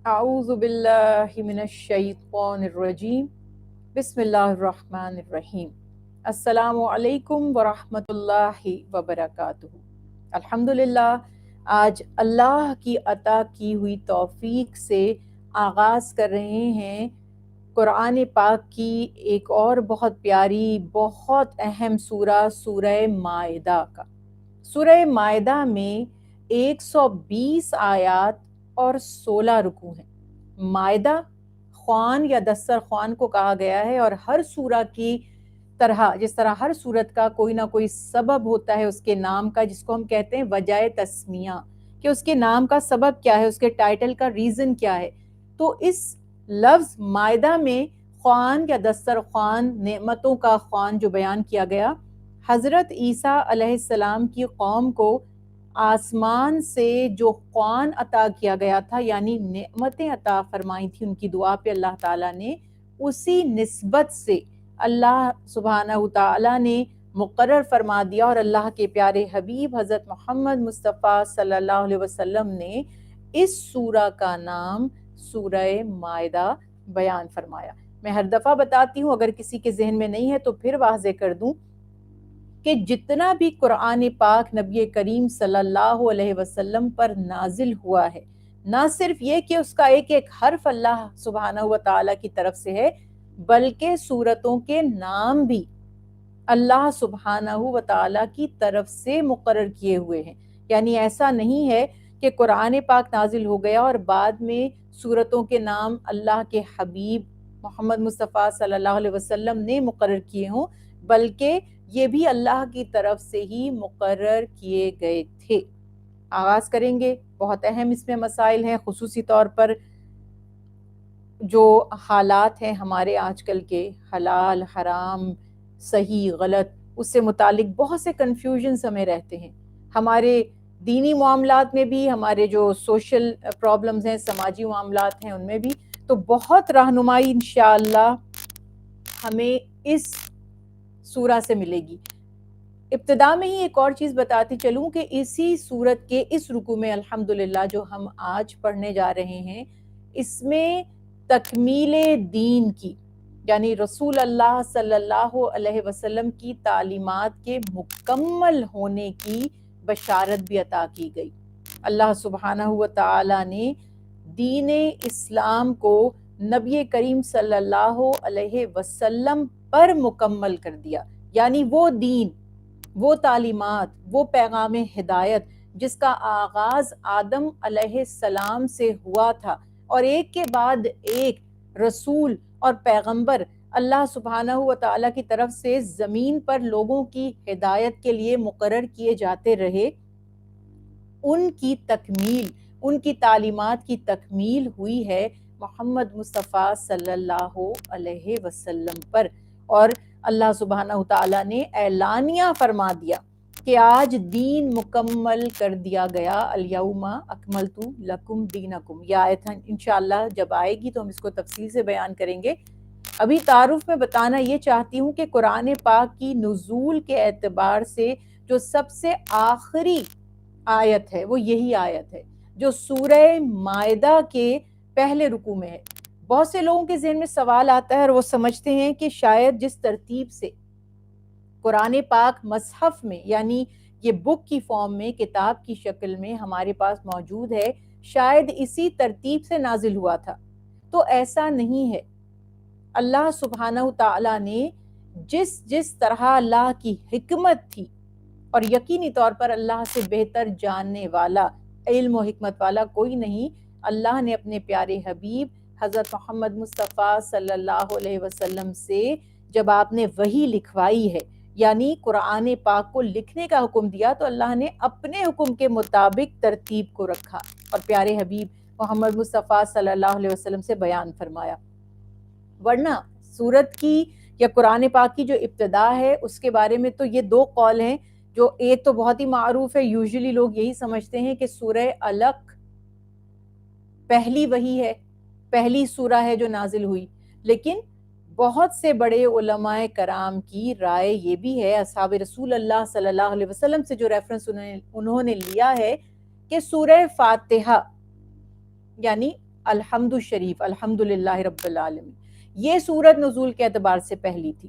اعوذ باللہ من الشیطان الرجیم بسم اللہ الرحمن الرحیم السلام علیکم ورحمۃ اللہ وبرکاتہ۔ الحمدللہ، آج اللہ کی عطا کی ہوئی توفیق سے آغاز کر رہے ہیں قرآن پاک کی ایک اور بہت پیاری بہت اہم سورہ، سورہ مائدہ کا۔ سورہ مائدہ میں 120 آیات اور 16 رکوع ہیں۔ مائدہ خوان یا دسترخوان کو کہا گیا ہے، اور ہر سورہ کی طرح جس طرح ہر سورت کا کوئی نہ کوئی سبب ہوتا ہے اس کے نام کا، جس کو ہم کہتے ہیں وجہ تسمیہ، کہ اس کے نام کا سبب کیا ہے، اس کے ٹائٹل کا ریزن کیا ہے۔ تو اس لفظ مائدہ میں خوان یا دسترخوان، نعمتوں کا خوان جو بیان کیا گیا، حضرت عیسیٰ علیہ السلام کی قوم کو آسمان سے جو خوان عطا کیا گیا تھا، یعنی نعمتیں عطا فرمائی تھی ان کی دعا پہ اللہ تعالیٰ نے، اسی نسبت سے اللہ سبحانہ تعالیٰ نے مقرر فرما دیا، اور اللہ کے پیارے حبیب حضرت محمد مصطفیٰ صلی اللہ علیہ وسلم نے اس سورہ کا نام سورہ مائدہ بیان فرمایا۔ میں ہر دفعہ بتاتی ہوں، اگر کسی کے ذہن میں نہیں ہے تو پھر واضح کر دوں کہ جتنا بھی قرآن پاک نبی کریم صلی اللہ علیہ وسلم پر نازل ہوا ہے، نہ صرف یہ کہ اس کا ایک ایک حرف اللہ سبحانہ و تعالیٰ کی طرف سے ہے، بلکہ سورتوں کے نام بھی اللہ سبحانہ و تعالیٰ کی طرف سے مقرر کیے ہوئے ہیں۔ یعنی ایسا نہیں ہے کہ قرآن پاک نازل ہو گیا اور بعد میں سورتوں کے نام اللہ کے حبیب محمد مصطفیٰ صلی اللہ علیہ وسلم نے مقرر کیے ہوں، بلکہ یہ بھی اللہ کی طرف سے ہی مقرر کیے گئے تھے۔ آغاز کریں گے، بہت اہم اس میں مسائل ہیں، خصوصی طور پر جو حالات ہیں ہمارے آج کل کے، حلال حرام صحیح غلط، اس سے متعلق بہت سے کنفیوژنز ہمیں رہتے ہیں، ہمارے دینی معاملات میں بھی، ہمارے جو سوشل پرابلمز ہیں، سماجی معاملات ہیں، ان میں بھی۔ تو بہت رہنمائی انشاءاللہ ہمیں اس سورہ سے ملے گی۔ ابتدا میں ہی ایک اور چیز بتاتی چلوں کہ اسی سورت کے اس رکوع میں الحمدللہ جو ہم آج پڑھنے جا رہے ہیں، اس میں تکمیل دین کی، یعنی رسول اللہ صلی اللہ علیہ وسلم کی تعلیمات کے مکمل ہونے کی بشارت بھی عطا کی گئی۔ اللہ سبحانہ و تعالی نے دین اسلام کو نبی کریم صلی اللہ علیہ وسلم پر مکمل کر دیا، یعنی وہ دین، وہ تعلیمات، وہ پیغام ہدایت جس کا آغاز آدم علیہ السلام سے ہوا تھا، اور ایک کے بعد ایک رسول اور پیغمبر اللہ سبحانہ و تعالیٰ کی طرف سے زمین پر لوگوں کی ہدایت کے لیے مقرر کیے جاتے رہے، ان کی تکمیل، ان کی تعلیمات کی تکمیل ہوئی ہے محمد مصطفیٰ صلی اللہ علیہ وسلم پر۔ اور اللہ سبحانہ تعالیٰ نے اعلانیہ فرما دیا کہ آج دین مکمل کر دیا گیا، الیوم اکملت لکم دینکم۔ یہ آیت انشاءاللہ جب آئے گی تو ہم اس کو تفصیل سے بیان کریں گے۔ ابھی تعارف میں بتانا یہ چاہتی ہوں کہ قرآن پاک کی نزول کے اعتبار سے جو سب سے آخری آیت ہے وہ یہی آیت ہے جو سورہ مائدہ کے پہلے رکوع میں ہے۔ بہت سے لوگوں کے ذہن میں سوال آتا ہے اور وہ سمجھتے ہیں کہ شاید جس ترتیب سے قرآن پاک مصحف میں، یعنی یہ بک کی فارم میں، کتاب کی شکل میں ہمارے پاس موجود ہے، شاید اسی ترتیب سے نازل ہوا تھا۔ تو ایسا نہیں ہے۔ اللہ سبحانہ تعالیٰ نے جس طرح اللہ کی حکمت تھی، اور یقینی طور پر اللہ سے بہتر جاننے والا، علم و حکمت والا کوئی نہیں، اللہ نے اپنے پیارے حبیب حضرت محمد مصطفیٰ صلی اللہ علیہ وسلم سے جب آپ نے وحی لکھوائی ہے، یعنی قرآن پاک کو لکھنے کا حکم دیا، تو اللہ نے اپنے حکم کے مطابق ترتیب کو رکھا اور پیارے حبیب محمد مصطفیٰ صلی اللہ علیہ وسلم سے بیان فرمایا۔ ورنہ سورت کی یا قرآن پاک کی جو ابتدا ہے اس کے بارے میں تو یہ دو قول ہیں، جو ایک تو بہت ہی معروف ہے، یوزلی لوگ یہی سمجھتے ہیں کہ سورہ علق پہلی وحی ہے، پہلی سورہ ہے جو نازل ہوئی، لیکن بہت سے بڑے علماء کرام کی رائے یہ بھی ہے، اصحاب رسول اللہ صلی اللہ علیہ وسلم سے جو ریفرنس انہوں نے لیا ہے، کہ سورہ فاتحہ یعنی الحمد شریف، الحمدللہ رب العالمین، یہ سورت نزول کے اعتبار سے پہلی تھی۔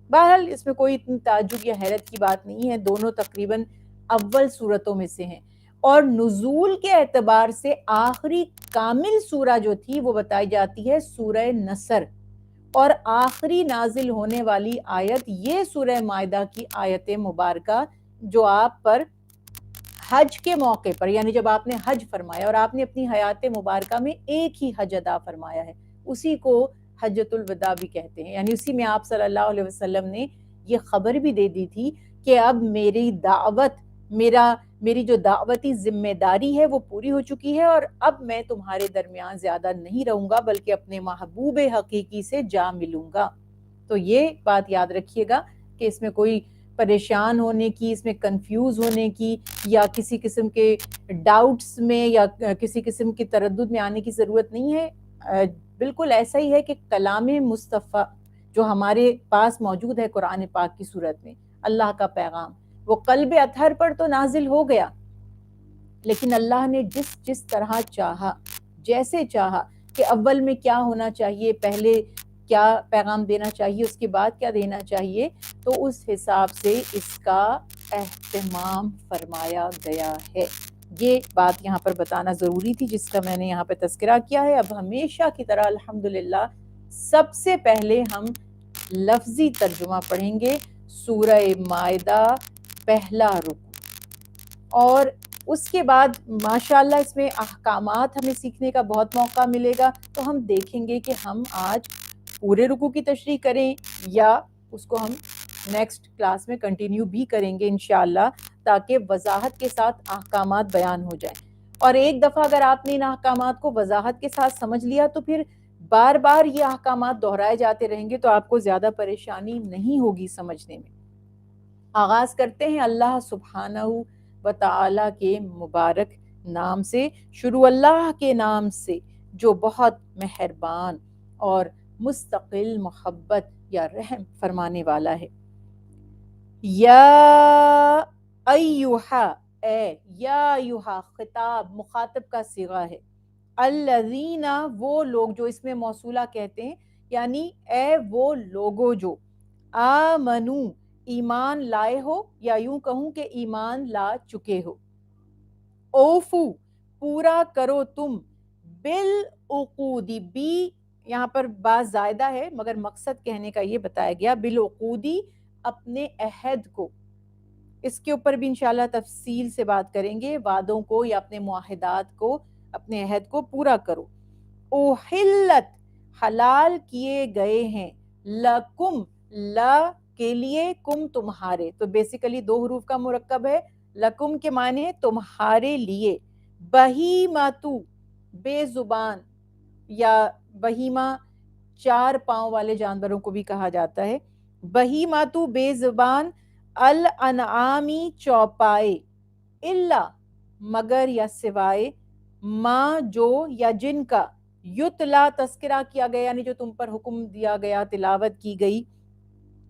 بہرحال اس میں کوئی اتنی تعجب یا حیرت کی بات نہیں ہے، دونوں تقریباً اول سورتوں میں سے ہیں۔ اور نزول کے اعتبار سے آخری کامل سورہ جو تھی وہ بتائی جاتی ہے سورہ نصر، اور آخری نازل ہونے والی آیت یہ سورہ مائدہ کی آیت مبارکہ جو آپ پر حج کے موقع پر، یعنی جب آپ نے حج فرمایا اور آپ نے اپنی حیات مبارکہ میں ایک ہی حج ادا فرمایا ہے، اسی کو حجۃ الوداع بھی کہتے ہیں۔ یعنی اسی میں آپ صلی اللہ علیہ وسلم نے یہ خبر بھی دے دی تھی کہ اب میری جو دعوتی ذمہ داری ہے وہ پوری ہو چکی ہے، اور اب میں تمہارے درمیان زیادہ نہیں رہوں گا بلکہ اپنے محبوب حقیقی سے جا ملوں گا۔ تو یہ بات یاد رکھیے گا کہ اس میں کوئی پریشان ہونے کی، اس میں کنفیوز ہونے کی، یا کسی قسم کے ڈاؤٹس میں یا کسی قسم کی تردد میں آنے کی ضرورت نہیں ہے۔ بالکل ایسا ہی ہے کہ کلام مصطفیٰ جو ہمارے پاس موجود ہے قرآن پاک کی صورت میں، اللہ کا پیغام، وہ قلب اطہر پر تو نازل ہو گیا، لیکن اللہ نے جس طرح چاہا، جیسے چاہا کہ اول میں کیا ہونا چاہیے، پہلے کیا پیغام دینا چاہیے، اس کے بعد کیا دینا چاہیے، تو اس حساب سے اس کا اہتمام فرمایا گیا ہے۔ یہ بات یہاں پر بتانا ضروری تھی جس کا میں نے یہاں پہ تذکرہ کیا ہے۔ اب ہمیشہ کی طرح الحمدللہ سب سے پہلے ہم لفظی ترجمہ پڑھیں گے، سورہ مائدہ پہلا رکوع، اور اس کے بعد ماشاءاللہ اس میں احکامات ہمیں سیکھنے کا بہت موقع ملے گا، تو ہم دیکھیں گے کہ ہم آج پورے رکوع کی تشریح کریں یا اس کو ہم نیکسٹ کلاس میں کنٹینیو بھی کریں گے انشاءاللہ، تاکہ وضاحت کے ساتھ احکامات بیان ہو جائیں۔ اور ایک دفعہ اگر آپ نے ان احکامات کو وضاحت کے ساتھ سمجھ لیا تو پھر بار بار یہ احکامات دہرائے جاتے رہیں گے تو آپ کو زیادہ پریشانی نہیں ہوگی سمجھنے میں۔ آغاز کرتے ہیں اللہ سبحانہ و تعالی کے مبارک نام سے، شروع اللہ کے نام سے جو بہت مہربان اور مستقل محبت یا رحم فرمانے والا ہے۔ یا ایہا، اے، یا ایہا خطاب مخاطب کا صیغہ ہے، الذین وہ لوگ جو اس میں موصولہ کہتے ہیں، یعنی اے وہ لوگو جو آمنو ایمان لائے ہو، یا یوں کہوں کہ ایمان لا چکے ہو، اوفو پورا کرو تم، بالعقودی، بی یہاں پر بعض زائدہ ہے مگر مقصد کہنے کا یہ بتایا گیا، بالعقودی اپنے عہد کو، اس کے اوپر بھی انشاءاللہ تفصیل سے بات کریں گے، وعدوں کو یا اپنے معاہدات کو، اپنے عہد کو پورا کرو۔ احلت حلال کیے گئے ہیں، لکم لا کے لیے، کم تمہارے، تو بیسیکلی دو حروف کا مرکب ہے، لکم کے معنی ہے تمہارے لیے، بہیماتو بے زبان، یا بہیمہ چار پاؤں والے جانوروں کو بھی کہا جاتا ہے، بہیماتو بے زبان، الانعامی چوپائے، الا مگر یا سوائے، ما جو یا جن کا، یتلا تذکرہ کیا گیا، یعنی جو تم پر حکم دیا گیا، تلاوت کی گئی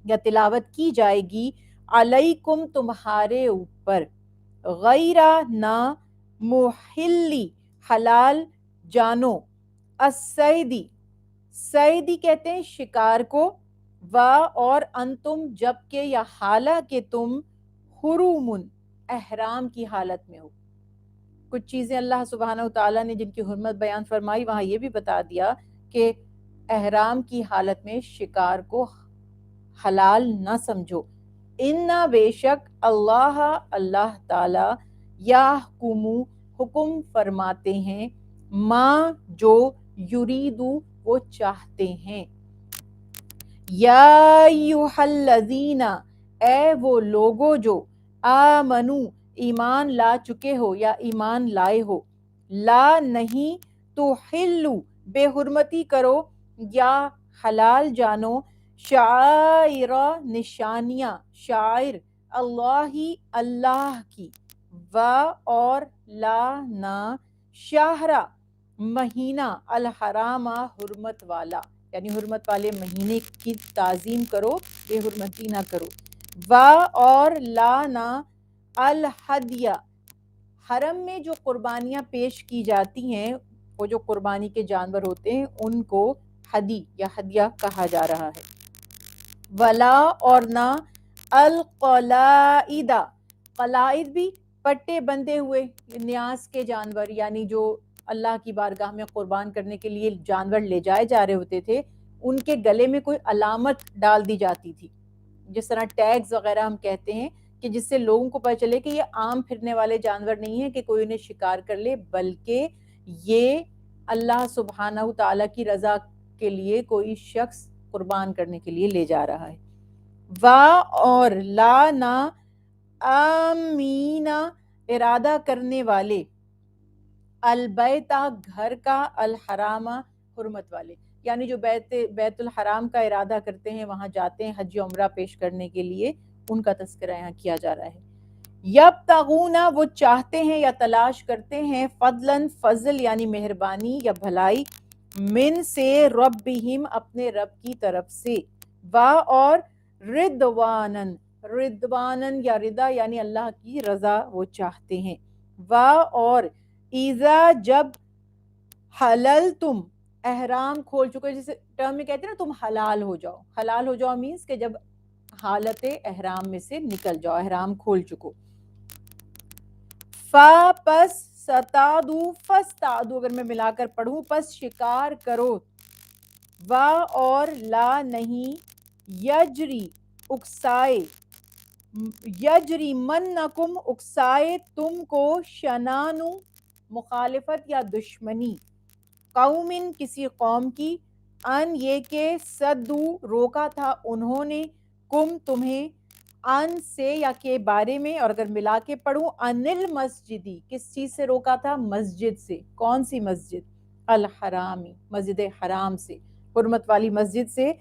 یا تلاوت کی جائے گی، علیکم تمہارے اوپر، غیرہ نہ، محلی حلال جانو، الصیدی صیدی کہتے ہیں شکار کو، و اور انتم جبکہ یا حالانکہ تم، حرومن احرام کی حالت میں ہو۔ کچھ چیزیں اللہ سبحانہ وتعالیٰ نے جن کی حرمت بیان فرمائی، وہاں یہ بھی بتا دیا کہ احرام کی حالت میں شکار کو حلال نہ سمجھو۔ اِنَّا بے شک اللہ تعالی یحکم حکم فرماتے ہیں، ما جو یریدو وہ چاہتے ہیں۔ یا ایھا الذین اے وہ لوگو جو آمنو ایمان لا چکے ہو یا ایمان لائے ہو، لا نہیں، تحلوا بے حرمتی کرو یا حلال جانو، شعائر نشانیاں، شاعر اللہ کی، و اور لا نہ، شہرہ مہینہ، الحرام حرمت والا، یعنی حرمت والے مہینے کی تعظیم کرو، بے حرمتی نہ کرو، و اور لا نہ، الہدیہ حرم میں جو قربانیاں پیش کی جاتی ہیں وہ جو قربانی کے جانور ہوتے ہیں ان کو ہدی یا ہدیہ کہا جا رہا ہے۔ ولا اور نہ القلائد، قلائد بھی پٹے بندھے ہوئے نیاز کے جانور، یعنی جو اللہ کی بارگاہ میں قربان کرنے کے لیے جانور لے جائے جا رہے ہوتے تھے، ان کے گلے میں کوئی علامت ڈال دی جاتی تھی، جس طرح ٹیگز وغیرہ ہم کہتے ہیں، کہ جس سے لوگوں کو پتہ چلے کہ یہ عام پھرنے والے جانور نہیں ہیں کہ کوئی انہیں شکار کر لے، بلکہ یہ اللہ سبحانہ تعالیٰ کی رضا کے لیے کوئی شخص قربان کرنے کے لیے لے جا رہا ہے۔ وا اور لا نہ آمینہ ارادہ کرنے والے، البیتا گھر کا، الحرامہ حرمت والے، یعنی جو بیت الحرام کا ارادہ کرتے ہیں، وہاں جاتے ہیں حج عمرہ پیش کرنے کے لیے، ان کا تذکرہ یہاں کیا جا رہا ہے۔ یبتغون وہ چاہتے ہیں یا تلاش کرتے ہیں، فضلاً فضل یعنی مہربانی یا بھلائی، من سے ربہم اپنے رب کی طرف سے، وا اور رضوانن، رضوانن یا رضا یعنی اللہ کی رضا وہ چاہتے ہیں، وا اور اذا جب حلل تم احرام کھول چکے، جسے ٹرم میں کہتے ہیں نا تم حلال ہو جاؤ، حلال ہو جاؤ مینس کہ جب حالت احرام میں سے نکل جاؤ، احرام کھول چکو۔ فا پس ستادو فستادو، اگر میں ملا کر پڑھوں پس شکار کرو، وا اور لا نہیں، یجری اکسائے، یجری منکم اکسائے تم کو، شنانو مخالفت یا دشمنی، قومن کسی قوم کی، ان یہ کہ صدو روکا تھا انہوں نے، کم تمہیں، ان سے یا کے بارے میں، اور اگر ملا کے پڑھوں ان المسجدی کس چیز سے روکا تھا، مسجد سے، کون سی مسجد، الحرامی مسجد حرام سے، حرمت والی مسجد سے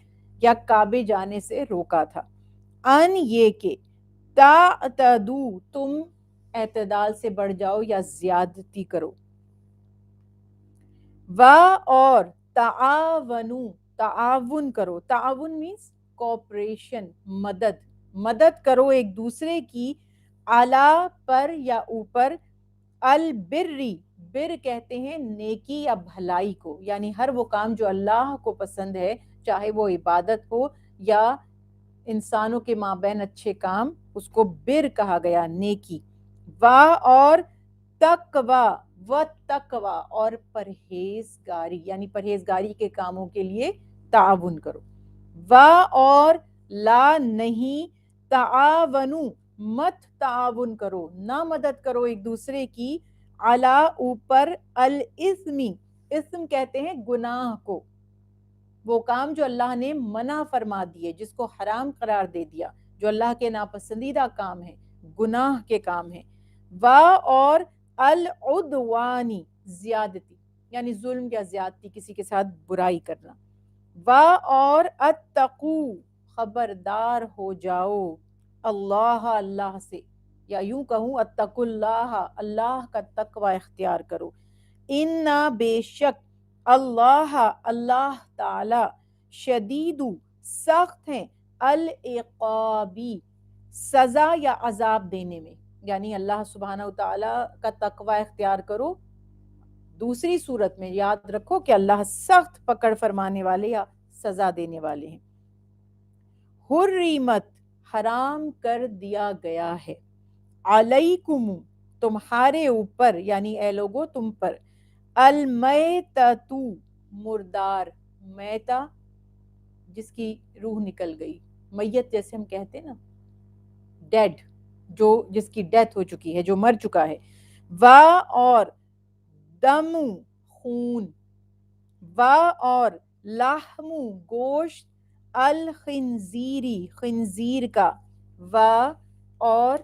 یا کعبے جانے سے روکا تھا، ان یہ کہ تعتدو تم اعتدال سے بڑھ جاؤ یا زیادتی کرو، وا اور تعاونو تعاون کرو، تعاون مینس کوپریشن، مدد، مدد کرو ایک دوسرے کی، اعلیٰ پر یا اوپر، البری بر کہتے ہیں نیکی یا بھلائی کو، یعنی ہر وہ کام جو اللہ کو پسند ہے، چاہے وہ عبادت ہو یا انسانوں کے مابین اچھے کام، اس کو بر کہا گیا، نیکی، وا اور تقوی و تقوی اور پرہیزگاری، یعنی پرہیزگاری کے کاموں کے لیے تعاون کرو، وا اور لا نہیں، تعاونو مت تعاون کرو، نہ مدد کرو ایک دوسرے کی، علی اوپر، الاسمی اسم کہتے ہیں گناہ کو، وہ کام جو اللہ نے منع فرما دیے، جس کو حرام قرار دے دیا، جو اللہ کے ناپسندیدہ کام ہیں، گناہ کے کام ہیں، وا اور العدوانی زیادتی یعنی ظلم یا زیادتی، کسی کے ساتھ برائی کرنا، وا اور اتقو خبردار ہو جاؤ، اللہ اللہ سے، یا یوں کہوں اتقوا اللہ اللہ کا تقوی اختیار کرو، انا بے شک اللہ اللہ تعالی شدید سخت ہیں، العقابی سزا یا عذاب دینے میں، یعنی اللہ سبحانہ تعالیٰ کا تقوی اختیار کرو، دوسری صورت میں یاد رکھو کہ اللہ سخت پکڑ فرمانے والے یا سزا دینے والے ہیں۔ حرمت حرام کر دیا گیا ہے، علیکم تمہارے اوپر، یعنی اے لوگو تم پر، المیتۃ مردار، میتا جس کی روح نکل گئی، میت جیسے ہم کہتے ہیں نا ڈیڈ، جو جس کی ڈیتھ ہو چکی ہے، جو مر چکا ہے، وا اور دم خون، وا اور لحم گوشت، الخنزیری خنزیر کا، وا اور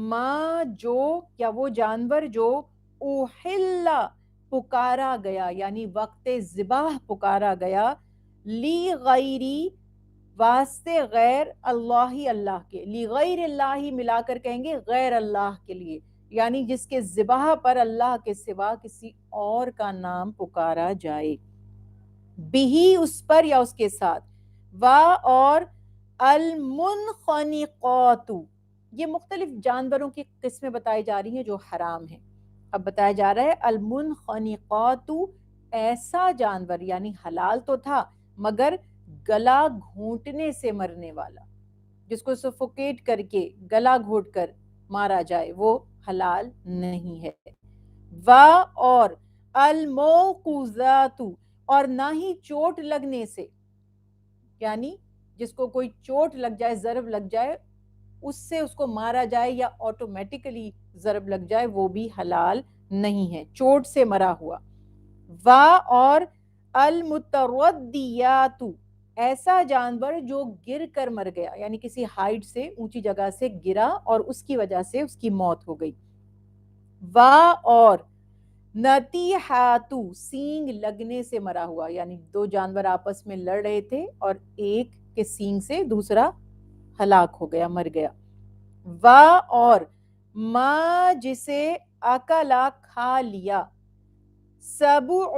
ما جو یا وہ جانور جو اوحلا پکارا گیا، یعنی وقت ذبح پکارا گیا، لی غیری واسطے غیر اللہ اللہ کے، لی غیر اللہ ملا کر کہیں گے غیر اللہ کے لیے، یعنی جس کے ذبح پر اللہ کے سوا کسی اور کا نام پکارا جائے، بھی اس پر یا اس کے ساتھ، وا اور المنخنقات، یہ مختلف جانوروں کی قسمیں بتائی جا رہی ہیں جو حرام ہیں، اب بتایا جا رہا ہے المنخنقات ایسا جانور یعنی حلال تو تھا مگر گلا گھونٹنے سے مرنے والا، جس کو سفوکیٹ کر کے گلا گھونٹ کر مارا جائے وہ حلال نہیں ہے۔ اور الموقوذات، اور نہ ہی چوٹ لگنے سے، یعنی جس کو کوئی چوٹ لگ جائے، ضرب لگ جائے، اس سے اس کو مارا جائے یا آٹومیٹیکلی ضرب لگ جائے، وہ بھی حلال نہیں ہے، چوٹ سے مرا ہوا۔ اور المتردیات، ایسا جانور جو گر کر مر گیا، یعنی کسی ہائٹ سے، اونچی جگہ سے گرا اور اس کی وجہ سے اس کی موت ہو گئی۔ اور نتیحات، سینگ لگنے سے مرا ہوا، یعنی دو جانور آپس میں لڑ رہے تھے اور ایک کے سینگ سے دوسرا ہلاک ہو گیا، مر گیا۔ اور ما جسے اکلا کھا لیا، سبع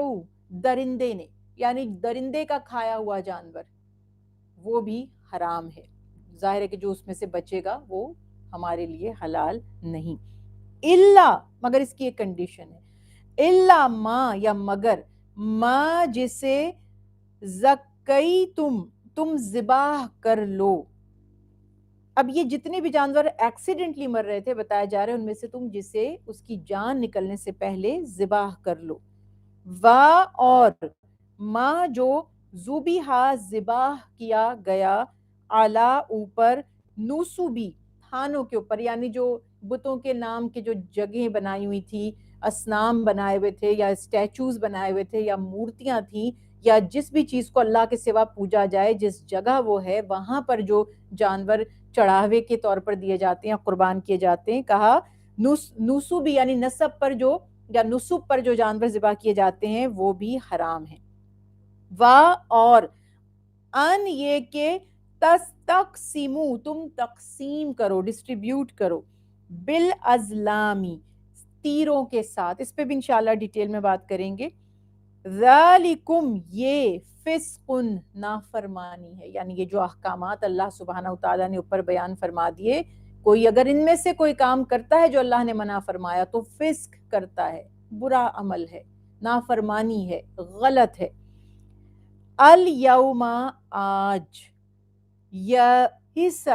درندے نے، یعنی درندے کا کھایا ہوا جانور، وہ بھی حرام ہے۔ ظاہر ہے کہ جو اس میں سے بچے گا وہ ہمارے لیے حلال نہیں۔ الا، مگر اس کی ایک کنڈیشن ہے، الا ما، یا مگر ما جسے زکی تم ذبح کر لو۔ اب یہ جتنے بھی جانور ایکسیڈنٹلی مر رہے تھے بتایا جا رہا ہے، ان میں سے تم جسے اس کی جان نکلنے سے پہلے ذبح کر لو۔ اور ما جو ذبیحہ ذبح کیا گیا، اعلیٰ اوپر، نوسبی تھانوں کے اوپر، یعنی جو بتوں کے نام کے جو جگہیں بنائی ہوئی تھی، اصنام بنائے ہوئے تھے یا اسٹیچوز بنائے ہوئے تھے یا مورتیاں تھیں، یا جس بھی چیز کو اللہ کے سوا پوجا جائے، جس جگہ وہ ہے وہاں پر جو جانور چڑھاوے کے طور پر دیے جاتے ہیں، قربان کیے جاتے ہیں، کہا نوسبی یعنی نسب پر جو، یا نسب پر جو جانور ذبح کیے جاتے ہیں وہ بھی حرام ہیں۔ اور ان یہ کہ تستقسمو تم تقسیم کرو، ڈسٹریبیوٹ کرو، بالازلامی تیروں کے ساتھ، اس پہ بھی انشاءاللہ ڈیٹیل میں بات کریں گے۔ ذالکم یہ فسق نافرمانی ہے، یعنی یہ جو احکامات اللہ سبحانہ وتعالیٰ نے اوپر بیان فرما دیے، کوئی اگر ان میں سے کوئی کام کرتا ہے جو اللہ نے منع فرمایا تو فسق کرتا ہے، برا عمل ہے، نافرمانی ہے، غلط ہے۔ الیوم آج، یئس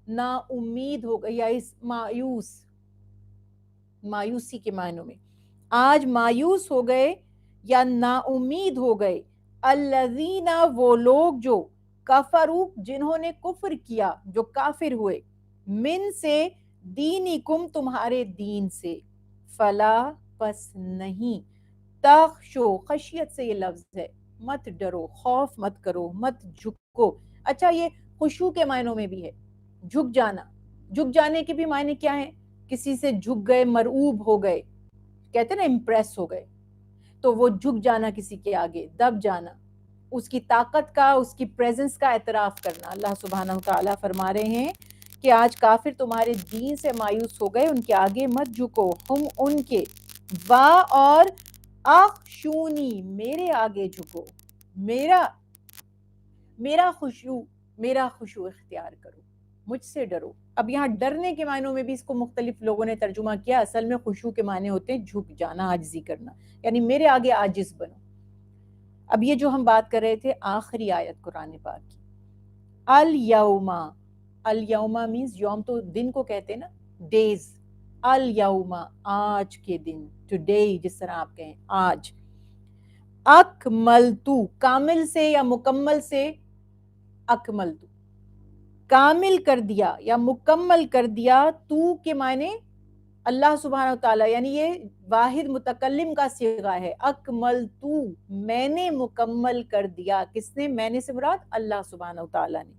نا امید ہو گئی، یئس مایوسی کے معنوں میں، آج مایوس ہو گئے یا نا امید ہو گئے، الذین وہ لوگ جو کفروا جنہوں نے کفر کیا، جو کافر ہوئے، من سے دینکم تمہارے دین سے، فلا پس نہیں، تخشو خشیت سے یہ لفظ ہے، مت ڈرو، خوف مت کرو، مت جھکو۔ اچھا یہ خشوع کے معنوں میں بھی ہے، جھک جانا، جھک جانے کے بھی معنی کیا ہیں؟ کسی سے جھک گئے، مرعوب ہو گئے، کہتے ہیں نا امپریس ہو گئے، تو وہ جھک جانا کسی کے آگے، دب جانا، اس کی طاقت کا، اس کی پریزنس کا اعتراف کرنا۔ اللہ سبحانہ وتعالیٰ فرما رہے ہیں کہ آج کافر تمہارے دین سے مایوس ہو گئے، ان کے آگے مت جھکو، ہم ان کے، اور اخشونی میرے آگے جھکو، میرا خشوع اختیار کرو، مجھ سے ڈرو۔ اب یہاں ڈرنے کے معنوں میں بھی اس کو مختلف لوگوں نے ترجمہ کیا، اصل میں خشوع کے معنی ہوتے ہیں جھک جانا، عاجزی کرنا، یعنی میرے آگے عاجز بنو۔ اب یہ جو ہم بات کر رہے تھے آخری آیت قرآن پاک کی، الیوم مینز یوم تو دن کو کہتے ہیں نا، ڈیز، الیوم آج کے دن، ٹوڈے جس طرح آپ کہیں آج، اکملتو کامل سے یا مکمل سے، اکملتو کامل کر دیا یا مکمل کر دیا، تو کے معنی اللہ سبحانہ وتعالیٰ، یعنی یہ واحد متکلم کا صیغہ ہے، اکملتو میں نے مکمل کر دیا، کس نے؟ میں نے سے مراد اللہ سبحانہ وتعالیٰ نے،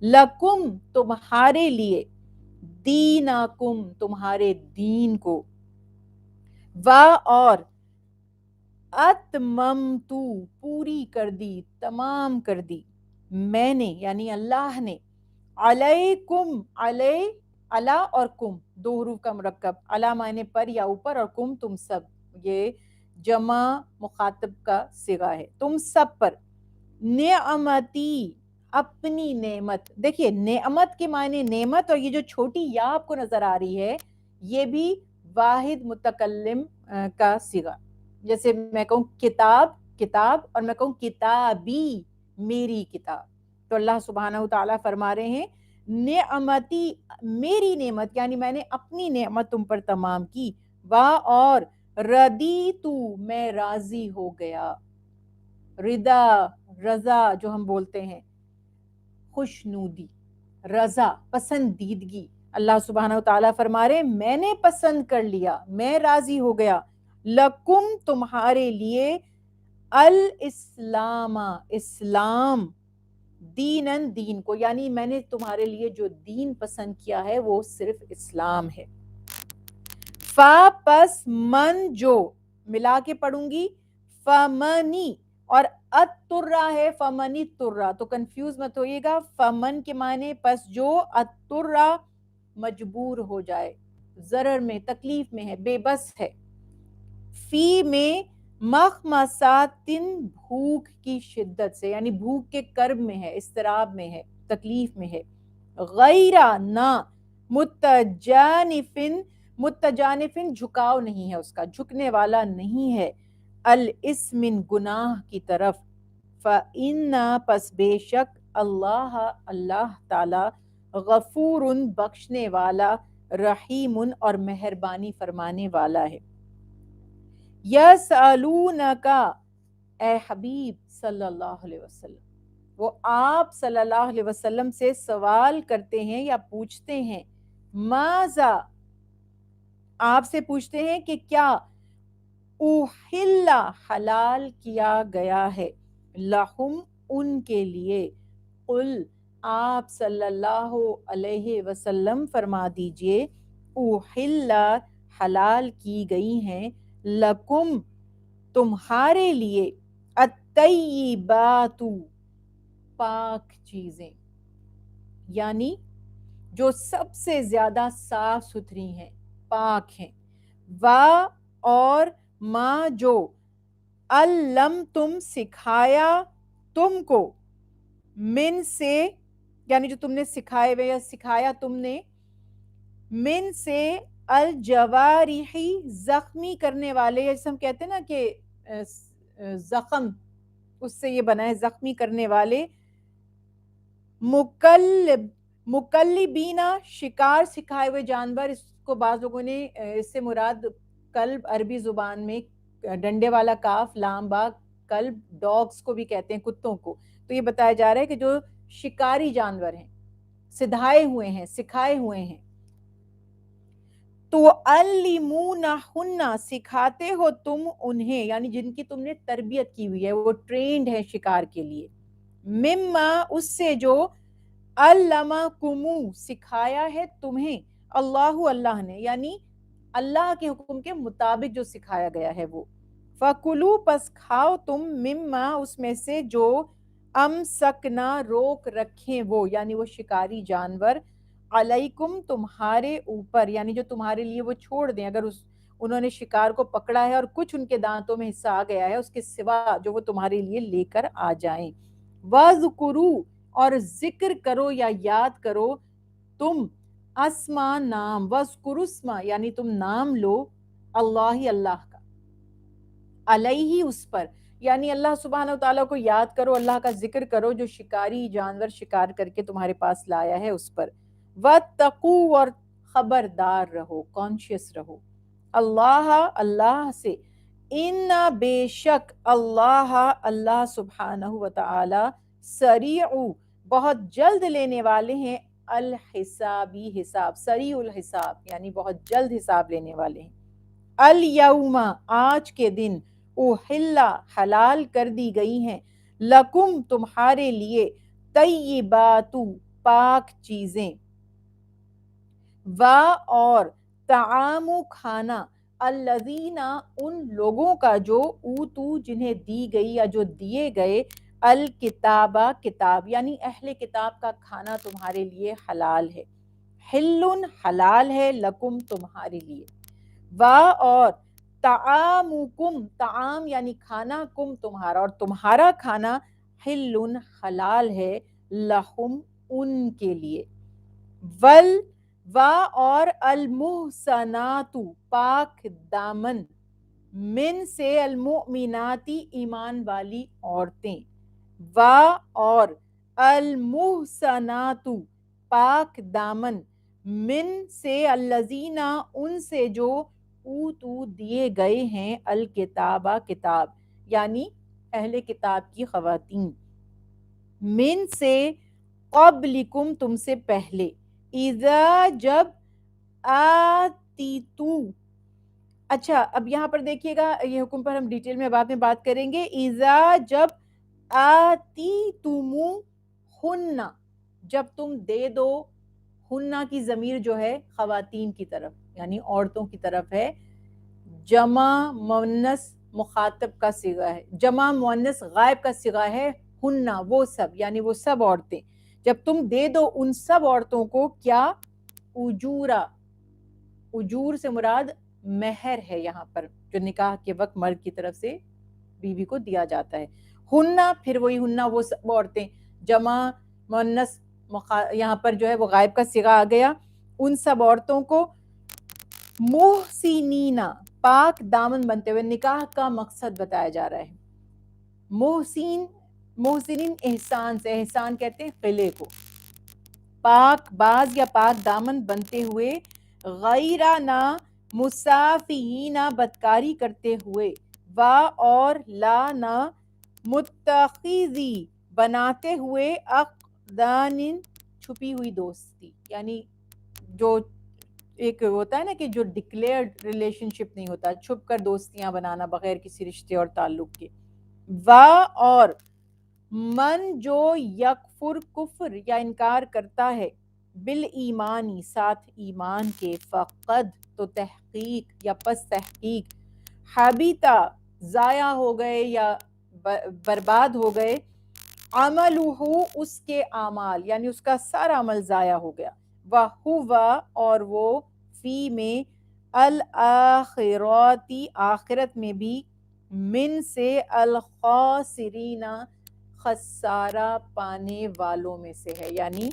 لکم تمہارے لیے، دینکم تمہارے دین کو، اور اتممتو پوری کر دی، تمام کر دی، میں نے یعنی اللہ نے، علیکم، علی اور کم دو حروف کا مرکب، علی معنی پر یا اوپر، اور کم تم سب، یہ جمع مخاطب کا صیغہ ہے، تم سب پر، نعمتی اپنی نعمت۔ دیکھیے نعمت کے معنی نعمت، اور یہ جو چھوٹی یا آپ کو نظر آ رہی ہے یہ بھی واحد متکلم کا صیغہ، جیسے میں کہوں کتاب کتاب اور میں کہوں کتابی میری کتاب، تو اللہ سبحانہ وتعالیٰ فرما رہے ہیں نعمتی میری نعمت، یعنی میں نے اپنی نعمت تم پر تمام کی، اور ردیتو میں راضی ہو گیا، رضا رضا جو ہم بولتے ہیں، خوشنودی، رضا پسندیدگی، اللہ سبحانہ وتعالیٰ فرما رہے میں نے پسند کر لیا، میں راضی ہو گیا، لکم تمہارے لیے، الاسلام اسلام، دینن دین کو، یعنی میں نے تمہارے لیے جو دین پسند کیا ہے وہ صرف اسلام ہے۔ فا پس من جو، ملا کے پڑھوں گی، فمنی، اور اترا ہے فمنی ترا، تو کنفیوز مت ہوئیے گا، فمن کے معنی پس جو، اترا مجبور ہو جائے، ضرر میں تکلیف میں ہے، بے بس ہے، فی میں مخمصاتن بھوک کی شدت سے، یعنی بھوک کے کرب میں ہے، اضطراب میں ہے، تکلیف میں ہے، غیرہ نہ، متجانفن، متجانفن جھکاؤ نہیں ہے اس کا، جھکنے والا نہیں ہے، الاسم گناہ کی طرف، فَإِنَّا پس بے شک، اللہ اللہ تعالی، غفور بخشنے والا، رحیم اور مہربانی فرمانے والا ہے۔ یسألونکا، اے حبیب صلی اللہ علیہ وسلم، وہ آپ صلی اللہ علیہ وسلم سے سوال کرتے ہیں یا پوچھتے ہیں، ماذا، آپ سے پوچھتے ہیں کہ کیا، اوحلا حلال کیا گیا ہے، لہم ان کے لیے، قل آپ صلی اللہ علیہ وسلم فرما دیجئے، اوحلا حلال کی گئی ہیں، لکم تمہارے لیے، الطیبات پاک چیزیں، یعنی جو سب سے زیادہ صاف ستھری ہیں، پاک ہیں، اور ما جو، علم تم سکھایا تم کو، من سے، یعنی جو تم نے سکھائے ہوئے یا سکھایا تم نے، من سے، الجوارحی زخمی کرنے والے، جیسے ہم کہتے ہیں نا کہ زخم اس سے یہ بنا ہے، زخمی کرنے والے، مکلبینا شکار سکھائے ہوئے جانور، اس کو بعض لوگوں نے اس سے مراد کلب، عربی زبان میں ڈنڈے والا کاف، لام با، کلب، ڈاگز کو بھی کہتے ہیں، کتوں کو، تو یہ بتایا جا رہا ہے کہ جو شکاری جانور ہیں، سدھائے ہوئے ہیں، سکھائے ہوئے ہیں، تو علمونہن سکھاتے ہو تم انہیں، یعنی جن کی تم نے تربیت کی ہوئی ہے، وہ ٹرینڈ ہے شکار کے لیے، مما اس سے جو، علمکمو سکھایا ہے تمہیں، اللہ نے، یعنی اللہ کے حکم کے مطابق جو سکھایا گیا ہے وہ، فَكُلُوا پس کھاؤ تم، مما اس میں سے جو، امسکنا روک رکھیں وہ، یعنی وہ شکاری جانور، علیکم تمہارے اوپر، یعنی جو تمہارے لیے وہ چھوڑ دیں، اگر انہوں نے شکار کو پکڑا ہے اور کچھ ان کے دانتوں میں حصہ آ گیا ہے، اس کے سوا جو وہ تمہارے لیے لے کر آ جائیں، وَذْكُرُوا اور ذکر کرو یا یاد کرو تم، اسما نام، وَذْكُرُوا اسما یعنی تم نام لو، اللہ کا، علیہ اس پر، یعنی اللہ سبحانہ وتعالیٰ کو یاد کرو، اللہ کا ذکر کرو جو شکاری جانور شکار کر کے تمہارے پاس لایا ہے اس پر، وَاتَّقُوا اور خبردار رہو، کانشیس رہو، اللہ سے، اِنَّا بے شک، اللہ سبحانہ وتعالی، سریع بہت جلد لینے والے ہیں، الحسابی حساب، سریع الحساب یعنی بہت جلد حساب لینے والے ہیں، الیوم آج کے دن، احلا حلال کر دی گئی ہیں، لکم تمہارے لیے، طیبات پاک چیزیں، اور طعام کھانا، الذین ان لوگوں کا جو، اوتو جنہیں دی گئی یا جو دیے گئے، الکتاب کتاب، یعنی اہل کتاب کا کھانا تمہارے لیے حلال ہے، حل حلال ہے، لکم تمہارے لیے، اور طعامکم طعام یعنی کھانا، کم تمہارا اور تمہارا کھانا، حل حلال ہے، لہم ان کے لیے، اور المحصنات پاک دامن، من سے المؤمناتی ایمان والی عورتیں، وا اور المحصنات پاک دامن، من سے الذین ان سے جو اوتو دیے گئے ہیں الکتاب کتاب، یعنی اہل کتاب کی خواتین، من سے قبلکم تم سے پہلے، اذا جب آتیتو، اچھا اب یہاں پر دیکھیے گا، یہ حکم پر ہم ڈیٹیل میں بعد میں بات کریں گے، اذا جب آتیتمو ہن، جب تم دے دو، ہنہ کی ضمیر جو ہے خواتین کی طرف یعنی عورتوں کی طرف ہے، جمع مؤنث مخاطب کا صیغہ ہے، جمع مؤنث غائب کا صیغہ ہے ہنہ، وہ سب یعنی وہ سب عورتیں، جب تم دے دو ان سب عورتوں کو کیا، اجورا، اجور سے مراد مہر ہے یہاں پر، جو نکاح کے وقت مرد کی طرف سے بیوی کو دیا جاتا ہے، ہنہ پھر وہی ہنہ وہ سب عورتیں، جمع مؤنث یہاں پر جو ہے وہ غائب کا صیغہ آ گیا، ان سب عورتوں کو محسنینا پاک دامن بنتے ہوئے، نکاح کا مقصد بتایا جا رہا ہے، محسنین احسان سے، احسان کہتے ہیں قلعے کو، پاک باز یا پاک دامن بنتے ہوئے، غیرہ نہ مسافیین بدکاری کرتے ہوئے، وا اور لا نہ متخذی بناتے ہوئے، اقدان چھپی ہوئی دوستی، یعنی جو ایک ہوتا ہے نا کہ جو ڈکلیئرڈ ریلیشن شپ نہیں ہوتا، چھپ کر دوستیاں بنانا بغیر کسی رشتے اور تعلق کے، وا اور من جو یکفر کفر یا انکار کرتا ہے، بالایمانی ساتھ ایمان کے، فقد تو تحقیق یا پس تحقیق، حبیتا ضائع ہو گئے یا برباد ہو گئے، عملہ اس کے اعمال یعنی اس کا سارا عمل ضائع ہو گیا، وَهُوَ اور وہ، فی میں، الآخراتی آخرت میں بھی، من سے الخاسرین خسارہ پانے والوں میں سے ہے، یعنی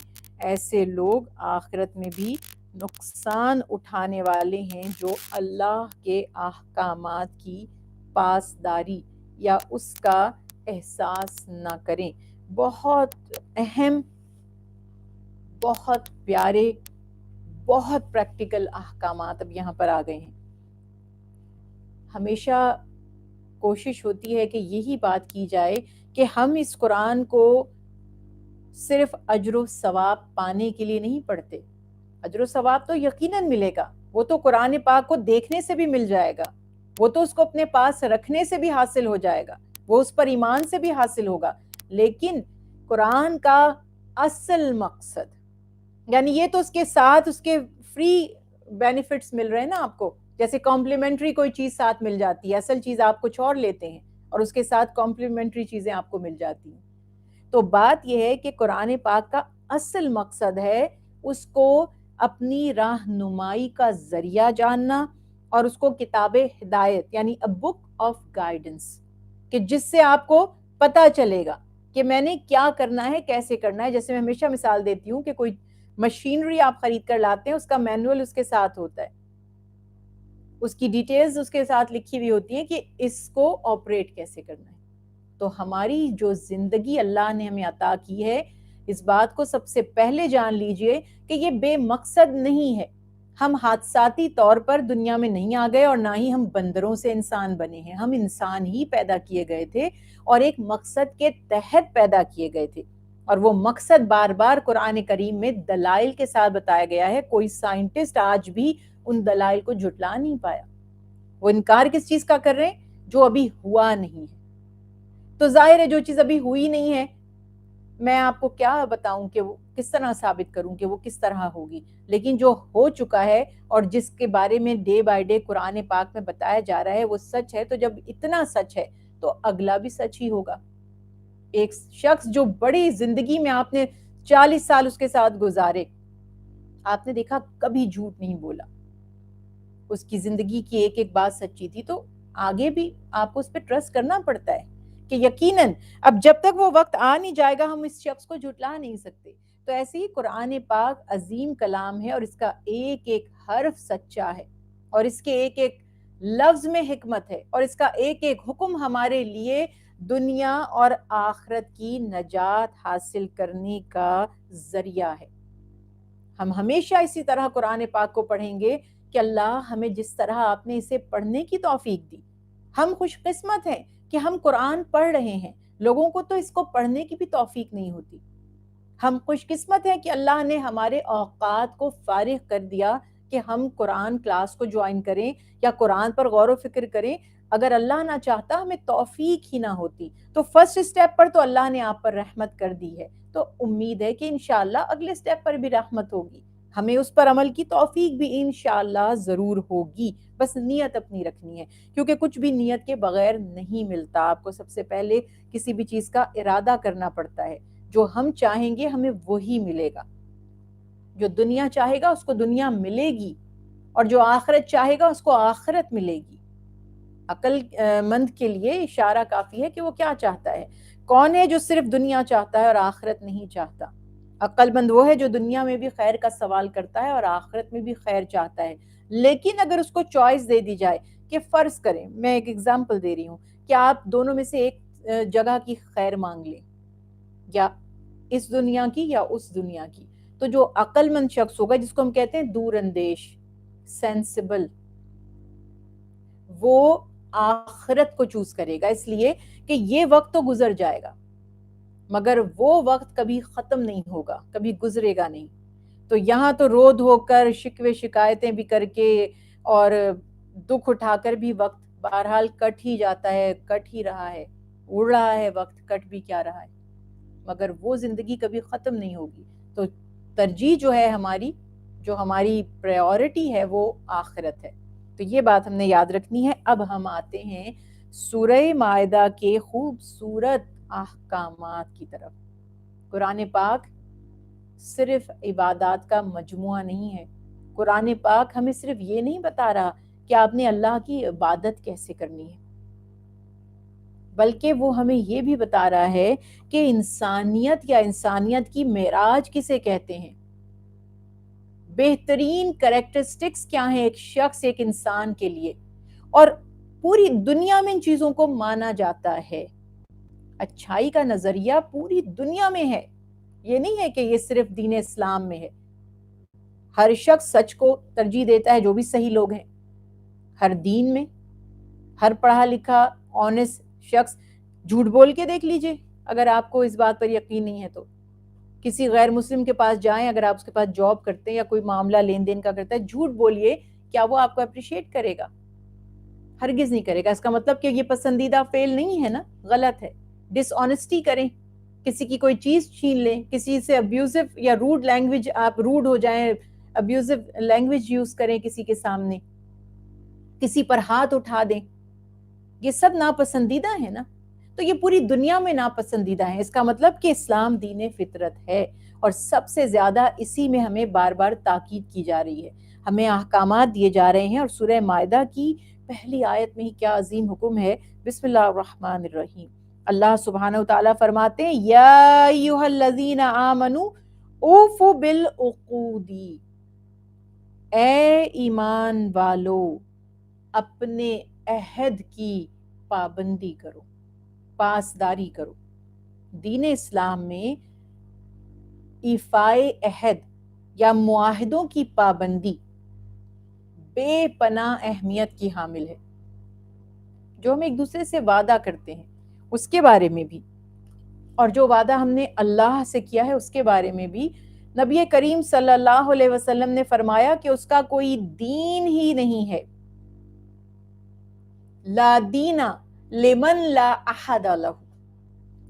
ایسے لوگ آخرت میں بھی نقصان اٹھانے والے ہیں جو اللہ کے احکامات کی پاسداری یا اس کا احساس نہ کریں۔ بہت اہم، بہت پیارے، بہت پریکٹیکل احکامات اب یہاں پر آ گئے ہیں۔ ہمیشہ کوشش ہوتی ہے کہ یہی بات کی جائے کہ ہم اس قرآن کو صرف اجر و ثواب پانے کے لیے نہیں پڑھتے، اجر و ثواب تو یقیناً ملے گا، وہ تو قرآن پاک کو دیکھنے سے بھی مل جائے گا، وہ تو اس کو اپنے پاس رکھنے سے بھی حاصل ہو جائے گا، وہ اس پر ایمان سے بھی حاصل ہوگا، لیکن قرآن کا اصل مقصد، یعنی یہ تو اس کے ساتھ اس کے فری بینیفٹس مل رہے ہیں نا آپ کو، جیسے کمپلیمنٹری کوئی چیز ساتھ مل جاتی ہے، اصل چیز آپ کچھ اور لیتے ہیں اور اس کے ساتھ کمپلیمنٹری چیزیں آپ کو مل جاتی ہیں، تو بات یہ ہے کہ قرآن پاک کا اصل مقصد ہے اس کو اپنی رہنمائی کا ذریعہ جاننا، اور اس کو کتاب ہدایت یعنی a book of guidance، کہ جس سے آپ کو پتہ چلے گا کہ میں نے کیا کرنا ہے، کیسے کرنا ہے۔ جیسے میں ہمیشہ مثال دیتی ہوں کہ کوئی مشینری آپ خرید کر لاتے ہیں، اس کا مینول اس کے ساتھ ہوتا ہے، اس کی ڈیٹیلز اس کے ساتھ لکھی ہوئی ہوتی ہیں کہ اس کو آپریٹ کیسے کرنا ہے۔ تو ہماری جو زندگی اللہ نے ہمیں عطا کی ہے، اس بات کو سب سے پہلے جان لیجئے کہ یہ بے مقصد نہیں ہے، ہم حادثاتی طور پر دنیا میں نہیں آ گئے اور نہ ہی ہم بندروں سے انسان بنے ہیں، ہم انسان ہی پیدا کیے گئے تھے اور ایک مقصد کے تحت پیدا کیے گئے تھے، اور وہ مقصد بار بار قرآن کریم میں دلائل کے ساتھ بتایا گیا ہے۔ کوئی سائنٹسٹ آج بھی ان دلائل کو جھٹلا نہیں پایا۔ وہ انکار کس چیز کا کر رہے ہیں؟ جو ابھی ہوا نہیں ہے۔ تو ظاہر ہے جو چیز ابھی ہوئی نہیں ہے، میں آپ کو کیا بتاؤں کہ وہ کس طرح ثابت کروں کہ وہ کس طرح ہوگی، لیکن جو ہو چکا ہے اور جس کے بارے میں ڈے بائی ڈے قرآن پاک میں بتایا جا رہا ہے وہ سچ ہے، تو جب اتنا سچ ہے تو اگلا بھی سچ ہی ہوگا۔ ایک شخص جو بڑی زندگی میں آپ نے 40 سال اس کے ساتھ گزارے، آپ نے دیکھا کبھی جھوٹ نہیں بولا، اس کی زندگی کی ایک ایک بات سچی تھی، تو آگے بھی آپ کو اس پہ ٹرسٹ کرنا پڑتا ہے کہ یقیناً اب جب تک وہ وقت آ نہیں جائے گا ہم اس شخص کو جھٹلا نہیں سکتے۔ تو ایسے ہی قرآن پاک عظیم کلام ہے اور اس کا ایک ایک حرف سچا ہے، اور اس کے ایک ایک لفظ میں حکمت ہے، اور اس کا ایک ایک حکم ہمارے لیے دنیا اور آخرت کی نجات حاصل کرنے کا ذریعہ ہے۔ ہم ہمیشہ اسی طرح قرآن پاک کو پڑھیں گے کہ اللہ ہمیں جس طرح آپ نے اسے پڑھنے کی توفیق دی، ہم خوش قسمت ہیں کہ ہم قرآن پڑھ رہے ہیں، لوگوں کو تو اس کو پڑھنے کی بھی توفیق نہیں ہوتی۔ ہم خوش قسمت ہیں کہ اللہ نے ہمارے اوقات کو فارغ کر دیا کہ ہم قرآن کلاس کو جوائن کریں یا قرآن پر غور و فکر کریں۔ اگر اللہ نہ چاہتا ہمیں توفیق ہی نہ ہوتی، تو فرسٹ سٹیپ پر تو اللہ نے آپ پر رحمت کر دی ہے، تو امید ہے کہ انشاءاللہ اگلے سٹیپ پر بھی رحمت ہوگی، ہمیں اس پر عمل کی توفیق بھی انشاءاللہ ضرور ہوگی۔ بس نیت اپنی رکھنی ہے، کیونکہ کچھ بھی نیت کے بغیر نہیں ملتا۔ آپ کو سب سے پہلے کسی بھی چیز کا ارادہ کرنا پڑتا ہے، جو ہم چاہیں گے ہمیں وہی ملے گا، جو دنیا چاہے گا اس کو دنیا ملے گی، اور جو آخرت چاہے گا اس کو آخرت ملے گی۔ عقل مند کے لیے اشارہ کافی ہے کہ وہ کیا چاہتا ہے۔ کون ہے جو صرف دنیا چاہتا ہے اور آخرت نہیں چاہتا؟ عقل مند وہ ہے جو دنیا میں بھی خیر کا سوال کرتا ہے اور آخرت میں بھی خیر چاہتا ہے۔ لیکن اگر اس کو چوائس دے دی جائے کہ فرض کریں، میں ایک ایگزامپل دے رہی ہوں، کہ آپ دونوں میں سے ایک جگہ کی خیر مانگ لیں، یا اس دنیا کی یا اس دنیا کی، تو جو عقل مند شخص ہوگا، جس کو ہم کہتے ہیں دور اندیش، سینسیبل، وہ آخرت کو چوز کرے گا، اس لیے کہ یہ وقت تو گزر جائے گا مگر وہ وقت کبھی ختم نہیں ہوگا، کبھی گزرے گا نہیں۔ تو یہاں تو رو دھو کر، شکوے شکایتیں بھی کر کے اور دکھ اٹھا کر بھی وقت بہرحال کٹ ہی جاتا ہے، کٹ ہی رہا ہے، اڑ رہا ہے وقت، کٹ بھی کیا رہا ہے، مگر وہ زندگی کبھی ختم نہیں ہوگی۔ تو ترجیح جو ہے ہماری، جو ہماری پریورٹی ہے، وہ آخرت ہے۔ تو یہ بات ہم نے یاد رکھنی ہے۔ اب ہم آتے ہیں سورہ مائدہ کے خوبصورت احکامات کی طرف۔ قرآن پاک صرف عبادات کا مجموعہ نہیں ہے۔ قرآن پاک ہمیں صرف یہ نہیں بتا رہا کہ آپ نے اللہ کی عبادت کیسے کرنی ہے، بلکہ وہ ہمیں یہ بھی بتا رہا ہے کہ انسانیت یا انسانیت کی معراج کسے کہتے ہیں، بہترین کریکٹرسٹکس کیا ہیں ایک شخص، ایک انسان کے لیے، اور پوری دنیا میں ان چیزوں کو مانا جاتا ہے۔ اچھائی کا نظریہ پوری دنیا میں ہے، یہ نہیں ہے کہ یہ صرف دین اسلام میں ہے۔ ہر شخص سچ کو ترجیح دیتا ہے، جو بھی صحیح لوگ ہیں، ہر دین میں، ہر پڑھا لکھا آنےسٹ شخص جھوٹ بول کے دیکھ لیجئے، اگر آپ کو اس بات پر یقین نہیں ہے تو کسی غیر مسلم کے پاس جائیں، اگر آپ اس کے پاس جاب کرتے ہیں یا کوئی معاملہ لین دین کا کرتا ہے، جھوٹ بولیے، کیا وہ آپ کو اپریشیٹ کرے گا؟ ہرگز نہیں کرے گا۔ اس کا مطلب کہ یہ پسندیدہ فعل نہیں ہے نا، غلط ہے۔ ڈس آنیسٹی کریں، کسی کی کوئی چیز چھین لیں، کسی سے ابیوزو یا روڈ لینگویج، آپ روڈ ہو جائیں، ابیوزو لینگویج یوز کریں کسی کے سامنے، کسی پر ہاتھ اٹھا دیں، یہ سب ناپسندیدہ ہے نا۔ تو یہ پوری دنیا میں ناپسندیدہ ہے۔ اس کا مطلب کہ اسلام دین فطرت ہے، اور سب سے زیادہ اسی میں ہمیں بار بار تاکید کی جا رہی ہے، ہمیں احکامات دیے جا رہے ہیں۔ اور سورہ مائدہ کی پہلی آیت میں ہی کیا عظیم حکم ہے۔ بسم اللہ الرحمن الرحیم۔ اللہ سبحانہ وتعالیٰ فرماتے ہیں، یا ایھا الذین آمنوا اوفوا بالعقود، اے ایمان والو اپنے عہد کی پابندی کرو، پاسداری کرو۔ دین اسلام میں ایفائے عہد یا معاہدوں کی پابندی بے پناہ اہمیت کی حامل ہے۔ جو ہم ایک دوسرے سے وعدہ کرتے ہیں اس کے بارے میں بھی، اور جو وعدہ ہم نے اللہ سے کیا ہے اس کے بارے میں بھی، نبی کریم صلی اللہ علیہ وسلم نے فرمایا کہ اس کا کوئی دین ہی نہیں ہے، لا دینا لمن لا احد لہ،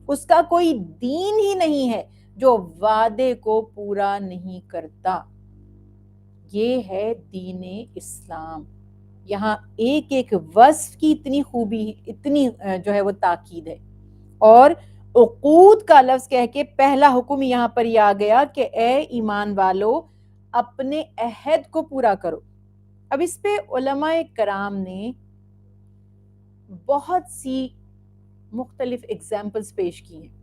اس کا کوئی دین ہی نہیں ہے جو وعدے کو پورا نہیں کرتا۔ یہ ہے دین اسلام۔ یہاں ایک ایک وصف کی اتنی خوبی، اتنی جو ہے وہ تاکید ہے، اور عقود کا لفظ کہہ کے پہلا حکم یہاں پر یہ آ گیا کہ اے ایمان والو اپنے عہد کو پورا کرو۔ اب اس پہ علماء کرام نے بہت سی مختلف ایگزامپلز پیش کی ہیں۔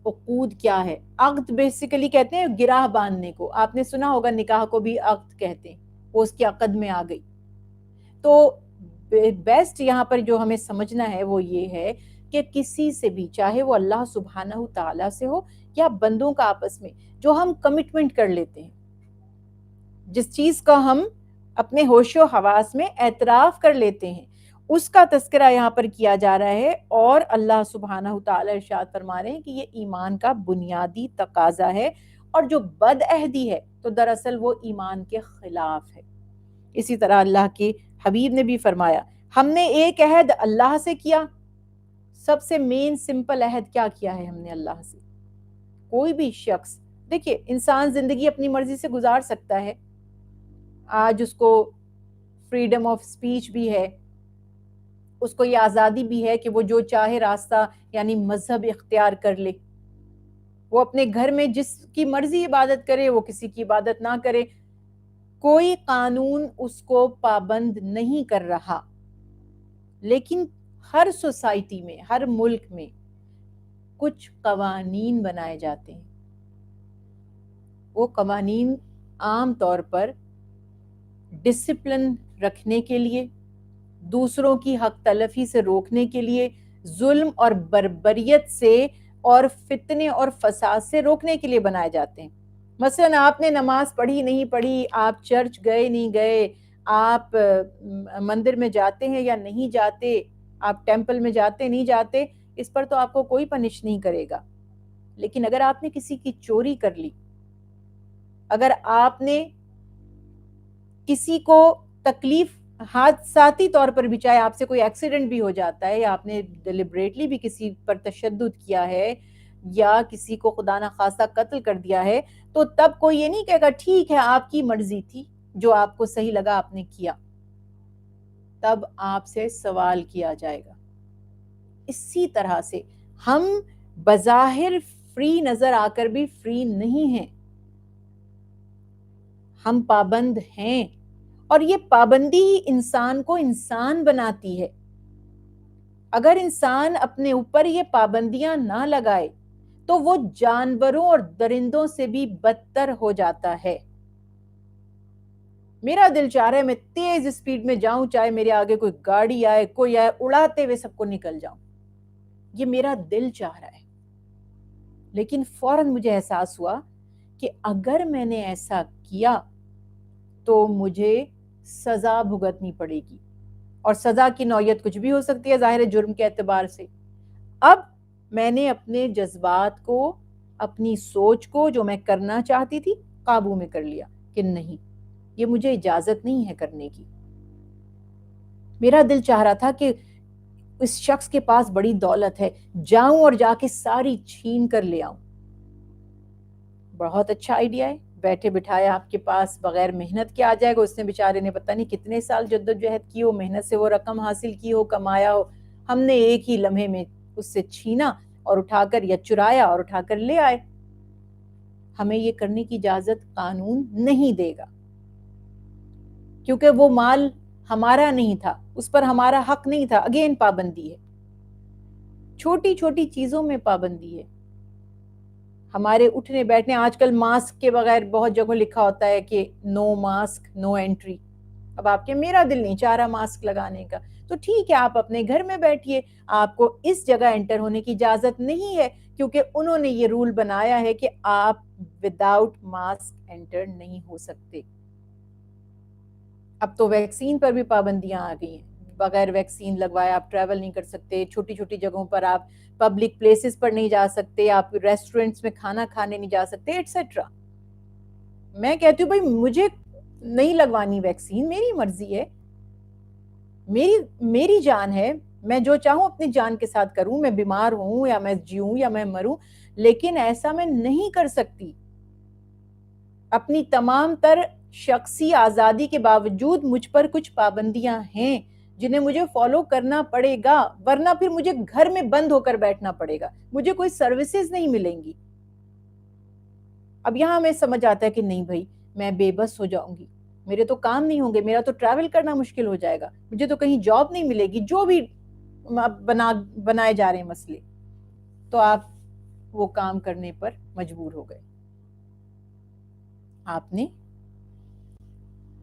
عقود کیا ہے؟ عقد بیسیکلی کہتے ہیں گراہ باندھنے کو، آپ نے سنا ہوگا نکاح کو بھی عقد کہتے ہیں، وہ اس کے عقد میں آ گئی۔ تو بیسٹ یہاں پر جو ہمیں سمجھنا ہے وہ یہ ہے کہ کسی سے بھی، چاہے وہ اللہ سبحانہ تعالیٰ سے ہو یا بندوں کا آپس میں، جو ہم کمٹمنٹ کر لیتے ہیں، جس چیز کا ہم اپنے ہوش و حواس میں اعتراف کر لیتے ہیں، اس کا تذکرہ یہاں پر کیا جا رہا ہے، اور اللہ سبحانہ تعالیٰ ارشاد فرما رہے ہیں کہ یہ ایمان کا بنیادی تقاضا ہے، اور جو بد عہدی ہے تو دراصل وہ ایمان کے خلاف ہے۔ اسی طرح اللہ کے حبیب نے بھی فرمایا، ہم نے ایک عہد اللہ سے کیا۔ سب سے مین سمپل عہد کیا کیا ہے ہم نے اللہ سے؟ کوئی بھی شخص، دیکھیے انسان زندگی اپنی مرضی سے گزار سکتا ہے، آج اس کو فریڈم آف سپیچ بھی ہے، اس کو یہ آزادی بھی ہے کہ وہ جو چاہے راستہ یعنی مذہب اختیار کر لے، وہ اپنے گھر میں جس کی مرضی عبادت کرے، وہ کسی کی عبادت نہ کرے، کوئی قانون اس کو پابند نہیں کر رہا۔ لیکن ہر سوسائٹی میں، ہر ملک میں کچھ قوانین بنائے جاتے ہیں، وہ قوانین عام طور پر ڈسپلن رکھنے کے لیے، دوسروں کی حق تلفی سے روکنے کے لیے، ظلم اور بربریت سے اور فتنے اور فساد سے روکنے کے لیے بنائے جاتے ہیں۔ مثلا آپ نے نماز پڑھی نہیں پڑھی، آپ چرچ گئے نہیں گئے، آپ مندر میں جاتے ہیں یا نہیں جاتے، آپ ٹیمپل میں جاتے نہیں جاتے، اس پر تو آپ کو کوئی پنش نہیں کرے گا۔ لیکن اگر آپ نے کسی کی چوری کر لی، اگر آپ نے کسی کو تکلیف حادثاتی طور پر بھی، چاہے آپ سے کوئی ایکسیڈنٹ بھی ہو جاتا ہے، یا آپ نے ڈیلیبریٹلی بھی کسی پر تشدد کیا ہے، یا کسی کو خدا نخواستہ قتل کر دیا ہے، تو تب کوئی یہ نہیں کہے گا ٹھیک ہے آپ کی مرضی تھی، جو آپ کو صحیح لگا آپ نے کیا۔ تب آپ سے سوال کیا جائے گا۔ اسی طرح سے ہم بظاہر فری نظر آ کر بھی فری نہیں ہیں، ہم پابند ہیں، اور یہ پابندی ہی انسان کو انسان بناتی ہے۔ اگر انسان اپنے اوپر یہ پابندیاں نہ لگائے تو وہ جانوروں اور درندوں سے بھی بدتر ہو جاتا ہے۔ میرا دل چاہ رہا ہے میں تیز اسپیڈ میں جاؤں، چاہے میرے آگے کوئی گاڑی آئے، کوئی آئے، اڑاتے ہوئے سب کو نکل جاؤں، یہ میرا دل چاہ رہا ہے۔ لیکن فوراً مجھے احساس ہوا کہ اگر میں نے ایسا کیا تو مجھے سزا بھگتنی پڑے گی، اور سزا کی نوعیت کچھ بھی ہو سکتی ہے ظاہر جرم کے اعتبار سے۔ اب میں نے اپنے جذبات کو، اپنی سوچ کو، جو میں کرنا چاہتی تھی، قابو میں کر لیا کہ نہیں، یہ مجھے اجازت نہیں ہے کرنے کی۔ میرا دل چاہ رہا تھا کہ اس شخص کے پاس بڑی دولت ہے، جاؤں اور جا کے ساری چھین کر لے آؤں۔ بہت اچھا آئیڈیا ہے، بیٹھے بٹھائے آپ کے پاس بغیر محنت کے آ جائے گا۔ اس نے بیچارے نے پتہ نہیں کتنے سال جدوجہد کی ہو، محنت سے وہ رقم حاصل کی ہو، کمایا ہو، ہم نے ایک ہی لمحے میں اس سے چھینا اور اٹھا کر، یا چرایا اور اٹھا کر لے آئے۔ ہمیں یہ کرنے کی اجازت قانون نہیں دے گا، کیونکہ وہ مال ہمارا نہیں تھا، اس پر ہمارا حق نہیں تھا۔ اگین پابندی ہے، چھوٹی چھوٹی چیزوں میں پابندی ہے۔ ہمارے اٹھنے بیٹھنے، آج کل ماسک کے بغیر بہت جگہوں لکھا ہوتا ہے کہ نو ماسک نو انٹری۔ اب آپ کے، میرا دل نہیں چاہ رہا ماسک لگانے کا، تو ٹھیک ہے آپ اپنے گھر میں بیٹھیے، آپ کو اس جگہ انٹر ہونے کی اجازت نہیں ہے، کیونکہ انہوں نے یہ رول بنایا ہے کہ آپ وداؤٹ ماسک انٹر نہیں ہو سکتے۔ اب تو ویکسین پر بھی پابندیاں آ گئی ہیں، بغیر ویکسین لگوائے آپ ٹریول نہیں کر سکتے، چھوٹی چھوٹی جگہوں پر آپ پبلک پلیسز پر نہیں جا سکتے، آپ ریسٹورنٹس میں کھانا کھانے نہیں جا سکتے، ایٹسیٹرا۔ میں کہتی ہوں بھائی مجھے نہیں لگوانی ویکسین، میری مرضی ہے، میری جان ہے، میں جو چاہوں اپنی جان کے ساتھ کروں، میں بیمار ہوں یا میں جیوں یا میں مروں، لیکن ایسا میں نہیں کر سکتی۔ اپنی تمام تر شخصی آزادی کے باوجود مجھ پر کچھ پابندیاں ہیں جنہیں مجھے فالو کرنا پڑے گا، ورنہ پھر مجھے گھر میں بند ہو کر بیٹھنا پڑے گا، مجھے کوئی سروسز نہیں ملیں گی۔ اب یہاں میں سمجھ آتا ہے کہ نہیں بھائی، میں بے بس ہو جاؤں گی، میرے تو کام نہیں ہوں گے، میرا تو ٹریول کرنا مشکل ہو جائے گا، مجھے تو کہیں جاب نہیں ملے گی، جو بھی بنائے جا رہے ہیں مسئلے، تو آپ وہ کام کرنے پر مجبور ہو گئے۔ آپ نے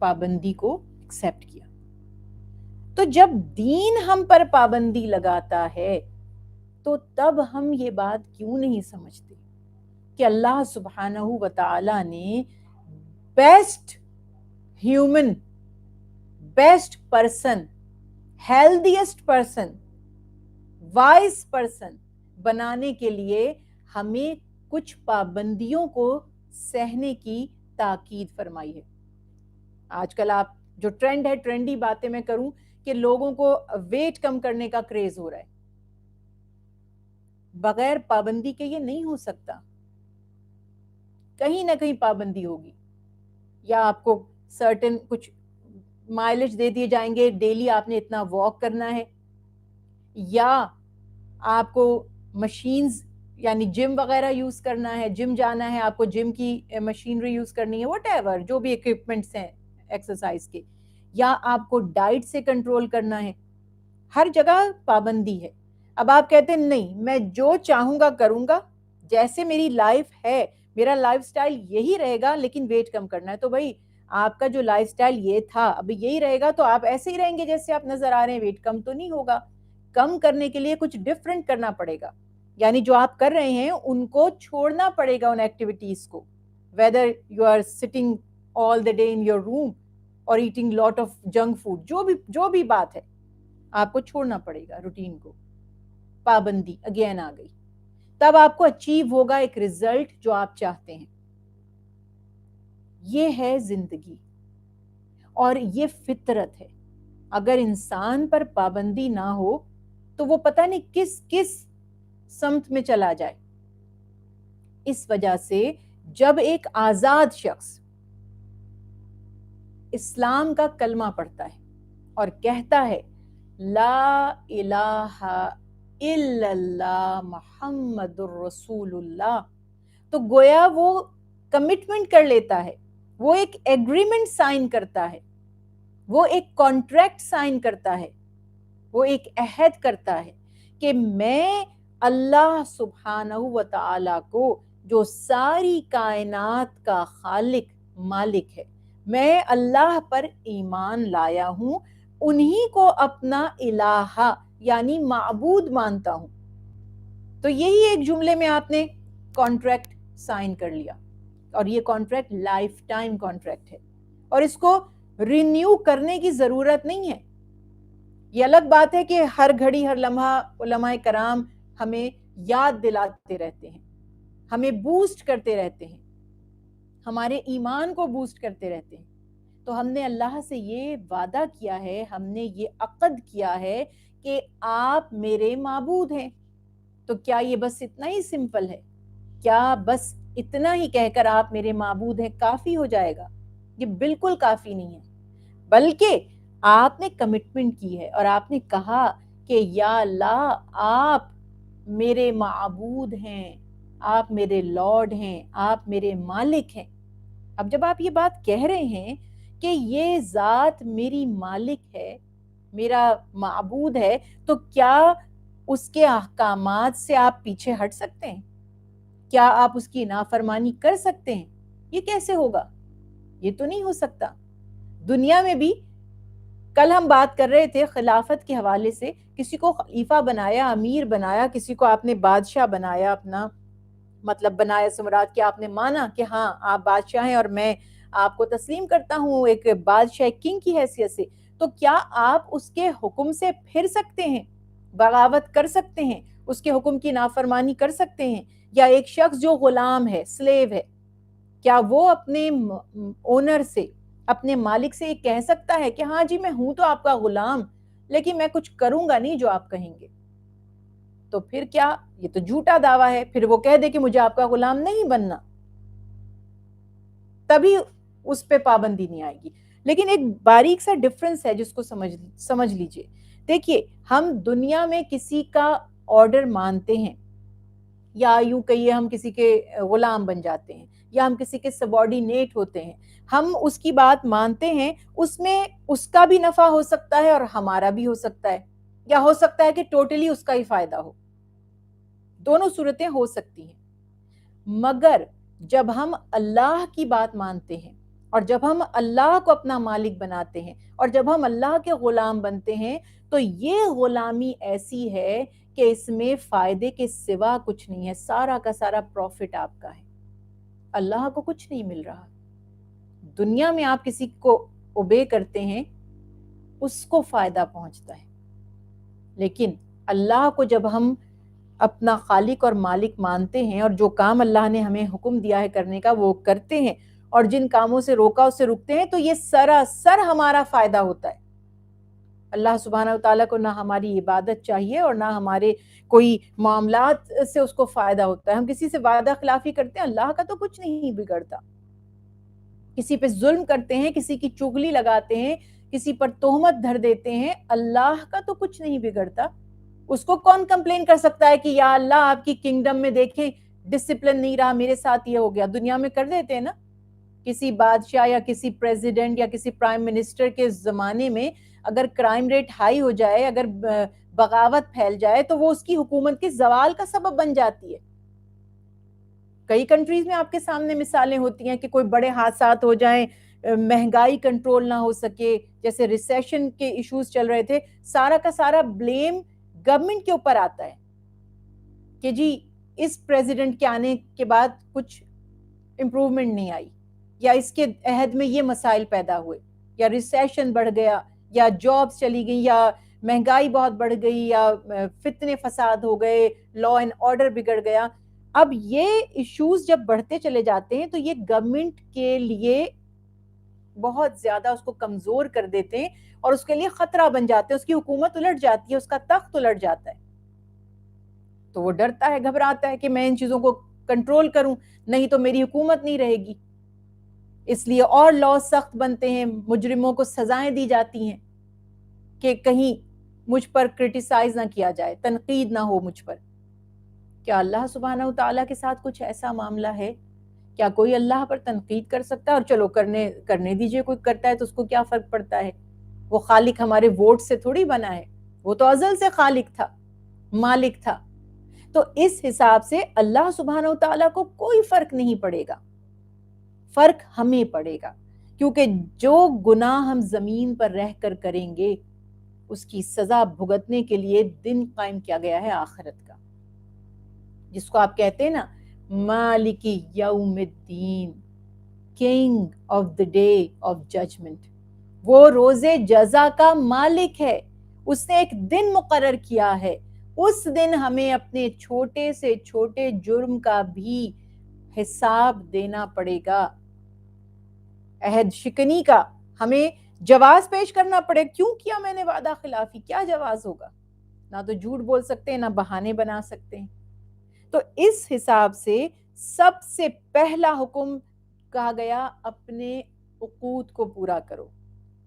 پابندی کو ایکسیپٹ کیا۔ تو جب دین ہم پر پابندی لگاتا ہے تو تب ہم یہ بات کیوں نہیں سمجھتے کہ اللہ سبحانہ و تعالی نے best human, best person, healthiest person, wise person بنانے کے لیے ہمیں کچھ پابندیوں کو سہنے کی تاکید فرمائی ہے۔ آج کل آپ جو ٹرینڈ ہے، ٹرینڈی باتیں میں کروں کہ لوگوں کو ویٹ کم کرنے کا کریز ہو رہا ہے، بغیر پابندی کے یہ نہیں ہو سکتا، کہیں نہ کہیں پابندی ہوگی، یا آپ کو سرٹن کچھ مائلج دے دیے جائیں گے، ڈیلی آپ نے اتنا واک کرنا ہے، یا آپ کو مشینز یعنی جم وغیرہ یوز کرنا ہے، جم جانا ہے، آپ کو جم کی مشینری یوز کرنی ہے، واٹ ایور جو بھی ایکوپمنٹس ہیں ایکسرسائز کے، یا آپ کو ڈائٹ سے کنٹرول کرنا ہے، ہر جگہ پابندی ہے۔ اب آپ کہتے ہیں نہیں میں جو چاہوں گا کروں گا، جیسے میری لائف ہے میرا لائف سٹائل یہی رہے گا، لیکن ویٹ کم کرنا ہے، تو بھائی آپ کا جو لائف سٹائل یہ تھا ابھی یہی رہے گا، تو آپ ایسے ہی رہیں گے جیسے آپ نظر آ رہے ہیں، ویٹ کم تو نہیں ہوگا۔ کم کرنے کے لیے کچھ ڈفرنٹ کرنا پڑے گا، یعنی جو آپ کر رہے ہیں ان کو چھوڑنا پڑے گا، ان ایکٹیویٹیز کو، whether you are sitting all the day in your room or eating lot of junk food، جو بھی بات ہے آپ کو چھوڑنا پڑے گا روٹین کو۔ پابندی اگین آ گئی، تب آپ کو اچیو ہوگا ایک ریزلٹ جو آپ چاہتے ہیں۔ یہ ہے زندگی اور یہ فطرت ہے۔ اگر انسان پر پابندی نہ ہو تو وہ پتہ نہیں کس سمت میں چلا جائے۔ اس وجہ سے جب ایک آزاد شخص اسلام کا کلمہ پڑھتا ہے اور کہتا ہے لا الہ الا اللہ محمد الرسول اللہ، تو گویا وہ کمٹمنٹ کر لیتا ہے، وہ ایک ایگریمنٹ سائن کرتا ہے، وہ ایک کانٹریکٹ سائن کرتا ہے، وہ ایک عہد کرتا ہے کہ میں اللہ سبحانہ و تعالی کو، جو ساری کائنات کا خالق مالک ہے، میں اللہ پر ایمان لایا ہوں، انہی کو اپنا الہ یعنی معبود مانتا ہوں۔ تو یہی ایک جملے میں آپ نے کانٹریکٹ سائن کر لیا، اور یہ کانٹریکٹ لائف ٹائم کانٹریکٹ ہے، اور اس کو رینیو کرنے کی ضرورت نہیں ہے۔ یہ الگ بات ہے کہ ہر گھڑی ہر لمحہ علماء کرام ہمیں یاد دلاتے رہتے ہیں، ہمیں بوسٹ کرتے رہتے ہیں، ہمارے ایمان کو بوسٹ کرتے رہتے ہیں۔ تو ہم نے اللہ سے یہ وعدہ کیا ہے، ہم نے یہ عقد کیا ہے کہ آپ میرے معبود ہیں۔ تو کیا یہ بس اتنا ہی سمپل ہے؟ کیا بس اتنا ہی کہہ کر آپ میرے معبود ہیں کافی ہو جائے گا؟ یہ بالکل کافی نہیں ہے، بلکہ آپ نے کمٹمنٹ کی ہے اور آپ نے کہا کہ یا اللہ آپ میرے معبود ہیں، آپ میرے لارڈ ہیں، آپ میرے مالک ہیں۔ اب جب آپ یہ بات کہہ رہے ہیں کہ یہ ذات میری مالک ہے، میرا معبود ہے، تو کیا اس کے احکامات سے آپ پیچھے ہٹ سکتے ہیں؟ کیا آپ اس کی نافرمانی کر سکتے ہیں؟ یہ کیسے ہوگا؟ یہ تو نہیں ہو سکتا۔ دنیا میں بھی کل ہم بات کر رہے تھے خلافت کے حوالے سے، کسی کو خلیفہ بنایا، امیر بنایا، کسی کو آپ نے بادشاہ بنایا، اپنا مطلب بنایا سمراٹ، کہ آپ نے مانا کہ ہاں آپ بادشاہ ہیں اور میں آپ کو تسلیم کرتا ہوں ایک بادشاہ کنگ کی حیثیت سے، تو کیا آپ اس کے حکم سے پھر سکتے ہیں، بغاوت کر سکتے ہیں، اس کے حکم کی نافرمانی کر سکتے ہیں؟ یا ایک شخص جو غلام ہے، سلیو ہے، کیا وہ اپنے اونر سے، اپنے مالک سے یہ کہہ سکتا ہے کہ ہاں جی میں ہوں تو آپ کا غلام، لیکن میں کچھ کروں گا نہیں جو آپ کہیں گے؟ تو پھر کیا، یہ تو جھوٹا دعویٰ ہے۔ پھر وہ کہہ دے کہ مجھے آپ کا غلام نہیں بننا، تبھی اس پہ پابندی نہیں آئے گی۔ لیکن ایک باریک سا ڈفرنس ہے جس کو سمجھ لیجئے۔ دیکھیے، ہم دنیا میں کسی کا آرڈر مانتے ہیں، یا یوں کہیے ہم کسی کے غلام بن جاتے ہیں، یا ہم کسی کے سبارڈینیٹ ہوتے ہیں، ہم اس کی بات مانتے ہیں، اس میں اس کا بھی نفع ہو سکتا ہے اور ہمارا بھی ہو سکتا ہے، یا ہو سکتا ہے کہ ٹوٹلی اس کا ہی فائدہ ہو، دونوں صورتیں ہو سکتی ہیں۔ مگر جب ہم اللہ کی بات مانتے ہیں، اور جب ہم اللہ کو اپنا مالک بناتے ہیں اور جب ہم اللہ کے غلام بنتے ہیں تو یہ غلامی ایسی ہے کہ اس میں فائدے کے سوا کچھ نہیں ہے، سارا کا سارا پروفٹ آپ کا ہے، اللہ کو کچھ نہیں مل رہا۔ دنیا میں آپ کسی کو اوبے کرتے ہیں اس کو فائدہ پہنچتا ہے، لیکن اللہ کو جب ہم اپنا خالق اور مالک مانتے ہیں اور جو کام اللہ نے ہمیں حکم دیا ہے کرنے کا وہ کرتے ہیں اور جن کاموں سے روکا اس سے رکتے ہیں تو یہ سراسر ہمارا فائدہ ہوتا ہے۔ اللہ سبحانہ وتعالیٰ کو نہ ہماری عبادت چاہیے اور نہ ہمارے کوئی معاملات سے اس کو فائدہ ہوتا ہے۔ ہم کسی سے وعدہ خلافی کرتے ہیں، اللہ کا تو کچھ نہیں بگڑتا۔ کسی پہ ظلم کرتے ہیں، کسی کی چغلی لگاتے ہیں، کسی پر تہمت دھر دیتے ہیں، اللہ کا تو کچھ نہیں بگڑتا۔ اس کو کون کمپلین کر سکتا ہے کہ یا اللہ آپ کی کنگڈم میں دیکھیں ڈسپلن نہیں رہا، میرے ساتھ یہ ہو گیا۔ دنیا میں کر دیتے ہیں نا، کسی بادشاہ یا کسی پریزیڈنٹ یا کسی پرائم منسٹر کے زمانے میں اگر کرائم ریٹ ہائی ہو جائے، اگر بغاوت پھیل جائے تو وہ اس کی حکومت کے زوال کا سبب بن جاتی ہے۔ کئی کنٹریز میں آپ کے سامنے مثالیں ہوتی ہیں کہ کوئی بڑے حادثات ہو جائیں، مہنگائی کنٹرول نہ ہو سکے، جیسے ریسیشن کے ایشوز چل رہے تھے، سارا کا سارا بلیم گورنمنٹ کے اوپر آتا ہے کہ جی اس پریزیڈنٹ کے آنے کے بعد کچھ امپروومنٹ نہیں آئی، یا اس کے عہد میں یہ مسائل پیدا ہوئے، یا ریسیشن بڑھ گیا، یا جابز چلی گئی، یا مہنگائی بہت بڑھ گئی، یا فتنے فساد ہو گئے، لا اینڈ آرڈر بگڑ گیا۔ اب یہ ایشوز جب بڑھتے چلے جاتے ہیں تو یہ گورنمنٹ کے لیے بہت زیادہ اس کو کمزور کر دیتے ہیں اور اس کے لیے خطرہ بن جاتے ہیں، اس کی حکومت الٹ جاتی ہے، اس کا تخت الٹ جاتا ہے۔ تو وہ ڈرتا ہے، گھبراتا ہے کہ میں ان چیزوں کو کنٹرول کروں، نہیں تو میری حکومت نہیں رہے گی۔ اس لیے اور لا سخت بنتے ہیں، مجرموں کو سزائیں دی جاتی ہیں کہ کہیں مجھ پر کرٹیسائز نہ کیا جائے، تنقید نہ ہو مجھ پر۔ کیا اللہ سبحانہ وتعالیٰ کے ساتھ کچھ ایسا معاملہ ہے؟ کیا کوئی اللہ پر تنقید کر سکتا ہے؟ اور چلو کرنے دیجئے، کوئی کرتا ہے تو اس کو کیا فرق پڑتا ہے؟ وہ خالق ہمارے ووٹ سے تھوڑی بنا ہے، وہ تو ازل سے خالق تھا، مالک تھا۔ تو اس حساب سے اللہ سبحانہ وتعالیٰ کو کوئی فرق نہیں پڑے گا، فرق ہمیں پڑے گا، کیونکہ جو گناہ ہم زمین پر رہ کر کریں گے اس کی سزا بھگتنے کے لیے دن قائم کیا گیا ہے آخرت کا، جس کو آپ کہتے ہیں نا مالک یوم الدین، king of the day of judgement. وہ روز جزا کا مالک ہے، اس نے ایک دن مقرر کیا ہے، اس دن ہمیں اپنے چھوٹے سے چھوٹے جرم کا بھی حساب دینا پڑے گا، عہد شکنی کا ہمیں جواز پیش کرنا پڑے۔ کیوں کیا میں نے وعدہ خلافی؟ کیا جواز ہوگا؟ نہ تو جھوٹ بول سکتے ہیں، نہ بہانے بنا سکتے ہیں۔ تو اس حساب سے سب سے پہلا حکم کہا گیا اپنے عقود کو پورا کرو،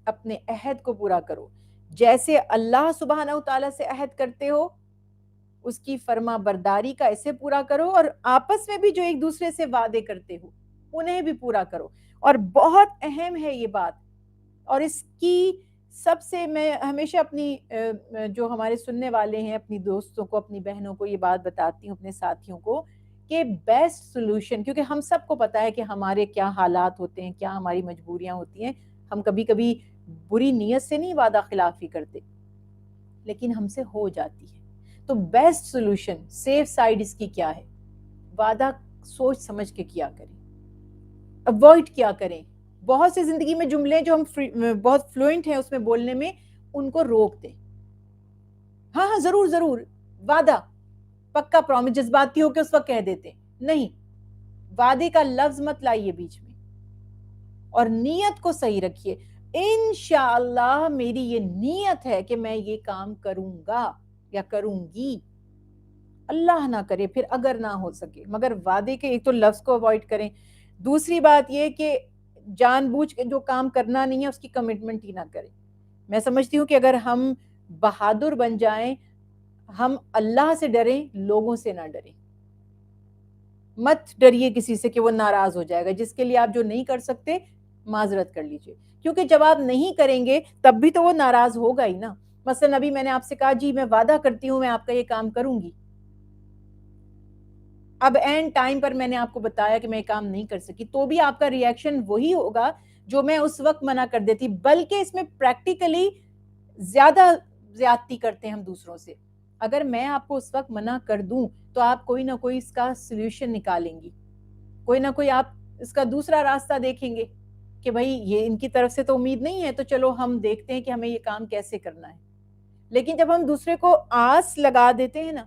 اپنے عہد کو پورا کرو، جیسے اللہ سبحانہ وتعالیٰ سے عہد کرتے ہو اس کی فرما برداری کا ایسے پورا کرو، اور آپس میں بھی جو ایک دوسرے سے وعدے کرتے ہو انہیں بھی پورا کرو۔ اور بہت اہم ہے یہ بات، اور اس کی سب سے میں ہمیشہ اپنی جو ہمارے سننے والے ہیں، اپنی دوستوں کو، اپنی بہنوں کو یہ بات بتاتی ہوں، اپنے ساتھیوں کو، کہ بیسٹ سولوشن، کیونکہ ہم سب کو پتا ہے کہ ہمارے کیا حالات ہوتے ہیں، کیا ہماری مجبوریاں ہوتی ہیں، ہم کبھی کبھی بری نیت سے نہیں وعدہ خلافی کرتے لیکن ہم سے ہو جاتی ہے۔ تو بیسٹ سولوشن، سیف سائیڈ اس کی کیا ہے؟ وعدہ سوچ سمجھ کے کیا کریں، اوائڈ کیا کریں۔ بہت سے زندگی میں جملے جو ہم بہت فلوئنٹ ہیں اس میں بولنے میں، ان کو روک دیں۔ ہاں ہاں ضرور ضرور، وعدہ پکا پرومس، جذباتی ہو کے اس وقت کہہ دیتے نہیں، وعدے کا لفظ مت لائیے بیچ میں، اور نیت کو صحیح رکھیے۔ انشاءاللہ میری یہ نیت ہے کہ میں یہ کام کروں گا یا کروں گی، اللہ نہ کرے پھر اگر نہ ہو سکے، مگر وعدے کے ایک تو لفظ کو اوائڈ کریں۔ دوسری بات یہ کہ جان بوجھ کے جو کام کرنا نہیں ہے اس کی کمٹمنٹ ہی نہ کریں۔ میں سمجھتی ہوں کہ اگر ہم بہادر بن جائیں، ہم اللہ سے ڈریں، لوگوں سے نہ ڈریں۔ مت ڈریے کسی سے کہ وہ ناراض ہو جائے گا، جس کے لیے آپ جو نہیں کر سکتے معذرت کر لیجئے، کیونکہ جب آپ نہیں کریں گے تب بھی تو وہ ناراض ہوگا ہی نا۔ مثلا ابھی میں نے آپ سے کہا جی میں وعدہ کرتی ہوں میں آپ کا یہ کام کروں گی، اب اینڈ ٹائم پر میں نے آپ کو بتایا کہ میں یہ کام نہیں کر سکی، تو بھی آپ کا ریئیکشن وہی ہوگا جو میں اس وقت منع کر دیتی، بلکہ اس میں پریکٹیکلی زیادہ زیادتی کرتے ہیں ہم دوسروں سے. اگر میں آپ کو اس وقت منع کر دوں تو آپ کوئی نہ کوئی اس کا سلوشن نکالیں گی، کوئی نہ کوئی آپ اس کا دوسرا راستہ دیکھیں گے کہ بھائی یہ ان کی طرف سے تو امید نہیں ہے، تو چلو ہم دیکھتے ہیں کہ ہمیں یہ کام کیسے کرنا ہے. لیکن جب ہم دوسرے کو آس لگا دیتے ہیں نا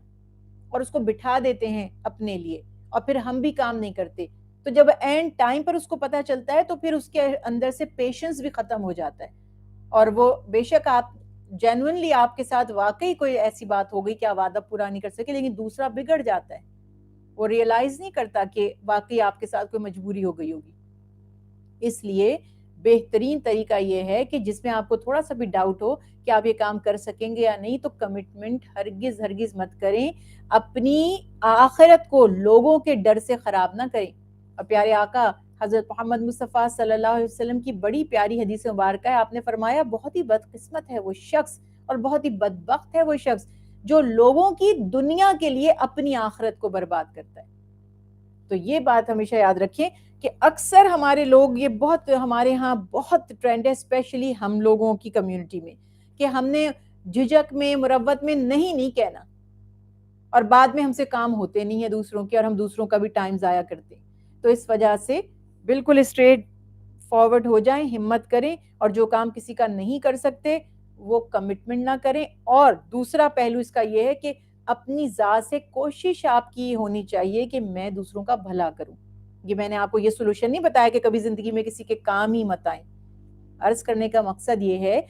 اور اس کو بٹھا دیتے ہیں اپنے لیے اور پھر ہم بھی کام نہیں کرتے، تو جب اینڈ ٹائم پر اس کو پتا چلتا ہے تو پھر اس کے اندر سے پیشنس بھی ختم ہو جاتا ہے. اور وہ بے شک آپ جینوئنلی آپ کے ساتھ واقعی کوئی ایسی بات ہو گئی کہ آپ وعدہ پورا نہیں کر سکے، لیکن دوسرا بگڑ جاتا ہے، وہ ریئلائز نہیں کرتا کہ واقعی آپ کے ساتھ کوئی مجبوری ہو گئی ہوگی. اس لیے بہترین طریقہ یہ ہے کہ جس میں آپ کو تھوڑا سا بھی ڈاؤٹ ہو کہ آپ یہ کام کر سکیں گے یا نہیں، تو کمٹمنٹ ہرگز ہرگز مت کریں، اپنی آخرت کو لوگوں کے ڈر سے خراب نہ کریں. اور پیارے آقا حضرت محمد مصطفیٰ صلی اللہ علیہ وسلم کی بڑی پیاری حدیث مبارکہ ہے، آپ نے فرمایا بہت ہی بدقسمت ہے وہ شخص اور بہت ہی بدبخت ہے وہ شخص جو لوگوں کی دنیا کے لیے اپنی آخرت کو برباد کرتا ہے. تو یہ بات ہمیشہ یاد رکھیں کہ اکثر ہمارے لوگ، یہ بہت ہمارے ہاں بہت ٹرینڈ ہے اسپیشلی ہم لوگوں کی کمیونٹی میں، کہ ہم نے جھجک میں مروت میں نہیں کہنا، اور بعد میں ہم سے کام ہوتے نہیں ہیں دوسروں کے، اور ہم دوسروں کا بھی ٹائم ضائع کرتے ہیں. تو اس وجہ سے بالکل اسٹریٹ فارورڈ ہو جائیں، ہمت کریں، اور جو کام کسی کا نہیں کر سکتے وہ کمٹمنٹ نہ کریں. اور دوسرا پہلو اس کا یہ ہے کہ اپنی ذات سے کوشش آپ کی ہونی چاہیے کہ میں دوسروں کا بھلا کروں. یہ میں نے آپ کو یہ سولوشن نہیں بتایا کہ کبھی زندگی میں کسی کے کام ہی مت آئیں. عرض کرنے کا مقصد یہ ہے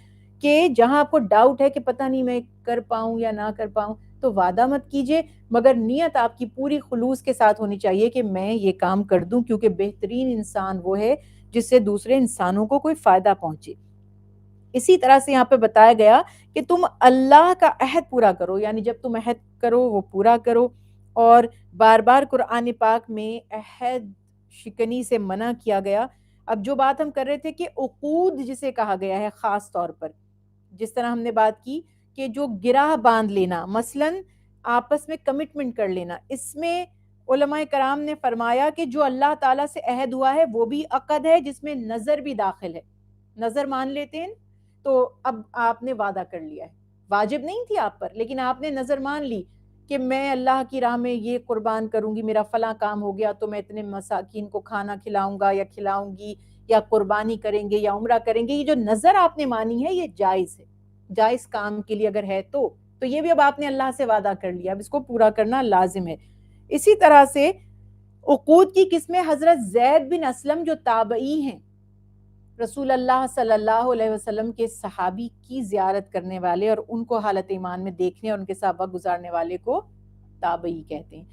کہ جہاں آپ کو ڈاؤٹ ہے کہ پتہ نہیں میں کر پاؤں یا نہ کر پاؤں، تو وعدہ مت کیجئے، مگر نیت آپ کی پوری خلوص کے ساتھ ہونی چاہیے کہ میں یہ کام کر دوں، کیونکہ بہترین انسان وہ ہے جس سے دوسرے انسانوں کو کوئی فائدہ پہنچے. اسی طرح سے یہاں پہ بتایا گیا کہ تم اللہ کا عہد پورا کرو، یعنی جب تم عہد کرو وہ پورا کرو. اور بار بار قرآن پاک میں عہد شکنی سے منع کیا گیا. اب جو بات ہم کر رہے تھے کہ عقود جسے کہا گیا ہے، خاص طور پر جس طرح ہم نے بات کی کہ جو گرہ باندھ لینا، مثلا آپس میں کمٹمنٹ کر لینا، اس میں علماء کرام نے فرمایا کہ جو اللہ تعالیٰ سے عہد ہوا ہے وہ بھی عقد ہے، جس میں نظر بھی داخل ہے. نظر مان لیتے ہیں تو اب آپ نے وعدہ کر لیا ہے، واجب نہیں تھی آپ پر، لیکن آپ نے نظر مان لی کہ میں اللہ کی راہ میں یہ قربان کروں گی، میرا فلاں کام ہو گیا تو میں اتنے مساکین کو کھانا کھلاؤں گا یا کھلاؤں گی، یا قربانی کریں گے یا عمرہ کریں گے. یہ جو نظر آپ نے مانی ہے یہ جائز ہے، جائز کام کے لیے اگر ہے تو یہ بھی اب آپ نے اللہ سے وعدہ کر لیا، اب اس کو پورا کرنا لازم ہے. اسی طرح سے عقود کی قسمیں، حضرت زید بن اسلم جو تابعی ہیں، رسول اللہ صلی اللہ علیہ وسلم کے صحابی کی زیارت کرنے والے اور ان کو حالت ایمان میں دیکھنے اور ان کے ساتھ وقت گزارنے والے کو تابعی کہتے ہیں.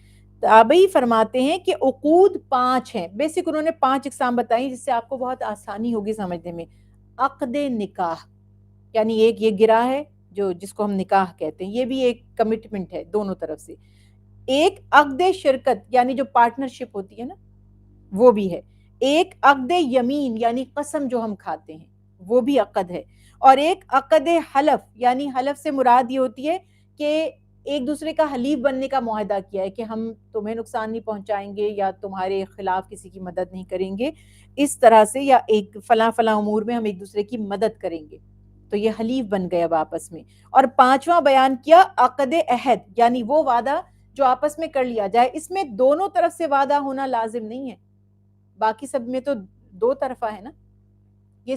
تابعی فرماتے ہیں کہ عقود 5 ہیں، بیسک انہوں نے 5 اقسام بتائی جس سے آپ کو بہت آسانی ہوگی سمجھنے میں. عقد نکاح، یعنی ایک یہ گرہ ہے جس کو ہم نکاح کہتے ہیں، یہ بھی ایک کمٹمنٹ ہے دونوں طرف سے. ایک عقد شرکت، یعنی جو پارٹنرشپ ہوتی ہے نا وہ بھی ہے. ایک عقد یمین یعنی قسم جو ہم کھاتے ہیں وہ بھی عقد ہے. اور ایک عقد حلف، یعنی حلف سے مراد یہ ہوتی ہے کہ ایک دوسرے کا حلیف بننے کا معاہدہ کیا ہے کہ ہم تمہیں نقصان نہیں پہنچائیں گے یا تمہارے خلاف کسی کی مدد نہیں کریں گے اس طرح سے، یا ایک فلاں فلاں امور میں ہم ایک دوسرے کی مدد کریں گے، تو یہ حلیف بن گئے اب آپس میں. اور 5واں بیان کیا عقد عہد، یعنی وہ وعدہ جو آپس میں کر لیا جائے، اس میں دونوں طرف سے وعدہ ہونا لازم نہیں ہے، باقی سب میں تو 2 طرفہ ہے نا، یہ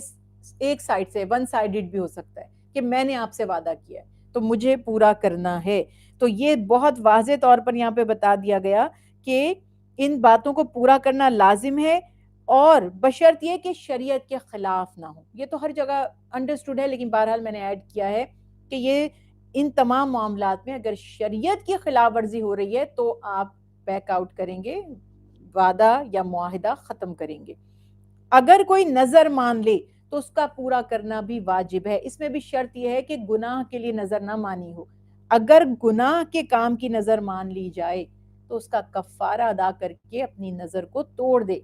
ایک سائڈ سے ون سائیڈڈ بھی ہو سکتا ہے کہ میں نے آپ سے وعدہ کیا ہے تو مجھے پورا کرنا ہے. تو یہ بہت واضح طور پر یہاں پہ بتا دیا گیا کہ ان باتوں کو پورا کرنا لازم ہے، اور بشرط یہ کہ شریعت کے خلاف نہ ہو. یہ تو ہر جگہ انڈرسٹوڈ ہے، لیکن بہرحال میں نے ایڈ کیا ہے کہ یہ ان تمام معاملات میں اگر شریعت کی خلاف ورزی ہو رہی ہے تو آپ بیک آؤٹ کریں گے، وعدہ یا معاہدہ ختم کریں گے. اگر کوئی نظر مان لے تو اس کا پورا کرنا بھی واجب ہے. اس میں بھی شرط یہ ہے کہ گناہ کے لیے نظر نہ مانی ہو. اگر گناہ کے کام کی نظر مان لی جائے تو اس کا کفارہ ادا کر کے اپنی نظر کو توڑ دے.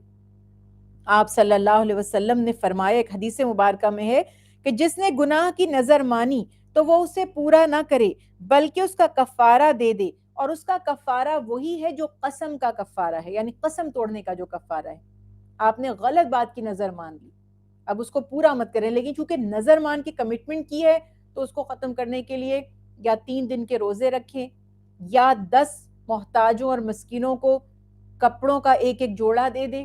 آپ صلی اللہ علیہ وسلم نے فرمایا، ایک حدیث مبارکہ میں ہے کہ جس نے گناہ کی نظر مانی تو وہ اسے پورا نہ کرے بلکہ اس کا کفارہ دے دے. اور اس کا کفارہ وہی ہے جو قسم کا کفارہ ہے، یعنی قسم توڑنے کا جو کفارہ ہے. آپ نے غلط بات کی نظر مان لی، اب اس کو پورا مت کریں، لیکن چونکہ نظر مان کے کمٹمنٹ کی ہے تو اس کو ختم کرنے کے لیے یا 3 دن کے روزے رکھیں، یا 10 محتاجوں اور مسکینوں کو کپڑوں کا ایک ایک جوڑا دے دیں،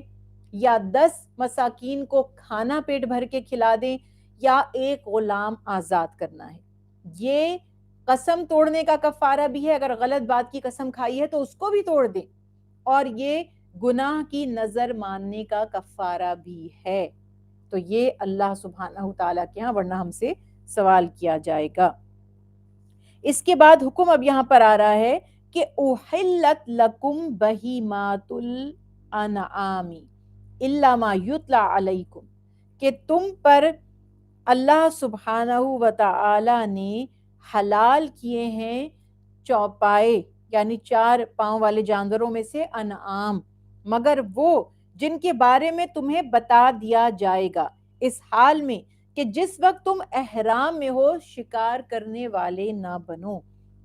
یا 10 مساکین کو کھانا پیٹ بھر کے کھلا دیں، یا ایک غلام آزاد کرنا ہے۔ یہ قسم توڑنے کا کفارہ بھی ہے، اگر غلط بات کی قسم کھائی ہے تو اس کو بھی توڑ دیں، اور یہ گناہ کی نظر ماننے کا کفارہ بھی ہے۔ تو یہ اللہ سبحانہ تعالیٰ کے ہاں ورنہ ہم سے سوال کیا جائے گا۔ اس کے بعد حکم اب یہاں پر آ رہا ہے کہ احلت لکم بہیمات الانعام الا ما یتلی علیکم، کہ تم پر اللہ سبحانہ و تعالی نے حلال کیے ہیں چوپائے، یعنی 4 پاؤں والے جانوروں میں سے انعام، مگر وہ جن کے بارے میں تمہیں بتا دیا جائے گا، اس حال میں کہ جس وقت تم احرام میں ہو شکار کرنے والے نہ بنو۔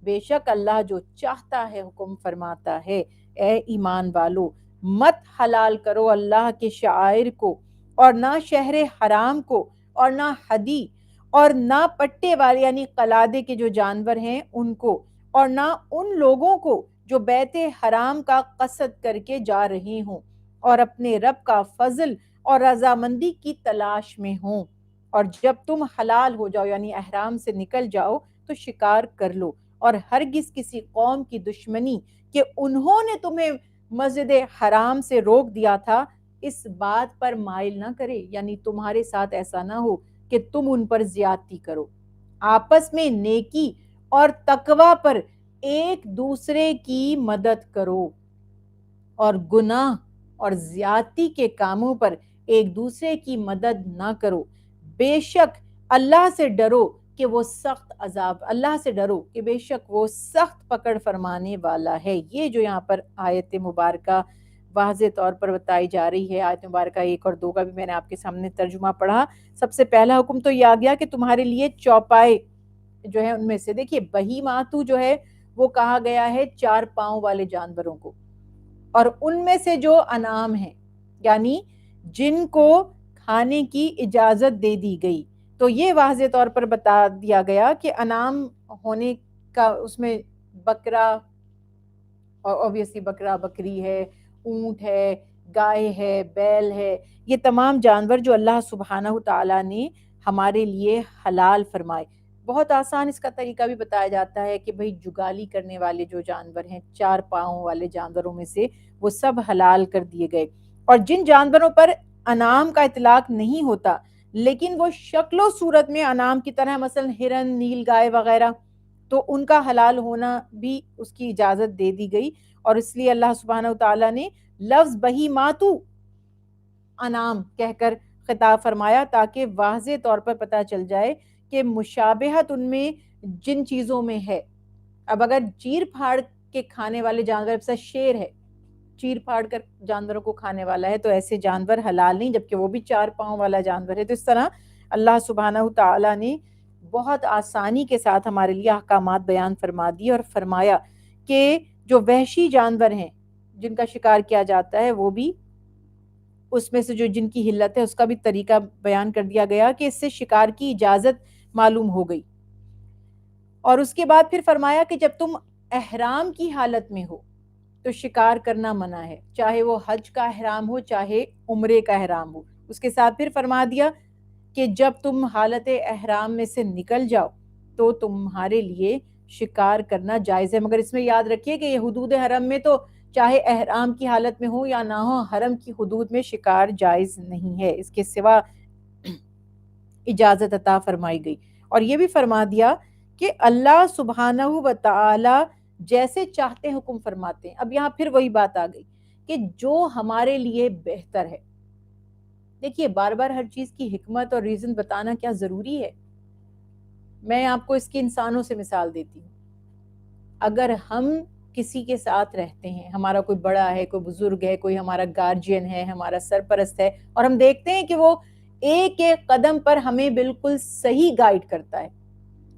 بے شک اللہ جو چاہتا ہے حکم فرماتا ہے، اے ایمان والو مت حلال کرو اللہ کے شعائر کو، اور نہ شہر حرام کو، اور نہ ہدی، اور نہ پٹے والے یعنی قلادے کے جو جانور ہیں ان کو، اور نہ ان لوگوں کو جو بیت حرام کا قصد کر کے جا رہے ہوں اور اپنے رب کا فضل اور رضامندی کی تلاش میں ہوں، اور جب تم حلال ہو جاؤ یعنی احرام سے نکل جاؤ تو شکار کر لو، اور ہرگز کسی قوم کی دشمنی کہ انہوں نے تمہیں مسجد حرام سے روک دیا تھا اس بات پر مائل نہ کرے، یعنی تمہارے ساتھ ایسا نہ ہو کہ تم ان پر زیادتی کرو، آپس میں نیکی اور تقوی پر ایک دوسرے کی مدد کرو، اور گناہ اور زیادتی کے کاموں پر ایک دوسرے کی مدد نہ کرو، بے شک اللہ سے ڈرو کہ وہ سخت عذاب، اللہ سے ڈرو کہ بے شک وہ سخت پکڑ فرمانے والا ہے۔ یہ جو یہاں پر آیت مبارکہ واضح طور پر بتائی جا رہی ہے، آیت مبارکہ 1 اور 2 کا بھی میں نے آپ کے سامنے ترجمہ پڑھا۔ سب سے پہلا حکم تو یہ آ گیا کہ تمہارے لیے چوپائے جو ہے ان میں سے، دیکھیے بہیماتو جو ہے وہ کہا گیا ہے 4 پاؤں والے جانوروں کو، اور ان میں سے جو انعام ہیں یعنی جن کو کھانے کی اجازت دے دی گئی، تو یہ واضح طور پر بتا دیا گیا کہ انعام ہونے کا اس میں بکرا، اور اوبیسلی بکرا بکری ہے، اونٹ ہے، گائے ہے، بیل ہے، یہ تمام جانور جو اللہ سبحانہ تعالیٰ نے ہمارے لیے حلال فرمائے۔ بہت آسان اس کا طریقہ بھی بتایا جاتا ہے کہ بھئی جگالی کرنے والے جو جانور ہیں 4 پاؤں والے جانوروں میں سے وہ سب حلال کر دیے گئے، اور جن جانوروں پر انعام کا اطلاق نہیں ہوتا لیکن وہ شکل و صورت میں انعام کی طرح مثلا ہرن، نیل گائے وغیرہ، تو ان کا حلال ہونا بھی اس کی اجازت دے دی گئی، اور اس لیے اللہ سبحانہ تعالیٰ نے لفظ بہیماتو انعام کہہ کر خطاب فرمایا تاکہ واضح طور پر پتہ چل جائے کہ مشابہت ان میں جن چیزوں میں ہے۔ اب اگر چیر پھاڑ کے کھانے والے جانور، جیسا شیر ہے چیر پھاڑ کر جانوروں کو کھانے والا ہے، تو ایسے جانور حلال نہیں، جبکہ وہ بھی 4 پاؤں والا جانور ہے۔ تو اس طرح اللہ سبحانہ تعالیٰ نے بہت آسانی کے ساتھ ہمارے لیے احکامات بیان فرما دی، اور فرمایا کہ جو وحشی جانور ہیں جن کا شکار کیا جاتا ہے وہ بھی اس میں سے جو جن کی حلت ہے اس کا بھی طریقہ بیان کر دیا گیا کہ اس سے شکار کی اجازت معلوم ہو گئی، اور اس کے بعد پھر فرمایا کہ جب تم احرام کی حالت میں ہو تو شکار کرنا منع ہے، چاہے وہ حج کا احرام ہو چاہے عمرے کا احرام ہو۔ اس کے ساتھ پھر فرما دیا کہ جب تم حالت احرام میں سے نکل جاؤ تو تمہارے لیے شکار کرنا جائز ہے، مگر اس میں یاد رکھیے کہ یہ حدود حرم میں تو چاہے احرام کی حالت میں ہو یا نہ ہو، حرم کی حدود میں شکار جائز نہیں ہے، اس کے سوا اجازت عطا فرمائی گئی۔ اور یہ بھی فرما دیا کہ اللہ سبحانہ و تعالی جیسے چاہتے ہیں حکم فرماتے ہیں۔ اب یہاں پھر وہی بات آ گئی کہ جو ہمارے لیے بہتر ہے۔ دیکھیے بار بار ہر چیز کی حکمت اور ریزن بتانا کیا ضروری ہے؟ میں آپ کو اس کی انسانوں سے مثال دیتی ہوں۔ اگر ہم کسی کے ساتھ رہتے ہیں، ہمارا کوئی بڑا ہے، کوئی بزرگ ہے، کوئی ہمارا گارجین ہے، ہمارا سرپرست ہے، اور ہم دیکھتے ہیں کہ وہ ایک ایک قدم پر ہمیں بالکل صحیح گائیڈ کرتا ہے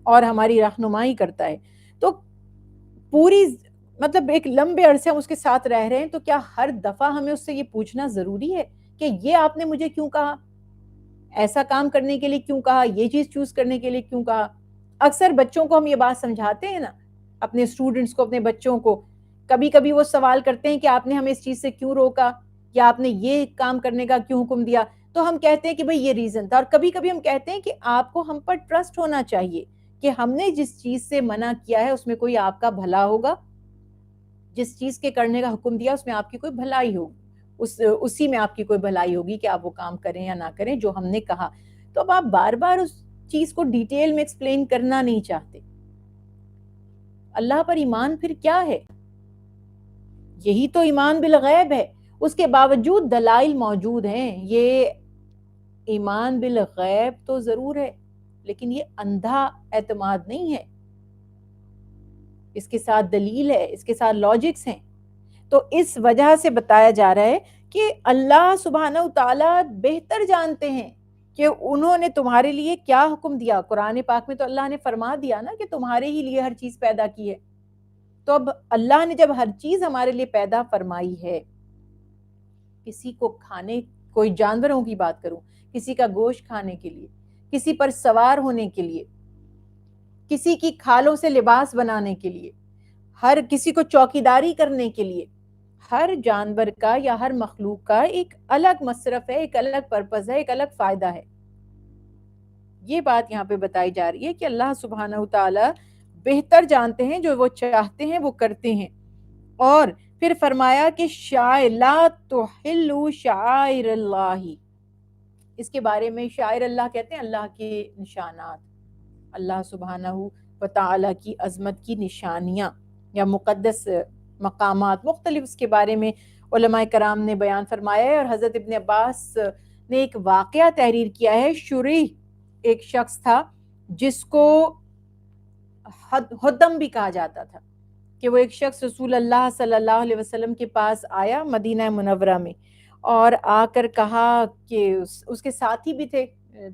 اور ہماری رہنمائی کرتا ہے، تو پوری مطلب ایک لمبے عرصے ہم اس کے ساتھ رہ رہے ہیں، تو کیا ہر دفعہ ہمیں اس سے یہ پوچھنا ضروری ہے کہ یہ آپ نے مجھے کیوں کہا؟ ایسا کام کرنے کے لیے کیوں کہا, یہ چیز چوز کرنے کے لیے کیوں کہا. اکثر بچوں کو ہم یہ بات سمجھاتے ہیں نا, اپنے اسٹوڈنٹس کو, اپنے بچوں کو, کبھی کبھی وہ سوال کرتے ہیں کہ آپ نے ہمیں اس چیز سے کیوں روکا, یا آپ نے یہ کام کرنے کا کیوں حکم دیا. تو ہم کہتے ہیں کہ بھئی یہ ریزن تھا. اور کبھی کبھی ہم کہتے ہیں کہ آپ کو ہم پر ٹرسٹ ہونا چاہیے کہ ہم نے جس چیز سے منع کیا ہے اس میں کوئی آپ کا بھلا ہوگا, جس چیز کے کرنے کا حکم دیا اس میں آپ کی کوئی بھلائی ہوگی, اسی میں آپ کی کوئی بھلائی ہوگی کہ آپ وہ کام کریں یا نہ کریں جو ہم نے کہا. تو اب آپ بار بار اس چیز کو ڈیٹیل میں ایکسپلین کرنا نہیں چاہتے. اللہ پر ایمان پھر کیا ہے؟ یہی تو ایمان بالغیب ہے. اس کے باوجود دلائل موجود ہیں. یہ ایمان بالغیب تو ضرور ہے, لیکن یہ اندھا اعتماد نہیں ہے, اس کے ساتھ دلیل ہے, اس کے ساتھ لاجکس ہیں. تو اس وجہ سے بتایا جا رہا ہے کہ اللہ سبحانہ وتعالیٰ بہتر جانتے ہیں کہ انہوں نے تمہارے لیے کیا حکم دیا. قرآن پاک میں تو اللہ نے فرما دیا نا کہ تمہارے ہی لیے ہر چیز پیدا کی ہے. تو اب اللہ نے جب ہر چیز ہمارے لیے پیدا فرمائی ہے, کسی کو کھانے, کوئی جانوروں کی بات کروں, کسی کا گوشت کھانے کے لیے, کسی پر سوار ہونے کے لیے, کسی کی کھالوں سے لباس بنانے کے لیے, ہر کسی کو چوکیداری کرنے کے لیے, ہر جانور کا یا ہر مخلوق کا ایک الگ مصرف ہے, ایک الگ پرپز ہے, ایک الگ فائدہ ہے. یہ بات یہاں پہ بتائی جا رہی ہے کہ اللہ سبحانہ وتعالی بہتر جانتے ہیں, جو وہ چاہتے ہیں وہ کرتے ہیں. اور پھر فرمایا کہ لا تحلوا شعائر اللہ, اس کے بارے میں شاعر اللہ کہتے ہیں اللہ کے نشانات, اللہ سبحانہ وتعالی کی عظمت کی نشانیاں یا مقدس مقامات مختلف, اس کے بارے میں علماء کرام نے بیان فرمایا ہے. اور حضرت ابن عباس نے ایک واقعہ تحریر کیا ہے. شریح ایک شخص تھا جس کو حدم بھی کہا جاتا تھا, کہ وہ ایک شخص رسول اللہ صلی اللہ علیہ وسلم کے پاس آیا مدینہ منورہ میں, اور آ کر کہا کہ اس کے ساتھی بھی تھے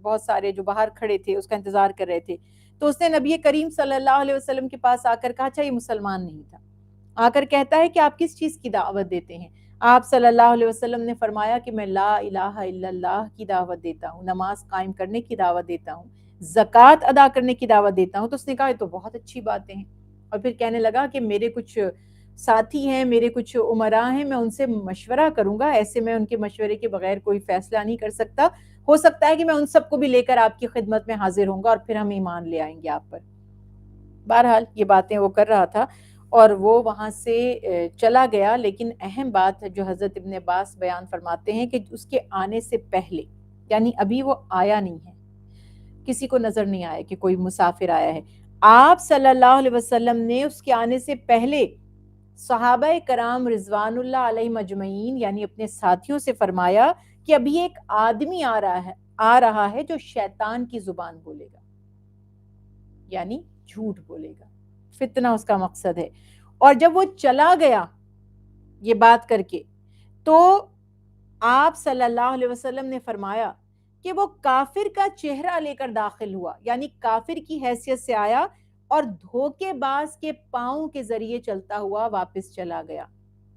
بہت سارے جو باہر کھڑے تھے, اس کا انتظار کر رہے تھے. تو اس نے نبی کریم صلی اللہ علیہ وسلم کے پاس آ کر کہا, اچھا یہ مسلمان نہیں تھا, آ کر کہتا ہے کہ آپ کس چیز کی دعوت دیتے ہیں؟ آپ صلی اللہ علیہ وسلم نے فرمایا کہ میں لا الہ الا اللہ کی دعوت دیتا ہوں, نماز قائم کرنے کی دعوت دیتا ہوں, زکوٰۃ ادا کرنے کی دعوت دیتا ہوں. تو اس نے کہا یہ تو بہت اچھی باتیں ہیں. اور پھر کہنے لگا کہ میرے کچھ ساتھی ہیں, میرے کچھ امراء ہیں, میں ان سے مشورہ کروں گا, ایسے میں ان کے مشورے کے بغیر کوئی فیصلہ نہیں کر سکتا. ہو سکتا ہے کہ میں ان سب کو بھی لے کر آپ کی خدمت میں حاضر ہوں گا اور پھر ہم ایمان لے آئیں گے آپ پر. بہرحال یہ باتیں وہ کر رہا تھا اور وہ وہاں سے چلا گیا. لیکن اہم بات جو حضرت ابن عباس بیان فرماتے ہیں کہ اس کے آنے سے پہلے, یعنی ابھی وہ آیا نہیں ہے, کسی کو نظر نہیں آیا کہ کوئی مسافر آیا ہے, آپ صلی اللہ علیہ وسلم نے اس کے آنے سے پہلے صحابہ کرام رضوان اللہ علیہ مجمعین یعنی اپنے ساتھیوں سے فرمایا کہ ابھی ایک آدمی آ رہا ہے جو شیطان کی زبان بولے گا, یعنی جھوٹ بولے گا, فتنہ اس کا مقصد ہے. اور جب وہ چلا گیا یہ بات کر کے, تو آپ صلی اللہ علیہ وسلم نے فرمایا کہ وہ کافر کا چہرہ لے کر داخل ہوا, یعنی کافر کی حیثیت سے آیا اور دھوکے باز کے پاؤں کے ذریعے چلتا ہوا واپس چلا گیا,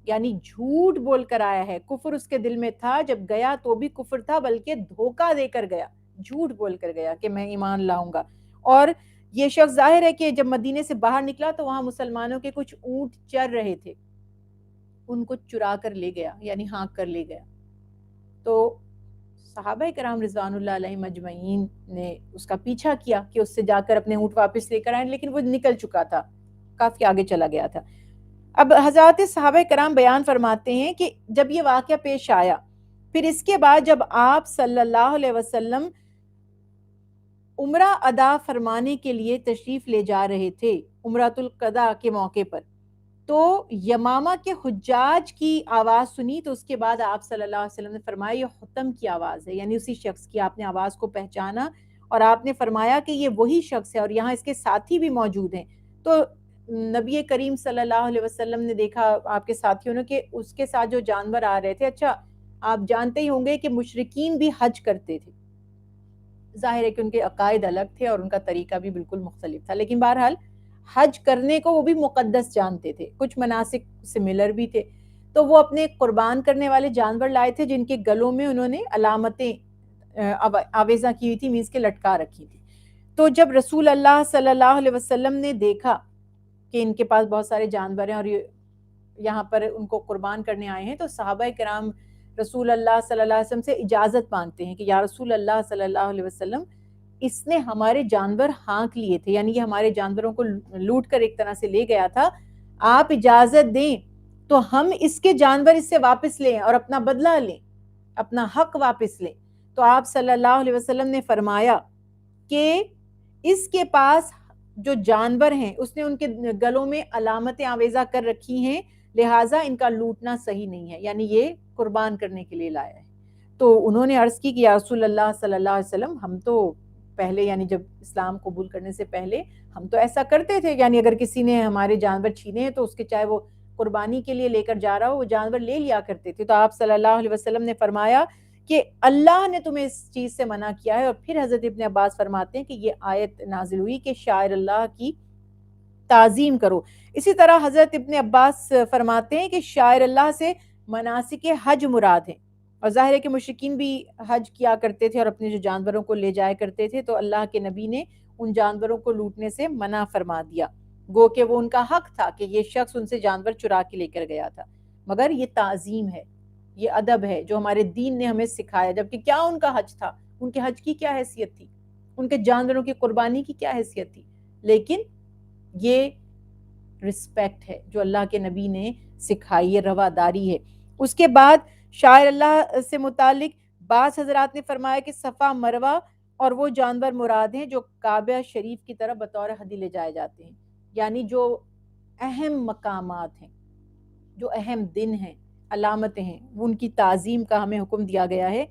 یعنی جھوٹ بول کر آیا ہے. کفر اس کے دل میں تھا, جب گیا تو بھی کفر تھا, بلکہ دھوکہ دے کر گیا, جھوٹ بول کر گیا کہ میں ایمان لاؤں گا. اور یہ شخص ظاہر ہے کہ جب مدینے سے باہر نکلا تو وہاں مسلمانوں کے کچھ اونٹ چر رہے تھے, ان کو چرا کر لے گیا, یعنی ہانک کر لے گیا. تو صحابہ کرام رضوان اللہ علیہ مجمعین نے اس کا پیچھا کیا کہ اس سے جا کر اپنے اونٹ واپس لے کر آئیں, لیکن وہ نکل چکا تھا, کافی آگے چلا گیا تھا. اب حضرات صحابہ کرام بیان فرماتے ہیں کہ جب یہ واقعہ پیش آیا, پھر اس کے بعد جب آپ صلی اللہ علیہ وسلم عمرہ ادا فرمانے کے لیے تشریف لے جا رہے تھے عمرۃ القضاء کے موقع پر, تو یمامہ کے حجاج کی آواز سنی. تو اس کے بعد آپ صلی اللہ علیہ وسلم نے فرمایا یہ حتم کی آواز ہے, یعنی اسی شخص کی. آپ نے آواز کو پہچانا اور آپ نے فرمایا کہ یہ وہی شخص ہے, اور یہاں اس کے ساتھی بھی موجود ہیں. تو نبی کریم صلی اللہ علیہ وسلم نے دیکھا آپ کے ساتھیوں نے کہ اس کے ساتھ جو جانور آ رہے تھے, اچھا آپ جانتے ہی ہوں گے کہ مشرکین بھی حج کرتے تھے, ظاہر ہے کہ ان کے عقائد الگ تھے اور ان کا طریقہ بھی بالکل مختلف تھا, لیکن بہرحال حج کرنے کو وہ بھی مقدس جانتے تھے, کچھ مناسک سملر بھی تھے. تو وہ اپنے قربان کرنے والے جانور لائے تھے جن کے گلوں میں انہوں نے علامتیں آویزاں کی ہوئی تھی، مینس کے لٹکا رکھی تھی. تو جب رسول اللہ صلی اللہ علیہ وسلم نے دیکھا کہ ان کے پاس بہت سارے جانور ہیں اور یہاں پر ان کو قربان کرنے آئے ہیں، تو صحابہ کرام رسول اللہ صلی اللہ علیہ وسلم سے اجازت مانگتے ہیں کہ یا رسول اللہ صلی اللہ علیہ وسلم، اس نے ہمارے جانور ہانک لیے تھے، یعنی یہ ہمارے جانوروں کو لوٹ کر ایک طرح سے لے گیا تھا، آپ اجازت دیں تو ہم اس کے جانور اس سے واپس لیں اور اپنا بدلہ لیں، اپنا حق واپس لیں. تو آپ صلی اللہ علیہ وسلم نے فرمایا کہ اس کے پاس جو جانور ہیں اس نے ان کے گلوں میں علامتیں آویزہ کر رکھی ہیں، لہٰذا ان کا لوٹنا صحیح نہیں ہے، یعنی یہ قربان کرنے کے لیے لایا ہے. تو انہوں نے عرض کی کہ یا رسول اللہ صلی اللہ علیہ وسلم، ہم تو پہلے یعنی جب اسلام قبول کرنے سے پہلے ہم تو ایسا کرتے تھے، یعنی اگر کسی نے ہمارے جانور چھینے ہیں تو اس کے چاہے وہ قربانی کے لیے لے کر جا رہا ہو، وہ جانور لے لیا کرتے تھے. تو آپ صلی اللہ علیہ وسلم نے فرمایا کہ اللہ نے تمہیں اس چیز سے منع کیا ہے. اور پھر حضرت ابن عباس فرماتے ہیں کہ یہ آیت نازل ہوئی کہ شاعر اللہ کی تعظیم کرو. اسی طرح حضرت ابن عباس فرماتے ہیں کہ شاعر اللہ سے مناسک حج مراد ہیں، اور ظاہر ہے کہ مشرکین بھی حج کیا کرتے تھے اور اپنے جو جانوروں کو لے جایا کرتے تھے، تو اللہ کے نبی نے ان جانوروں کو لوٹنے سے منع فرما دیا، گو کہ وہ ان کا حق تھا کہ یہ شخص ان سے جانور چرا کے لے کر گیا تھا. مگر یہ تعظیم ہے، یہ ادب ہے جو ہمارے دین نے ہمیں سکھایا. جبکہ کیا ان کا حج تھا، ان کے حج کی کیا حیثیت تھی، ان کے جانوروں کی قربانی کی کیا حیثیت تھی، لیکن یہ رسپیکٹ ہے جو اللہ کے نبی نے سکھائی ہے، رواداری ہے. اس کے بعد شاعر اللہ سے متعلق بعض حضرات نے فرمایا کہ صفا مروہ اور وہ جانور مراد ہیں جو کعبہ شریف کی طرف بطور ہدی لے جائے جاتے ہیں، یعنی جو اہم مقامات ہیں، جو اہم دن ہیں، علامتیں ہیں، ان کی تعظیم کا ہمیں حکم دیا گیا ہے.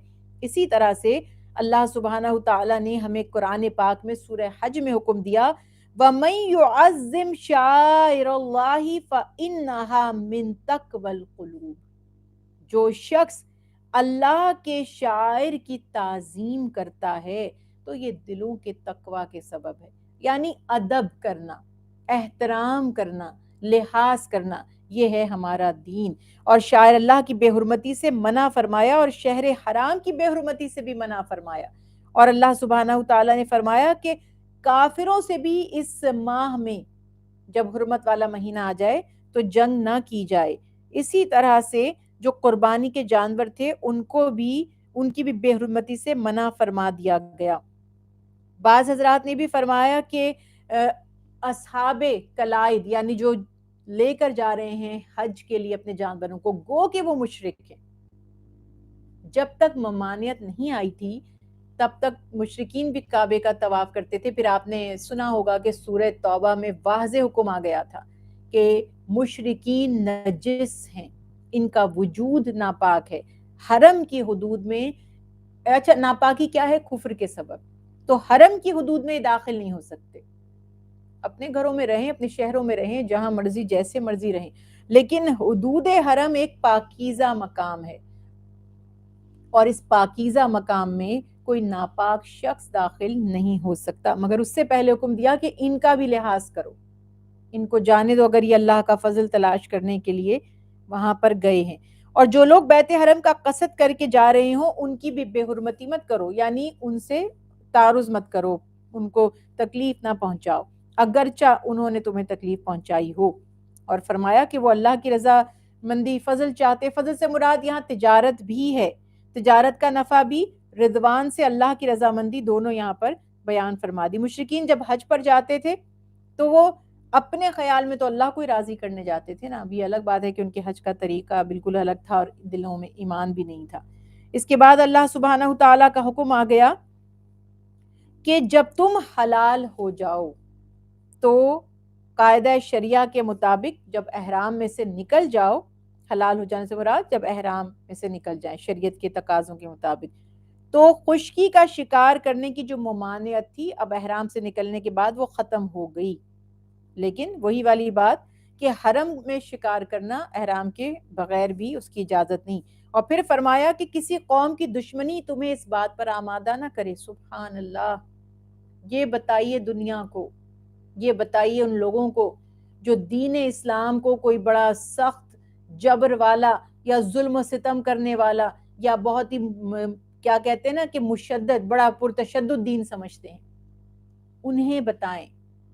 اسی طرح سے اللہ سبحانہ تعالیٰ نے ہمیں قرآن پاک میں سورہ حج میں حکم دیا وَمَن يُعَظِّمْ شَعَائِرَ اللَّهِ فَإِنَّهَا مِن تَقْوَى الْقُلُوبِ، جو شخص اللہ کے شاعر کی تعظیم کرتا ہے تو یہ دلوں کے تقوی کے سبب ہے. یعنی ادب کرنا، احترام کرنا، لحاظ کرنا، یہ ہے ہمارا دین. اور شاعر اللہ کی بے حرمتی سے منع فرمایا اور شہر حرام کی بے حرمتی سے بھی منع فرمایا. اور اللہ سبحانہ تعالیٰ نے فرمایا کہ کافروں سے بھی اس ماہ میں جب حرمت والا مہینہ آ جائے تو جنگ نہ کی جائے. اسی طرح سے جو قربانی کے جانور تھے ان کی بھی بے حرمتی سے منع فرما دیا گیا. بعض حضرات نے بھی فرمایا کہ اصحاب کلائد یعنی جو لے کر جا رہے ہیں حج کے لیے اپنے جانوروں کو، گو کہ وہ مشرک ہیں. جب تک ممانعت نہیں آئی تھی تب تک مشرکین بھی کعبے کا طواف کرتے تھے. پھر آپ نے سنا ہوگا کہ سورہ توبہ میں واضح حکم آ گیا تھا کہ مشرکین نجس ہیں، ان کا وجود ناپاک ہے. حرم کی حدود میں، اچھا ناپاکی کیا ہے؟ کفر کے سبب. تو حرم کی حدود میں داخل نہیں ہو سکتے، اپنے گھروں میں رہیں، اپنے شہروں میں رہیں، جہاں مرضی جیسے مرضی رہیں، لیکن حدود حرم ایک پاکیزہ مقام ہے، اور اس پاکیزہ مقام میں کوئی ناپاک شخص داخل نہیں ہو سکتا. مگر اس سے پہلے حکم دیا کہ ان کا بھی لحاظ کرو، ان کو جانے دو اگر یہ اللہ کا فضل تلاش کرنے کے لیے وہاں پر گئے ہیں. اور جو لوگ بیت حرم کا قصد کر کے جا رہے ہوں ان کی بھی بے حرمتی مت کرو، یعنی ان سے تعرض مت کرو، ان کو تکلیف نہ پہنچاؤ اگرچہ انہوں نے تمہیں تکلیف پہنچائی ہو. اور فرمایا کہ وہ اللہ کی رضا مندی فضل چاہتے. فضل سے مراد یہاں تجارت بھی ہے، تجارت کا نفع بھی، رضوان سے اللہ کی رضامندی دونوں یہاں پر بیان فرما دی. مشرکین جب حج پر جاتے تھے تو وہ اپنے خیال میں تو اللہ کو ہی راضی کرنے جاتے تھے نا. ابھی الگ بات ہے کہ ان کے حج کا طریقہ بالکل الگ تھا اور دلوں میں ایمان بھی نہیں تھا. اس کے بعد اللہ سبحانہ تعالیٰ کا حکم آ گیا کہ جب تم حلال ہو جاؤ تو قاعدہ شریعہ کے مطابق جب احرام میں سے نکل جاؤ، حلال ہو جانے سے مراد جب احرام میں سے نکل جائیں شریعت کے تقاضوں کے مطابق، تو خشکی کا شکار کرنے کی جو ممانعت تھی اب احرام سے نکلنے کے بعد وہ ختم ہو گئی. لیکن وہی والی بات کہ حرم میں شکار کرنا احرام کے بغیر بھی اس کی اجازت نہیں. اور پھر فرمایا کہ کسی قوم کی دشمنی تمہیں اس بات پر آمادہ نہ کرے. سبحان اللہ. یہ بتائیے دنیا کو، یہ بتائیے ان لوگوں کو جو دین اسلام کو کوئی بڑا سخت جبر والا یا ظلم و ستم کرنے والا یا بہت ہی کیا کہتے ہیں نا کہ مشدد، بڑا پرتشدد دین سمجھتے ہیں، انہیں بتائیں.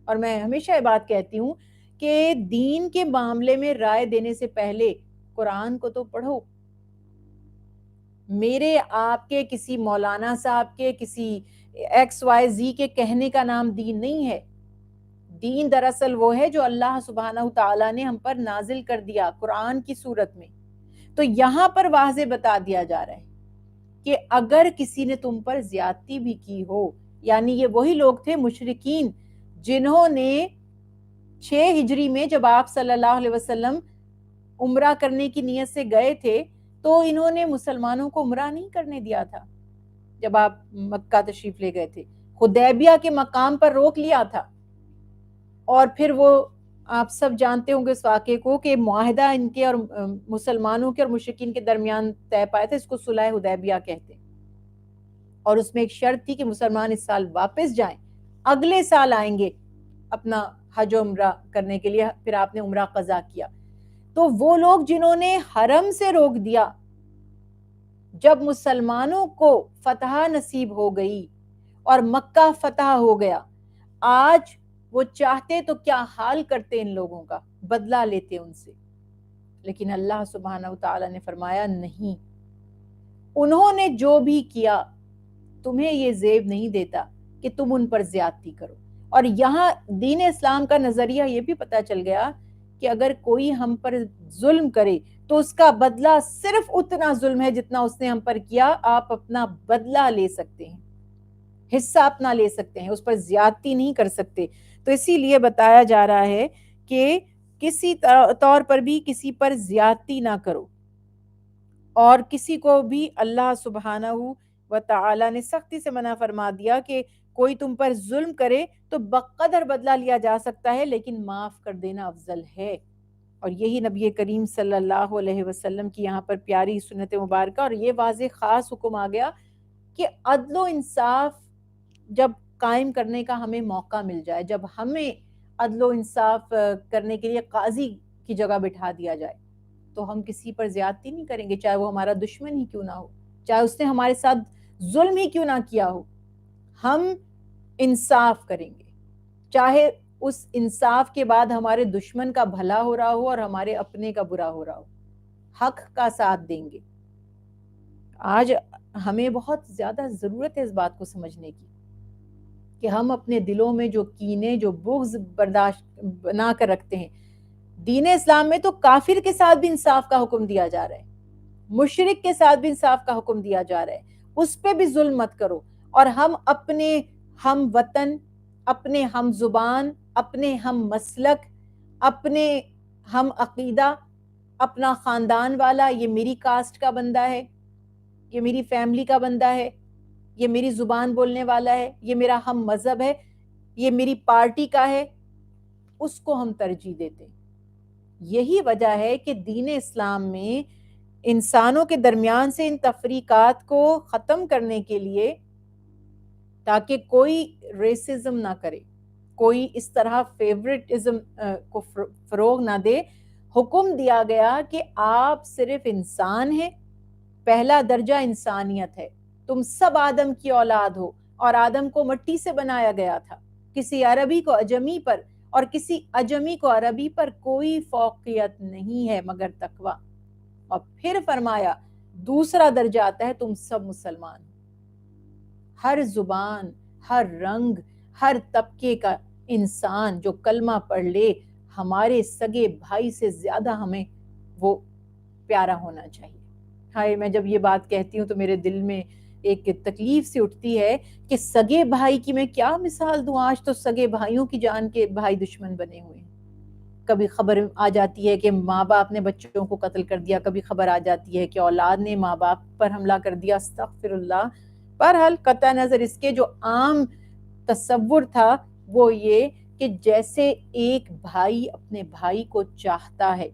اور میں ہمیشہ یہ بات کہتی ہوں کہ دین کے معاملے میں رائے دینے سے پہلے قرآن کو تو پڑھو. میرے آپ کے کسی مولانا صاحب کے کسی ایکس وائی زی کے کہنے کا نام دین نہیں ہے. دین دراصل وہ ہے جو اللہ سبحانہ تعالیٰ نے ہم پر نازل کر دیا قرآن کی صورت میں. تو یہاں پر واضح بتا دیا جا رہا ہے کہ اگر کسی نے تم پر زیادتی بھی کی ہو، یعنی یہ وہی لوگ تھے مشرکین جنہوں نے 6 ہجری میں جب آپ صلی اللہ علیہ وسلم عمرہ کرنے کی نیت سے گئے تھے تو انہوں نے مسلمانوں کو عمرہ نہیں کرنے دیا تھا. جب آپ مکہ تشریف لے گئے تھے حدیبیہ کے مقام پر روک لیا تھا، اور پھر وہ آپ سب جانتے ہوں گے اس واقعے کو کہ معاہدہ ان کے اور مسلمانوں کے اور مشرکین کے درمیان طے پایا تھا، اس کو صلح حدیبیہ کہتے ہیں. اور اس میں ایک شرط تھی کہ مسلمان اس سال واپس جائیں، اگلے سال آئیں گے اپنا حج و عمرہ کرنے کے لیے. پھر آپ نے عمرہ قضا کیا. تو وہ لوگ جنہوں نے حرم سے روک دیا، جب مسلمانوں کو فتح نصیب ہو گئی اور مکہ فتح ہو گیا، آج وہ چاہتے تو کیا حال کرتے، ان لوگوں کا بدلہ لیتے ان سے. لیکن اللہ سبحانہ وتعالی نے فرمایا نہیں، انہوں نے جو بھی کیا تمہیں یہ زیب نہیں دیتا کہ تم ان پر زیادتی کرو. اور یہاں دین اسلام کا نظریہ یہ بھی پتہ چل گیا کہ اگر کوئی ہم پر ظلم کرے تو اس کا بدلہ صرف اتنا ظلم ہے جتنا اس نے ہم پر کیا. آپ اپنا بدلہ لے سکتے ہیں، حصہ اپنا لے سکتے ہیں، اس پر زیادتی نہیں کر سکتے. تو اسی لیے بتایا جا رہا ہے کہ کسی طور پر بھی کسی پر زیادتی نہ کرو. اور کسی کو بھی اللہ سبحانہ و تعالی نے سختی سے منع فرما دیا کہ کوئی تم پر ظلم کرے تو بقدر بدلہ لیا جا سکتا ہے، لیکن معاف کر دینا افضل ہے. اور یہی نبی کریم صلی اللہ علیہ وسلم کی یہاں پر پیاری سنت مبارکہ. اور یہ واضح خاص حکم آ گیا کہ عدل و انصاف جب قائم کرنے کا ہمیں موقع مل جائے، جب ہمیں عدل و انصاف کرنے کے لیے قاضی کی جگہ بٹھا دیا جائے، تو ہم کسی پر زیادتی نہیں کریں گے، چاہے وہ ہمارا دشمن ہی کیوں نہ ہو، چاہے اس نے ہمارے ساتھ ظلم ہی کیوں نہ کیا ہو. ہم انصاف کریں گے، چاہے اس انصاف کے بعد ہمارے دشمن کا بھلا ہو رہا ہو اور ہمارے اپنے کا برا ہو رہا ہو، حق کا ساتھ دیں گے. آج ہمیں بہت زیادہ ضرورت ہے اس بات کو سمجھنے کی کہ ہم اپنے دلوں میں جو کینے، جو بغض برداشت بنا کر رکھتے ہیں. دین اسلام میں تو کافر کے ساتھ بھی انصاف کا حکم دیا جا رہا ہے، مشرک کے ساتھ بھی انصاف کا حکم دیا جا رہا ہے، اس پہ بھی ظلم مت کرو. اور ہم اپنے ہم وطن، اپنے ہم زبان، اپنے ہم مسلک، اپنے ہم عقیدہ، اپنا خاندان والا، یہ میری کاسٹ کا بندہ ہے، یہ میری فیملی کا بندہ ہے، یہ میری زبان بولنے والا ہے، یہ میرا ہم مذہب ہے، یہ میری پارٹی کا ہے، اس کو ہم ترجیح دیتے ہیں. یہی وجہ ہے کہ دین اسلام میں انسانوں کے درمیان سے ان تفریقات کو ختم کرنے کے لیے، تاکہ کوئی ریسزم نہ کرے، کوئی اس طرح فیورٹزم کو فروغ نہ دے، حکم دیا گیا کہ آپ صرف انسان ہیں، پہلا درجہ انسانیت ہے. تم سب آدم کی اولاد ہو، اور آدم کو مٹی سے بنایا گیا تھا. کسی عربی کو اجمی پر اور کسی اجمی کو عربی پر کوئی فوقیت نہیں ہے مگر تقویٰ. اور پھر فرمایا دوسرا درجہ آتا ہے تم سب مسلمان، ہر زبان، ہر رنگ، ہر طبقے کا انسان جو کلمہ پڑھ لے، ہمارے سگے بھائی سے زیادہ ہمیں وہ پیارا ہونا چاہیے. ہائے، میں جب یہ بات کہتی ہوں تو میرے دل میں ایک تکلیف سی اٹھتی ہے کہ سگے بھائی کی میں کیا مثال دوں. آج تو سگے بھائیوں کی جان کے بھائی دشمن بنے ہوئے ہیں. کبھی خبر آ جاتی ہے کہ ماں باپ نے بچوں کو قتل کر دیا، کبھی خبر آ جاتی ہے کہ اولاد نے ماں باپ پر حملہ کر دیا. استغفر اللہ. بہرحال قطع نظر اس کے جو عام تصور تھا وہ یہ کہ جیسے ایک بھائی اپنے بھائی کو چاہتا ہے،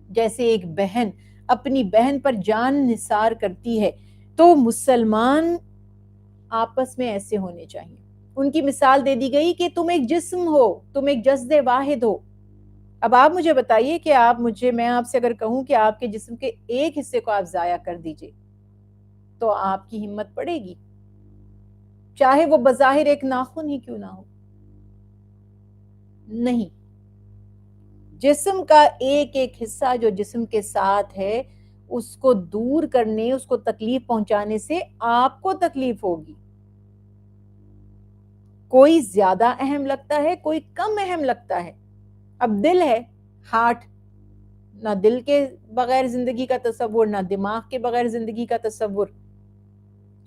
جیسے ایک بہن اپنی بہن پر جان نثار کرتی ہے، تو مسلمان آپس میں ایسے ہونے چاہیے. ان کی مثال دے دی گئی کہ تم ایک جسم ہو، تم ایک جسد واحد ہو. اب آپ مجھے بتائیے کہ میں آپ سے اگر کہوں کہ آپ کے جسم کے ایک حصے کو آپ ضائع کر دیجئے تو آپ کی ہمت پڑے گی، چاہے وہ بظاہر ایک ناخن ہی کیوں نہ ہو. نہیں، جسم کا ایک ایک حصہ جو جسم کے ساتھ ہے اس کو دور کرنے، اس کو تکلیف پہنچانے سے آپ کو تکلیف ہوگی. کوئی زیادہ اہم لگتا ہے، کوئی کم اہم لگتا ہے. اب دل ہے، ہارٹ، نہ دل کے بغیر زندگی کا تصور، نہ دماغ کے بغیر زندگی کا تصور.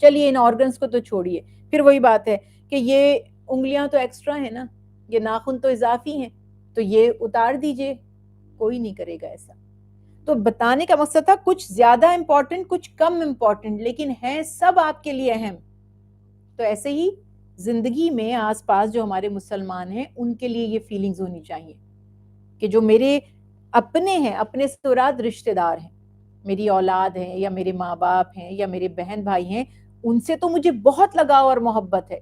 چلیے ان آرگنز کو تو چھوڑیے، پھر وہی بات ہے کہ یہ انگلیاں تو ایکسٹرا ہیں نا، یہ ناخن تو اضافی ہیں، تو یہ اتار دیجئے. کوئی نہیں کرے گا ایسا. تو بتانے کا مقصد تھا کچھ زیادہ امپورٹنٹ، کچھ کم امپورٹنٹ، لیکن ہیں سب آپ کے لیے اہم. تو ایسے ہی زندگی میں آس پاس جو ہمارے مسلمان ہیں ان کے لیے یہ فیلنگز ہونی چاہیے کہ جو میرے اپنے ہیں، اپنے سوراد رشتہ دار ہیں، میری اولاد ہے یا میرے ماں باپ ہیں یا میرے بہن بھائی ہیں، ان سے تو مجھے بہت لگاؤ اور محبت ہے،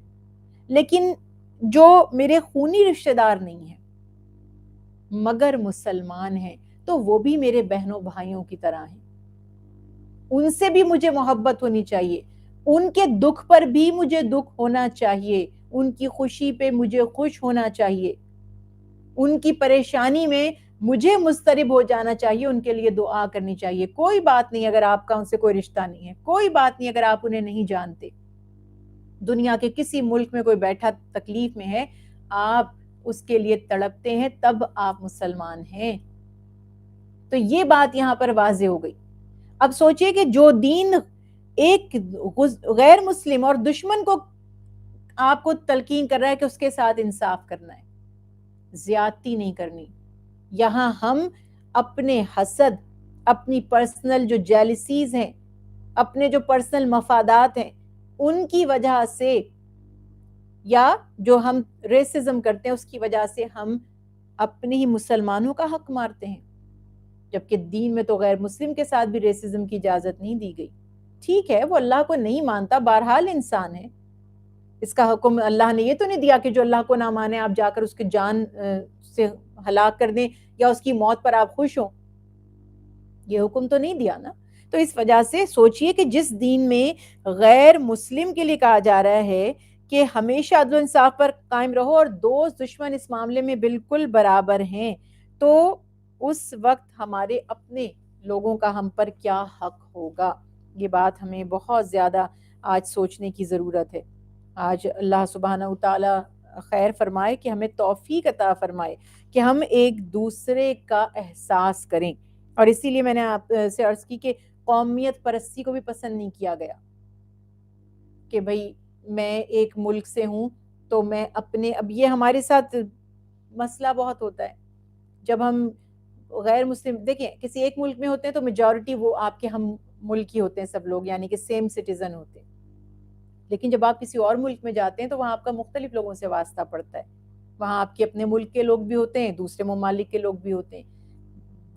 لیکن جو میرے خونی رشتہ دار نہیں ہیں مگر مسلمان ہیں تو وہ بھی میرے بہنوں بھائیوں کی طرح ہیں. ان سے بھی مجھے محبت ہونی چاہیے، ان کے دکھ پر بھی مجھے دکھ ہونا چاہیے، ان کی خوشی پہ مجھے خوش ہونا چاہیے، ان کی پریشانی میں مجھے مضطرب ہو جانا چاہیے، ان کے لیے دعا کرنی چاہیے. کوئی بات نہیں اگر آپ کا ان سے کوئی رشتہ نہیں ہے، کوئی بات نہیں اگر آپ انہیں نہیں جانتے، دنیا کے کسی ملک میں کوئی بیٹھا تکلیف میں ہے، آپ اس کے لیے تڑپتے ہیں، تب آپ مسلمان ہیں. تو یہ بات یہاں پر واضح ہو گئی. اب سوچئے کہ جو دین ایک غیر مسلم اور دشمن کو آپ کو تلقین کر رہا ہے کہ اس کے ساتھ انصاف کرنا ہے، زیادتی نہیں کرنی. یہاں ہم اپنے حسد، اپنی پرسنل جو جیلسیز ہیں، اپنے جو پرسنل مفادات ہیں، ان کی وجہ سے یا جو ہم ریسزم کرتے ہیں اس کی وجہ سے ہم اپنے ہی مسلمانوں کا حق مارتے ہیں، جبکہ دین میں تو غیر مسلم کے ساتھ بھی ریسزم کی اجازت نہیں دی گئی. ٹھیک ہے وہ اللہ کو نہیں مانتا، بہرحال انسان ہے، اس کا حکم اللہ نے یہ تو نہیں دیا کہ جو اللہ کو نہ مانے آپ جا کر اس کی جان سے ہلاک کر دیں یا اس کی موت پر آپ خوش ہوں، یہ حکم تو نہیں دیا نا. تو اس وجہ سے سوچئے کہ جس دین میں غیر مسلم کے لیے کہا جا رہا ہے کہ ہمیشہ عدل و انصاف پر قائم رہو اور دوست دشمن اس معاملے میں بالکل برابر ہیں، تو اس وقت ہمارے اپنے لوگوں کا ہم پر کیا حق ہوگا. یہ بات ہمیں بہت زیادہ آج سوچنے کی ضرورت ہے. آج اللہ سبحانہ وتعالی خیر فرمائے کہ ہمیں توفیق عطا فرمائے کہ ہم ایک دوسرے کا احساس کریں. اور اسی لیے میں نے آپ سے عرض کی کہ قومیت پرستی کو بھی پسند نہیں کیا گیا کہ بھئی میں ایک ملک سے ہوں تو میں اپنے، اب یہ ہمارے ساتھ مسئلہ بہت ہوتا ہے جب ہم غیر مسلم، دیکھیں کسی ایک ملک میں ہوتے ہیں تو میجورٹی وہ آپ کے ہم ملکی ہوتے ہیں سب لوگ، یعنی کہ سیم سٹیزن ہوتے ہیں. لیکن جب آپ کسی اور ملک میں جاتے ہیں تو وہاں آپ کا مختلف لوگوں سے واسطہ پڑتا ہے، وہاں آپ کے اپنے ملک کے لوگ بھی ہوتے ہیں، دوسرے ممالک کے لوگ بھی ہوتے ہیں.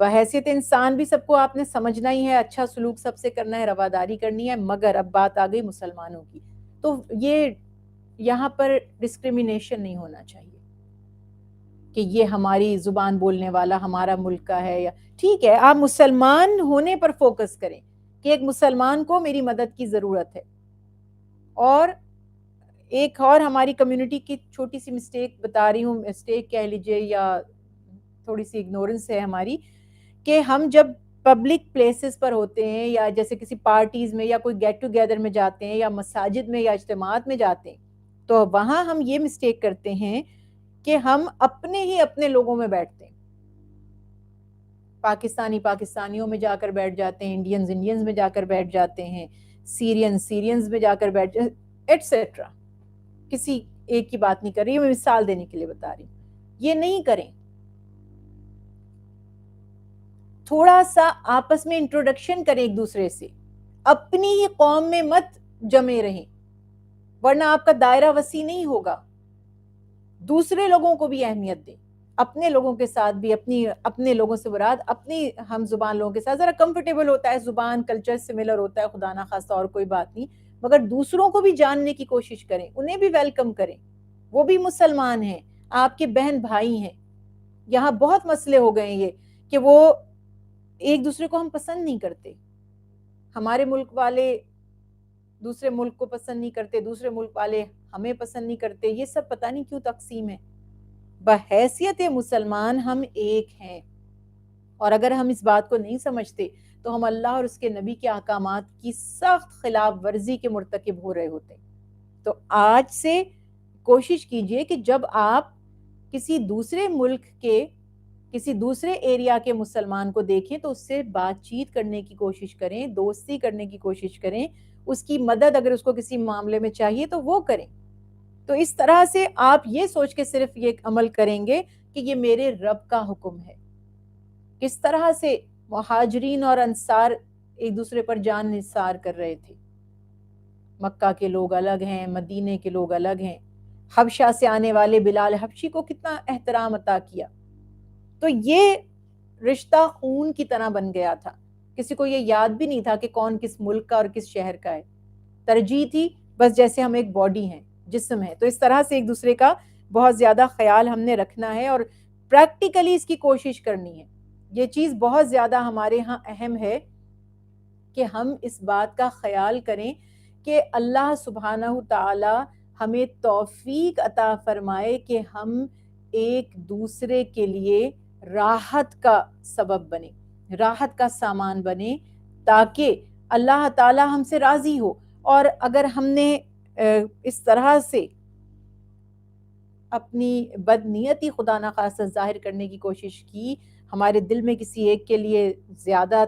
بحیثیت انسان بھی سب کو آپ نے سمجھنا ہی ہے، اچھا سلوک سب سے کرنا ہے، رواداری کرنی ہے. مگر اب بات آ گئی مسلمانوں کی، تو یہ یہاں پر ڈسکریمنیشن نہیں ہونا چاہیے کہ یہ ہماری زبان بولنے والا ہمارا ملک کا ہے. یا ٹھیک ہے آپ مسلمان ہونے پر فوکس کریں کہ ایک مسلمان کو میری مدد کی ضرورت ہے. اور ایک اور ہماری کمیونٹی کی چھوٹی سی مسٹیک بتا رہی ہوں، مسٹیک کہہ لیجئے یا تھوڑی سی اگنورنس ہے ہماری، کہ ہم جب پبلک پلیسز پر ہوتے ہیں یا جیسے کسی پارٹیز میں یا کوئی گیٹ ٹوگیدر میں جاتے ہیں یا مساجد میں یا اجتماعات میں جاتے ہیں تو وہاں ہم یہ مسٹیک کرتے ہیں کہ ہم اپنے ہی اپنے لوگوں میں بیٹھتے ہیں. پاکستانی پاکستانیوں میں جا کر بیٹھ جاتے ہیں، انڈینز انڈینز میں جا کر بیٹھ جاتے ہیں، سیرینز میں جا کر بیٹھ جاتے ہیں، ایٹسیٹرا. کسی ایک کی بات نہیں کر رہی، میں مثال دینے کے لیے بتا رہی ہوں. یہ نہیں کریں. تھوڑا سا آپس میں انٹروڈکشن کریں ایک دوسرے سے، اپنی ہی قوم میں مت جمے رہیں ورنہ آپ کا دائرہ وسیع نہیں ہوگا. دوسرے لوگوں کو بھی اہمیت دیں، اپنے لوگوں کے ساتھ بھی، اپنے لوگوں سے مراد اپنی ہم زبان لوگوں کے ساتھ ذرا کمفرٹیبل ہوتا ہے، زبان کلچر سملر ہوتا ہے، خدا نہ خواستہ اور کوئی بات نہیں، مگر دوسروں کو بھی جاننے کی کوشش کریں، انہیں بھی ویلکم کریں. وہ بھی مسلمان ہیں، آپ کے بہن بھائی ہیں. یہاں بہت مسئلے ہو گئے یہ کہ وہ ایک دوسرے کو ہم پسند نہیں کرتے. ہمارے ملک والے دوسرے ملک کو پسند نہیں کرتے، دوسرے ملک والے ہمیں پسند نہیں کرتے، یہ سب پتہ نہیں کیوں تقسیم ہے۔ بحیثیت مسلمان ہم ایک ہیں، اور اگر ہم اس بات کو نہیں سمجھتے تو ہم اللہ اور اس کے نبی کے احکامات کی سخت خلاف ورزی کے مرتکب ہو رہے ہوتے ہیں۔ تو آج سے کوشش کیجئے کہ جب آپ کسی دوسرے ملک کے، کسی دوسرے ایریا کے مسلمان کو دیکھیں تو اس سے بات چیت کرنے کی کوشش کریں، دوستی کرنے کی کوشش کریں، اس کی مدد اگر اس کو کسی معاملے میں چاہیے تو وہ کریں۔ تو اس طرح سے آپ یہ سوچ کے صرف یہ عمل کریں گے کہ یہ میرے رب کا حکم ہے۔ کس طرح سے مہاجرین اور انصار ایک دوسرے پر جان نثار کر رہے تھے۔ مکہ کے لوگ الگ ہیں، مدینے کے لوگ الگ ہیں۔ حبشہ سے آنے والے بلال حبشی کو کتنا احترام عطا کیا۔ تو یہ رشتہ خون کی طرح بن گیا تھا، کسی کو یہ یاد بھی نہیں تھا کہ کون کس ملک کا اور کس شہر کا ہے۔ ترجیح تھی بس جیسے ہم ایک باڈی ہیں، جسم ہے، تو اس طرح سے ایک دوسرے کا بہت زیادہ خیال ہم نے رکھنا ہے اور پریکٹیکلی اس کی کوشش کرنی ہے۔ یہ چیز بہت زیادہ ہمارے ہاں اہم ہے کہ ہم اس بات کا خیال کریں کہ اللہ سبحانہ تعالی ہمیں توفیق عطا فرمائے کہ ہم ایک دوسرے کے لیے راحت کا سبب بنے، راحت کا سامان بنے، تاکہ اللہ تعالی ہم سے راضی ہو۔ اور اگر ہم نے اس طرح سے اپنی بدنیتی خدا نخواستہ ظاہر کرنے کی کوشش کی، ہمارے دل میں کسی ایک کے لیے زیادہ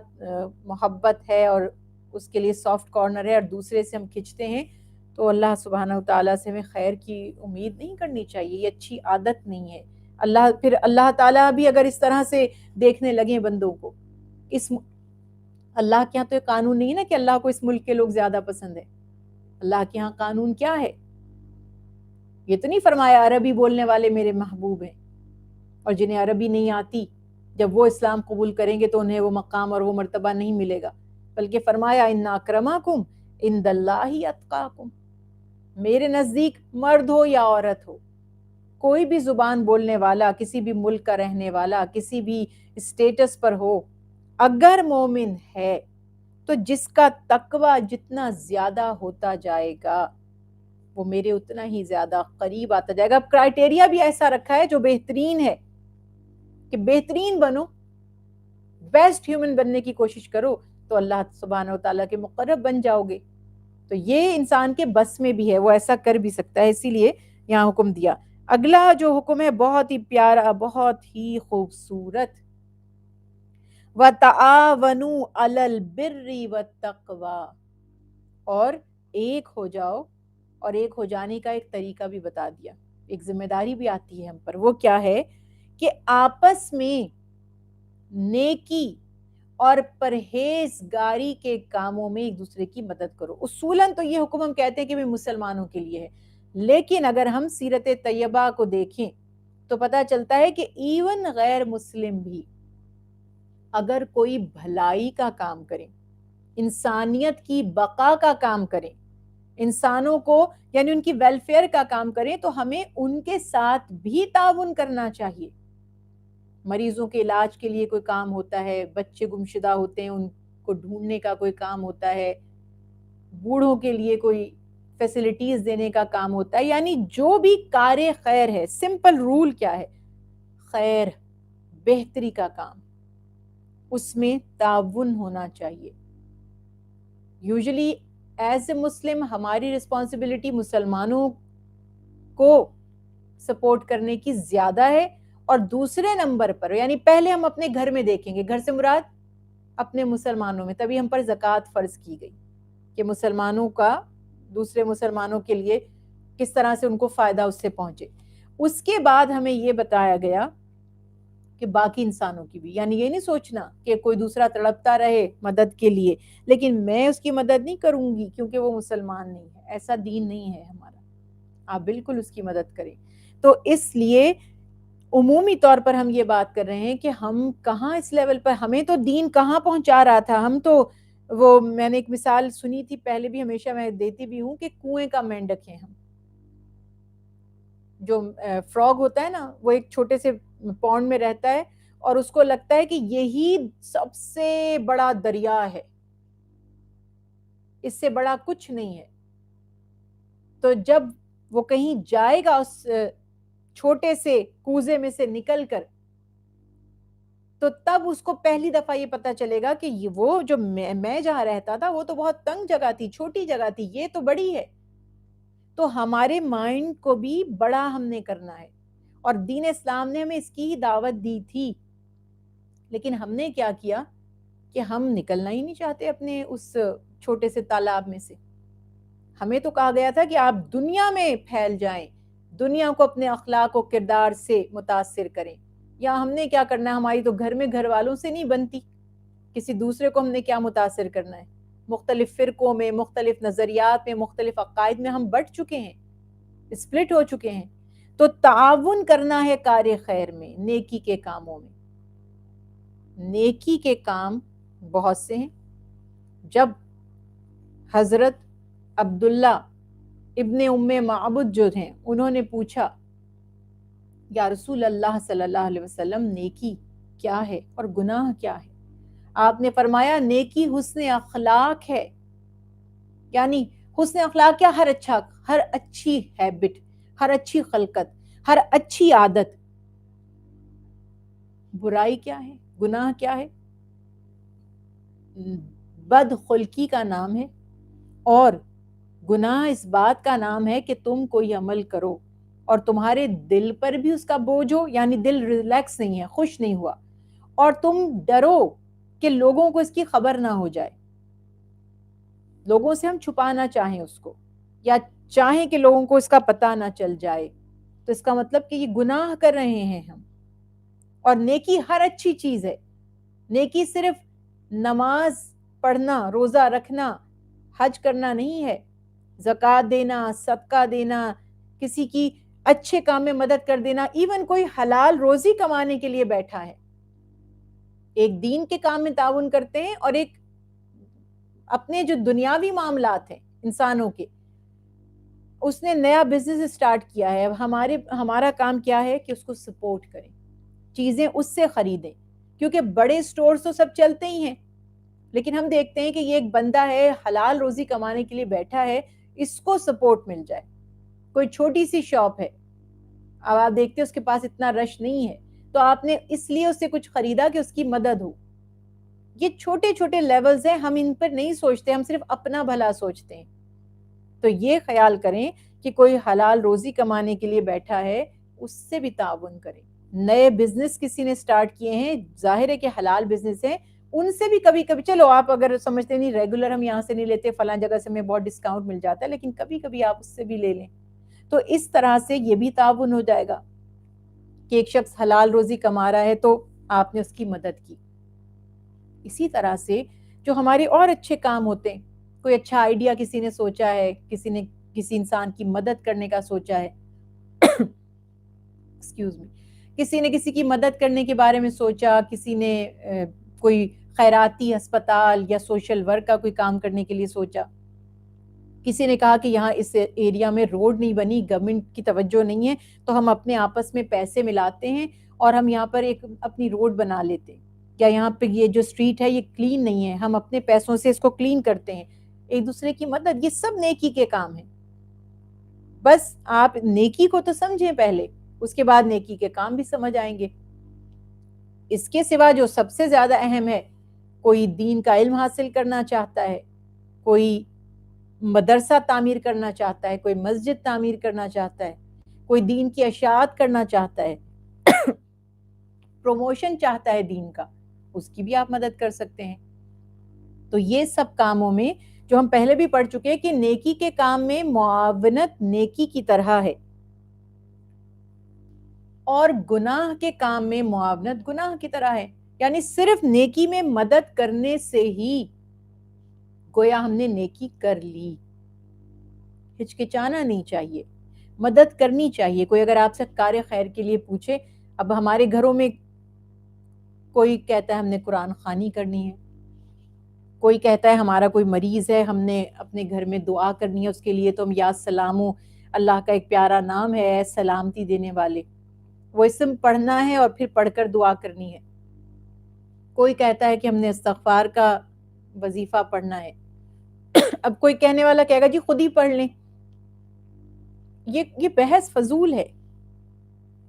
محبت ہے اور اس کے لیے سافٹ کارنر ہے اور دوسرے سے ہم کھنچتے ہیں، تو اللہ سبحانہ تعالیٰ سے ہمیں خیر کی امید نہیں کرنی چاہیے۔ یہ اچھی عادت نہیں ہے۔ پھر اللہ تعالیٰ بھی اگر اس طرح سے دیکھنے لگیں بندوں کو، اللہ کے ہاں تو یہ قانون نہیں ہے نا کہ اللہ کو اس ملک کے لوگ زیادہ پسند ہے۔ اللہ کے ہاں قانون کیا ہے؟ یہ تو نہیں فرمایا عربی بولنے والے میرے محبوب ہیں، اور جنہیں عربی نہیں آتی جب وہ اسلام قبول کریں گے تو انہیں وہ مقام اور وہ مرتبہ نہیں ملے گا، بلکہ فرمایا ان اکرمکم عند اللہ اتقاکم، میرے نزدیک مرد ہو یا عورت ہو، کوئی بھی زبان بولنے والا، کسی بھی ملک کا رہنے والا، کسی بھی اسٹیٹس پر ہو، اگر مومن ہے تو جس کا تقوی جتنا زیادہ ہوتا جائے گا وہ میرے اتنا ہی زیادہ قریب آتا جائے گا۔ اب کرائٹیریا بھی ایسا رکھا ہے جو بہترین ہے کہ بہترین بنو، بیسٹ ہیومن بننے کی کوشش کرو تو اللہ سبحانہ وتعالیٰ کے مقرب بن جاؤ گے۔ تو یہ انسان کے بس میں بھی ہے، وہ ایسا کر بھی سکتا ہے، اسی لیے یہاں حکم دیا۔ اگلا جو حکم ہے بہت ہی پیارا، بہت ہی خوبصورت، وَتَعَاوَنُوا عَلَى الْبِرِّ وَالتَّقْوَى، اور ایک ہو جاؤ، اور ایک ہو جانے کا ایک طریقہ بھی بتا دیا، ایک ذمہ داری بھی آتی ہے ہم پر۔ وہ کیا ہے کہ آپس میں نیکی اور پرہیزگاری کے کاموں میں ایک دوسرے کی مدد کرو۔ اصولاً تو یہ حکم ہم کہتے ہیں کہ مسلمانوں کے لیے ہے، لیکن اگر ہم سیرت طیبہ کو دیکھیں تو پتہ چلتا ہے کہ ایون غیر مسلم بھی اگر کوئی بھلائی کا کام کریں، انسانیت کی بقا کا کام کریں، انسانوں کو یعنی ان کی ویلفیئر کا کام کریں، تو ہمیں ان کے ساتھ بھی تعاون کرنا چاہیے۔ مریضوں کے علاج کے لیے کوئی کام ہوتا ہے، بچے گمشدہ ہوتے ہیں ان کو ڈھونڈنے کا کوئی کام ہوتا ہے، بوڑھوں کے لیے کوئی فیسلٹیز دینے کا کام ہوتا ہے، یعنی جو بھی کار خیر ہے، سمپل رول کیا ہے؟ خیر، بہتری کا کام، اس میں تعاون ہونا چاہیے۔ یوزلی ایز اے مسلم ہماری رسپانسبلٹی مسلمانوں کو سپورٹ کرنے کی زیادہ ہے، اور دوسرے نمبر پر یعنی پہلے ہم اپنے گھر میں دیکھیں گے، گھر سے مراد اپنے مسلمانوں میں، تبھی ہم پر زکوٰۃ فرض کی گئی کہ مسلمانوں کا دوسرے مسلمانوں کے لیے کس طرح سے ان کو فائدہ اس سے پہنچے۔ اس کے بعد ہمیں یہ بتایا گیا کہ باقی انسانوں کی بھی، یعنی یہ نہیں سوچنا کہ کوئی دوسرا تڑپتا رہے مدد کے لیے لیکن میں اس کی مدد نہیں کروں گی کیونکہ وہ مسلمان نہیں ہے، ایسا دین نہیں ہے ہمارا۔ آپ بالکل اس کی مدد کریں۔ تو اس لیے عمومی طور پر ہم یہ بات کر رہے ہیں کہ ہم کہاں اس لیول پر، ہمیں تو دین کہاں پہنچا رہا تھا، ہم تو وہ میں نے ایک مثال سنی تھی پہلے بھی، ہمیشہ میں دیتی بھی ہوں، کہ کنویں کا مینڈک ہے ہم۔ جو فراگ ہوتا ہے نا، وہ ایک چھوٹے سے پونڈ میں رہتا ہے اور اس کو لگتا ہے کہ یہی سب سے بڑا دریا ہے، اس سے بڑا کچھ نہیں ہے. تو جب وہ کہیں جائے گا اس چھوٹے سے کوزے میں سے نکل کر, تو تب اس کو پہلی دفعہ یہ پتا چلے گا کہ وہ جو میں جہاں رہتا تھا وہ تو بہت تنگ جگہ تھی, چھوٹی جگہ تھی, یہ تو بڑی ہے. تو ہمارے مائنڈ کو بھی بڑا ہم نے کرنا ہے, اور دین اسلام نے ہمیں اس کی دعوت دی تھی. لیکن ہم نے کیا کیا کہ ہم نکلنا ہی نہیں چاہتے اپنے اس چھوٹے سے تالاب میں سے. ہمیں تو کہا گیا تھا کہ آپ دنیا میں پھیل جائیں, دنیا کو اپنے اخلاق و کردار سے متاثر کریں. یا ہم نے کیا کرنا ہے, ہماری تو گھر میں گھر والوں سے نہیں بنتی, کسی دوسرے کو ہم نے کیا متاثر کرنا ہے. مختلف فرقوں میں, مختلف نظریات میں, مختلف عقائد میں ہم بٹ چکے ہیں, اسپلٹ ہو چکے ہیں. تو تعاون کرنا ہے کار خیر میں, نیکی کے کاموں میں. نیکی کے کام بہت سے ہیں. جب حضرت عبداللہ ابن ام معبد جو ہیں, انہوں نے پوچھا یا رسول اللہ صلی اللہ علیہ وسلم نیکی کیا ہے اور گناہ کیا ہے, آپ نے فرمایا نیکی حسن اخلاق ہے. یعنی حسن اخلاق کیا, ہر اچھی ہیبٹ, ہر اچھی خلقت, ہر اچھی عادت. برائی کیا ہے, گناہ کیا ہے؟ بد خلقی کا نام ہے, اور گناہ اس بات کا نام ہے کہ تم کوئی عمل کرو اور تمہارے دل پر بھی اس کا بوجھ ہو, یعنی دل ریلیکس نہیں ہے, خوش نہیں ہوا, اور تم ڈرو کہ لوگوں کو اس کی خبر نہ ہو جائے. لوگوں سے ہم چھپانا چاہیں اس کو, یا چاہیں کہ لوگوں کو اس کا پتہ نہ چل جائے, تو اس کا مطلب کہ یہ گناہ کر رہے ہیں ہم. اور نیکی ہر اچھی چیز ہے. نیکی صرف نماز پڑھنا, روزہ رکھنا, حج کرنا نہیں ہے. زکوٰۃ دینا, صدقہ دینا, کسی کی اچھے کام میں مدد کر دینا, ایون کوئی حلال روزی کمانے کے لیے بیٹھا ہے, ایک دین کے کام میں تعاون کرتے ہیں, اور ایک اپنے جو دنیاوی معاملات ہیں انسانوں کے, اس نے نیا بزنس سٹارٹ کیا ہے. اب ہمارا کام کیا ہے کہ اس کو سپورٹ کریں, چیزیں اس سے خریدیں, کیونکہ بڑے سٹورز تو سب چلتے ہی ہیں, لیکن ہم دیکھتے ہیں کہ یہ ایک بندہ ہے حلال روزی کمانے کے لیے بیٹھا ہے, اس کو سپورٹ مل جائے. کوئی چھوٹی سی شاپ ہے, اب آپ دیکھتے ہیں اس کے پاس اتنا رش نہیں ہے, تو آپ نے اس لیے اس سے کچھ خریدا کہ اس کی مدد ہو. یہ چھوٹے چھوٹے لیولز ہیں, ہم ان پر نہیں سوچتے, ہم صرف اپنا بھلا سوچتے ہیں. تو یہ خیال کریں کہ کوئی حلال روزی کمانے کے لیے بیٹھا ہے, اس سے بھی تعاون کریں. نئے بزنس کسی نے سٹارٹ کیے ہیں, ظاہر ہے کہ حلال بزنس ہیں, ان سے بھی کبھی کبھی, چلو آپ اگر سمجھتے نہیں ریگولر ہم یہاں سے نہیں لیتے, فلاں جگہ سے ہمیں بہت ڈسکاؤنٹ مل جاتا ہے, لیکن کبھی کبھی آپ اس سے بھی لے لیں, تو اس طرح سے یہ بھی تعاون ہو جائے گا کہ ایک شخص حلال روزی کما رہا ہے تو آپ نے اس کی مدد کی. اسی طرح سے جو ہمارے اور اچھے کام ہوتے ہیں, کوئی اچھا آئیڈیا کسی نے سوچا ہے, کسی نے کسی انسان کی مدد کرنے کا سوچا ہے, ایکسکیوز می, کسی نے کسی کی مدد کرنے کے بارے میں سوچا, کسی نے کوئی خیراتی ہسپتال یا سوشل ورک کا کوئی کام کرنے کے لیے سوچا, کسی نے کہا کہ یہاں اس ایریا میں روڈ نہیں بنی, گورنمنٹ کی توجہ نہیں ہے, تو ہم اپنے آپس میں پیسے ملاتے ہیں اور ہم یہاں پر ایک اپنی روڈ بنا لیتے ہیں, یا یہاں پہ یہ جو اسٹریٹ ہے یہ کلین نہیں ہے, ہم اپنے پیسوں سے اس کو کلین کرتے ہیں. ایک دوسرے کی مدد, یہ سب نیکی کے کام ہیں. بس آپ نیکی کو تو سمجھیں پہلے, اس کے بعد نیکی کے کام بھی سمجھ آئیں گے. اس کے سوا جو سب سے زیادہ اہم ہے, کوئی دین کا علم حاصل کرنا چاہتا ہے, کوئی مدرسہ تعمیر کرنا چاہتا ہے, کوئی مسجد تعمیر کرنا چاہتا ہے, کوئی دین کی اشاعت کرنا چاہتا ہے, پروموشن چاہتا ہے دین کا, اس کی بھی آپ مدد کر سکتے ہیں. تو یہ سب کاموں میں جو ہم پہلے بھی پڑھ چکے کہ نیکی کے کام میں معاونت نیکی کی طرح ہے, اور گناہ کے کام میں معاونت گناہ کی طرح ہے. یعنی صرف نیکی میں مدد کرنے سے ہی گویا ہم نے نیکی کر لی. ہچکچانا نہیں چاہیے, مدد کرنی چاہیے. کوئی اگر آپ سے کار خیر کے لیے پوچھے, اب ہمارے گھروں میں کوئی کہتا ہے ہم نے قرآن خوانی کرنی ہے, کوئی کہتا ہے ہمارا کوئی مریض ہے, ہم نے اپنے گھر میں دعا کرنی ہے اس کے لیے, تو ہم یا سلامو, اللہ کا ایک پیارا نام ہے سلامتی دینے والے, وہ اسم پڑھنا ہے اور پھر پڑھ کر دعا کرنی ہے. کوئی کہتا ہے کہ ہم نے استغفار کا وظیفہ پڑھنا ہے, اب کوئی کہنے والا کہے گا جی خود ہی پڑھ لیں، یہ بحث فضول ہے،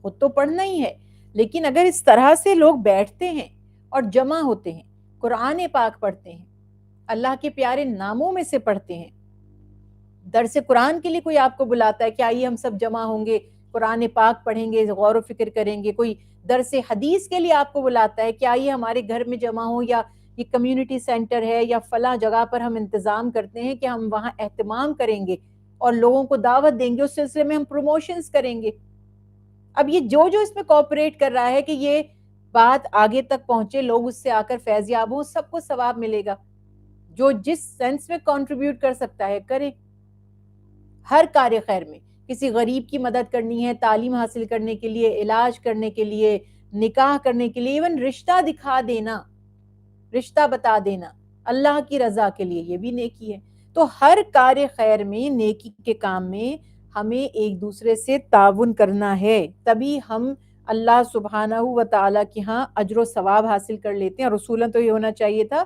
خود تو پڑھنا ہی ہے، لیکن اگر اس طرح سے لوگ بیٹھتے ہیں اور جمع ہوتے ہیں، قرآن پاک پڑھتے ہیں، اللہ کے پیارے ناموں میں سے پڑھتے ہیں، درس قرآن کے لیے کوئی آپ کو بلاتا ہے کہ آئیے ہم سب جمع ہوں گے، قرآن پاک پڑھیں گے، غور و فکر کریں گے، کوئی درس حدیث کے لیے آپ کو بلاتا ہے کہ آئیے ہمارے گھر میں جمع ہوں، یا یہ کمیونٹی سینٹر ہے یا فلاں جگہ پر ہم انتظام کرتے ہیں کہ ہم وہاں اہتمام کریں گے اور لوگوں کو دعوت دیں گے، اس سلسلے میں ہم پروموشنز کریں گے۔ اب یہ جو اس میں کوآپریٹ کر رہا ہے کہ یہ بات آگے تک پہنچے، لوگ اس سے آ کر فیض یاب ہوں، سب کو ثواب ملے گا۔ جو جس سینس میں کنٹریبیوٹ کر سکتا ہے کرے۔ ہر کار خیر میں کسی غریب کی مدد کرنی ہے، تعلیم حاصل کرنے کے لیے، علاج کرنے کے لیے، نکاح کرنے کے لیے، ایون رشتہ دکھا دینا، رشتہ بتا دینا اللہ کی رضا کے لیے، یہ بھی نیکی ہے۔ تو ہر کار خیر میں، نیکی کے کام میں ہمیں ایک دوسرے سے تعاون کرنا ہے، تبھی ہم اللہ سبحانہ و تعالیٰ کے ہاں اجر و ثواب حاصل کر لیتے ہیں۔ اور رسولن تو یہ ہونا چاہیے تھا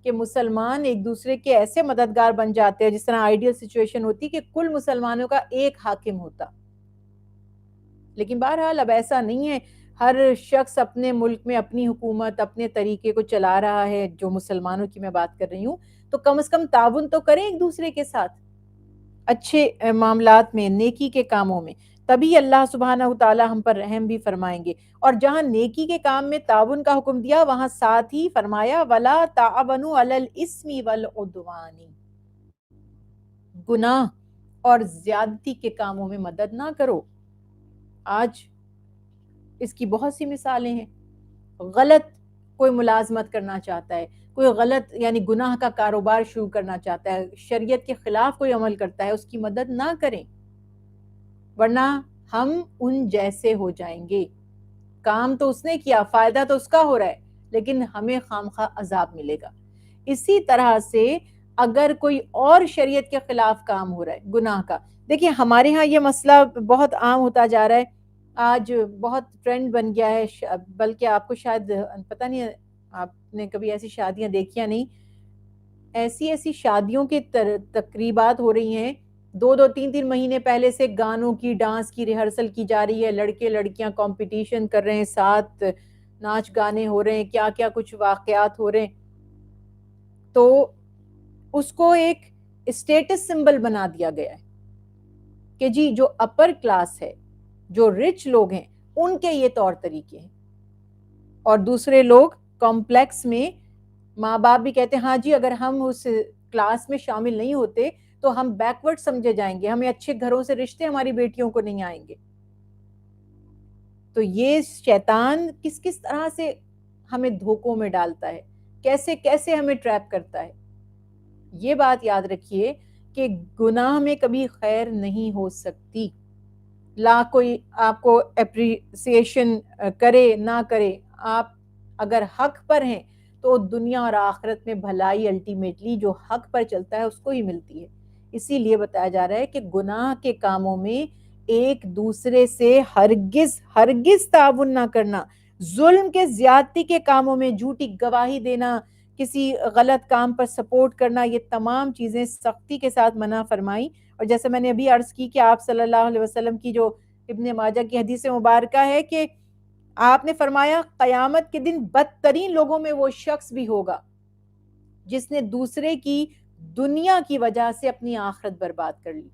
کہ مسلمان ایک دوسرے کے ایسے مددگار بن جاتے ہیں، جس طرح آئیڈیل سچویشن ہوتی کہ کل مسلمانوں کا ایک حاکم ہوتا، لیکن بہرحال اب ایسا نہیں ہے۔ ہر شخص اپنے ملک میں اپنی حکومت، اپنے طریقے کو چلا رہا ہے، جو مسلمانوں کی میں بات کر رہی ہوں، تو کم از کم تعاون تو کریں ایک دوسرے کے ساتھ اچھے معاملات میں، نیکی کے کاموں میں، تبھی اللہ سبحانہ وتعالی ہم پر رحم بھی فرمائیں گے۔ اور جہاں نیکی کے کام میں تعاون کا حکم دیا، وہاں ساتھ ہی فرمایا وَلَا تَعَوَنُوا عَلَى الْإِثْمِ وَالْعُدْوَانِ، گناہ اور زیادتی کے کاموں میں مدد نہ کرو۔ آج اس کی بہت سی مثالیں ہیں۔ غلط کوئی ملازمت کرنا چاہتا ہے، کوئی غلط یعنی گناہ کا کاروبار شروع کرنا چاہتا ہے، شریعت کے خلاف کوئی عمل کرتا ہے، اس کی مدد نہ کریں، ورنہ ہم ان جیسے ہو جائیں گے۔ کام تو اس نے کیا، فائدہ تو اس کا ہو رہا ہے، لیکن ہمیں خامخواہ عذاب ملے گا۔ اسی طرح سے اگر کوئی اور شریعت کے خلاف کام ہو رہا ہے گناہ کا، دیکھیں ہمارے ہاں یہ مسئلہ بہت عام ہوتا جا رہا ہے، آج بہت ٹرینڈ بن گیا ہے، بلکہ آپ کو شاید پتہ نہیں، آپ نے کبھی ایسی شادیاں دیکھیاں نہیں، ایسی شادیوں کے تقریبات ہو رہی ہیں، 2-3 مہینے پہلے سے گانوں کی، ڈانس کی ریہرسل کی جا رہی ہے، لڑکے لڑکیاں کمپٹیشن کر رہے ہیں، ساتھ ناچ گانے ہو رہے ہیں، کیا کیا کچھ واقعات ہو رہے ہیں، تو اس کو ایک اسٹیٹس سمبل بنا دیا گیا ہے کہ جی جو اپر کلاس ہے، جو رچ لوگ ہیں، ان کے یہ طور طریقے ہیں، اور دوسرے لوگ کمپلیکس میں ماں باپ بھی کہتے ہیں ہاں جی اگر ہم اس کلاس میں شامل نہیں ہوتے تو ہم بیکورڈ سمجھے جائیں گے، ہمیں اچھے گھروں سے رشتے ہماری بیٹیوں کو نہیں آئیں گے۔ تو یہ شیطان کس کس طرح سے ہمیں دھوکوں میں ڈالتا ہے، کیسے کیسے ہمیں ٹریپ کرتا ہے۔ یہ بات یاد رکھیے کہ گناہ میں کبھی خیر نہیں ہو سکتی، لا کوئی آپ کو اپریسیشن کرے نہ کرے، آپ اگر حق پر ہیں تو دنیا اور آخرت میں بھلائی الٹیمیٹلی جو حق پر چلتا ہے اس کو ہی ملتی ہے۔ اسی لیے بتایا جا رہا ہے کہ گناہ کے کاموں میں ایک دوسرے سے ہرگز تعاون نہ کرنا، ظلم کے زیادتی کے کاموں میں جھوٹی گواہی دینا، کسی غلط کام پر سپورٹ کرنا، یہ تمام چیزیں سختی کے ساتھ منع فرمائی۔ اور جیسے میں نے ابھی عرض کی کہ آپ صلی اللہ علیہ وسلم کی جو ابن ماجہ کی حدیث مبارکہ ہے کہ آپ نے فرمایا قیامت کے دن بدترین لوگوں میں وہ شخص بھی ہوگا جس نے دوسرے کی دنیا کی وجہ سے اپنی آخرت برباد کر لی،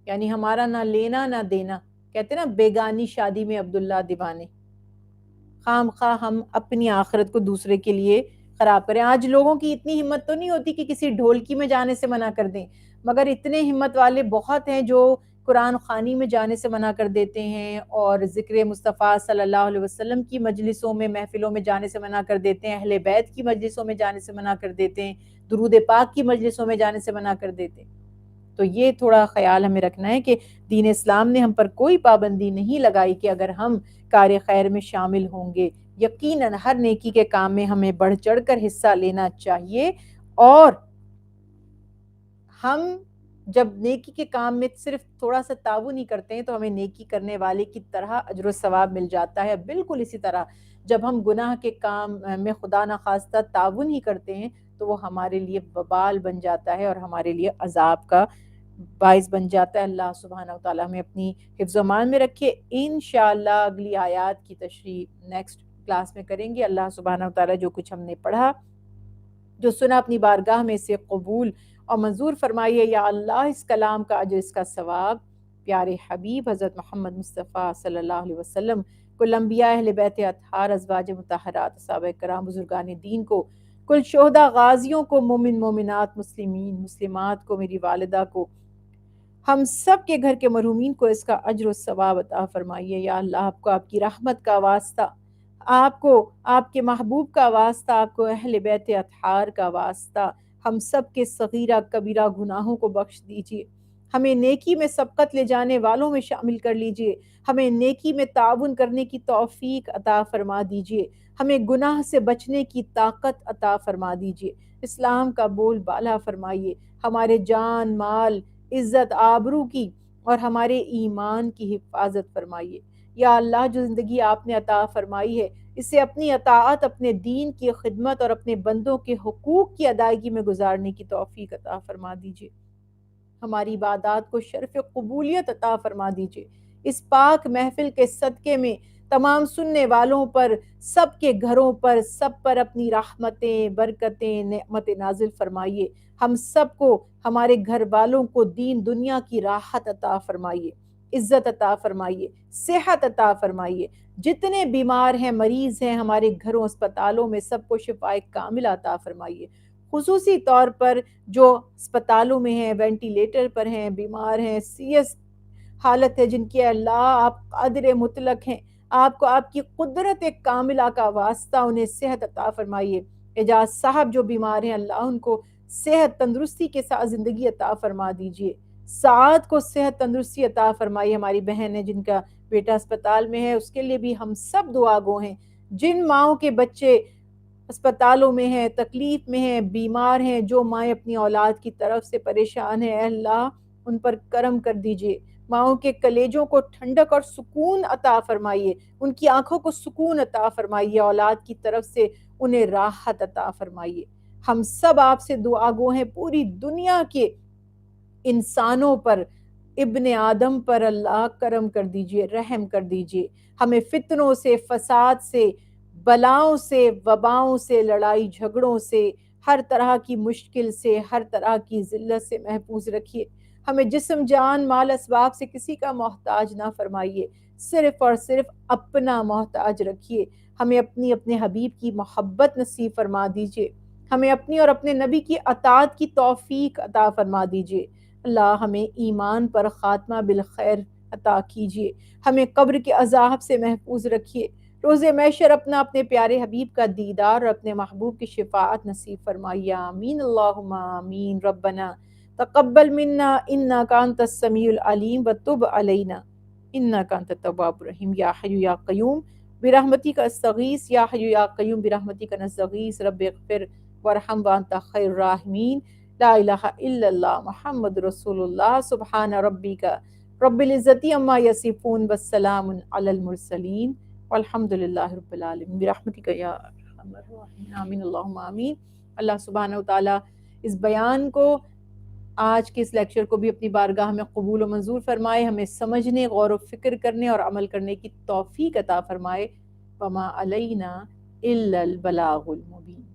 یعنی ہمارا نہ لینا نہ دینا، کہتے نا بیگانی شادی میں عبداللہ دیوانے، خام خواہ ہم اپنی آخرت کو دوسرے کے لیے خراب کریں۔ آج لوگوں کی اتنی ہمت تو نہیں ہوتی کہ کسی ڈھولکی میں جانے سے منع کر دیں، مگر اتنے ہمت والے بہت ہیں جو قرآن خوانی میں جانے سے منع کر دیتے ہیں، اور ذکر مصطفیٰ صلی اللہ علیہ وسلم کی مجلسوں میں، محفلوں میں جانے سے منع کر دیتے ہیں، اہل بیت کی مجلسوں میں جانے سے منع کر دیتے ہیں، درود پاک کی مجلسوں میں جانے سے منع کر دیتے ہیں۔ تو یہ تھوڑا خیال ہمیں رکھنا ہے کہ دین اسلام نے ہم پر کوئی پابندی نہیں لگائی کہ اگر ہم کار خیر میں شامل ہوں گے، یقیناً ہر نیکی کے کام میں ہمیں بڑھ چڑھ کر حصہ لینا چاہیے، اور ہم جب نیکی کے کام میں صرف تھوڑا سا تعاون ہی کرتے ہیں تو ہمیں نیکی کرنے والے کی طرح اجر و ثواب مل جاتا ہے۔ بالکل اسی طرح جب ہم گناہ کے کام میں خدا نخواستہ تعاون ہی کرتے ہیں تو وہ ہمارے لیے وبال بن جاتا ہے اور ہمارے لیے عذاب کا باعث بن جاتا ہے۔ اللہ سبحانہ و تعالیٰ ہمیں اپنی حفظ و امان میں رکھے۔ انشاءاللہ اگلی آیات کی تشریح نیکسٹ کلاس میں کریں گے۔ اللہ سبحانہ و تعالیٰ جو کچھ ہم نے پڑھا، جو سنا، اپنی بارگاہ میں سے قبول اور منظور فرمائیے یا اللہ۔ اس کلام کا اجر، اس کا ثواب پیارے حبیب حضرت محمد مصطفیٰ صلی اللہ علیہ وسلم، کل انبیاء، اہل بیت اطہار، ازواج مطہرات، صحابہ کرام، بزرگان دین کو، کل شہداء غازیوں کو، مومن مومنات، مسلمین مسلمات کو، میری والدہ کو، ہم سب کے گھر کے مرحومین کو اس کا اجر و ثواب عطا فرمائیے یا اللہ۔ آپ کو آپ کی رحمت کا واسطہ، آپ کو آپ کے محبوب کا واسطہ، آپ کو اہل بیت اطہار کا واسطہ، ہم سب کے صغیرہ کبیرہ گناہوں کو بخش دیجیے۔ ہمیں نیکی میں سبقت لے جانے والوں میں شامل کر لیجیے۔ ہمیں نیکی میں تعاون کرنے کی توفیق عطا فرما دیجیے۔ ہمیں گناہ سے بچنے کی طاقت عطا فرما دیجیے۔ اسلام کا بول بالا فرمائیے۔ ہمارے جان، مال، عزت، آبرو کی اور ہمارے ایمان کی حفاظت فرمائیے یا اللہ۔ جو زندگی آپ نے عطا فرمائی ہے، اسے اپنی اطاعت، اپنے دین کی خدمت اور اپنے بندوں کے حقوق کی ادائیگی میں گزارنے کی توفیق عطا فرما دیجیے۔ ہماری عبادات کو شرف قبولیت عطا فرما دیجیے۔ اس پاک محفل کے صدقے میں تمام سننے والوں پر، سب کے گھروں پر، سب پر اپنی رحمتیں، برکتیں، نعمت نازل فرمائیے۔ ہم سب کو، ہمارے گھر والوں کو دین دنیا کی راحت عطا فرمائیے، عزت عطا فرمائیے، صحت عطا فرمائیے۔ جتنے بیمار ہیں، مریض ہیں ہمارے گھروں، اسپتالوں میں، سب کو شفائے کامل عطا فرمائیے۔ خصوصی طور پر جو اسپتالوں میں ہیں، وینٹیلیٹر پر ہیں، بیمار ہیں، سیریس حالت ہے، جن کی اللہ آپ قادر مطلق ہیں، آپ کو آپ کی قدرت کاملہ کا واسطہ انہیں صحت عطا فرمائیے۔ اعجاز صاحب جو بیمار ہیں، اللہ ان کو صحت تندرستی کے ساتھ زندگی عطا فرما دیجیے۔ سعاد کو صحت تندرستی عطا فرمائیے۔ ہماری بہن ہے جن کا بیٹا اسپتال میں ہے، اس کے لیے بھی ہم سب دعا گو ہیں۔ جن ماؤں کے بچے اسپتالوں میں ہیں، تکلیف میں ہیں، بیمار ہیں، جو مائیں اپنی اولاد کی طرف سے پریشان ہیں، اے اللہ ان پر کرم کر دیجیے۔ ماؤں کے کلیجوں کو ٹھنڈک اور سکون عطا فرمائیے، ان کی آنکھوں کو سکون عطا فرمائیے، اولاد کی طرف سے انہیں راحت عطا فرمائیے۔ ہم سب آپ سے دعا گو ہیں پوری دنیا کے انسانوں پر، ابن آدم پر اللہ کرم کر دیجئے، رحم کر دیجئے۔ ہمیں فتنوں سے، فساد سے، بلاؤں سے، وباؤں سے، لڑائی جھگڑوں سے، ہر طرح کی مشکل سے، ہر طرح کی ذلت سے محفوظ رکھیے۔ ہمیں جسم، جان، مال، اسباب سے کسی کا محتاج نہ فرمائیے، صرف اور صرف اپنا محتاج رکھیے۔ ہمیں اپنے حبیب کی محبت نصیب فرما دیجئے۔ ہمیں اپنی اور اپنے نبی کی اطاعت کی توفیق عطا فرما دیجئے۔ اللہ ہمیں ایمان پر خاتمہ بالخیر عطا کیجئے۔ ہمیں قبر کے عذاب سے محفوظ رکھیے۔ روز محشر اپنے پیارے حبیب کا دیدار اور اپنے محبوب کی شفاعت نصیب فرمائیے۔ آمین اللہم آمین۔ ربنا تقبل منا انک انت السمیع العلیم وتب علینا انک انت التواب الرحیم۔ یا حی یا قیوم برحمتک استغیث، یا حی یا قیوم برحمتک نستغیث، رب اغفر وارحم وانت خیر الراحمین۔ لا الہ الا اللہ محمد رسول اللہ۔ سبحان ربک رب العزت عما یصفون والسلام علی المرسلین والحمد للہ رب العالمین برحمتک یا ارحم الراحمین۔ آمین اللہم آمین۔ اللہ سبحانہ وتعالی اس بیان کو، آج کے اس لیکچر کو بھی اپنی بارگاہ میں قبول و منظور فرمائے، ہمیں سمجھنے، غور و فکر کرنے اور عمل کرنے کی توفیق عطا فرمائے۔ وما علینا الا البلاغ المبین۔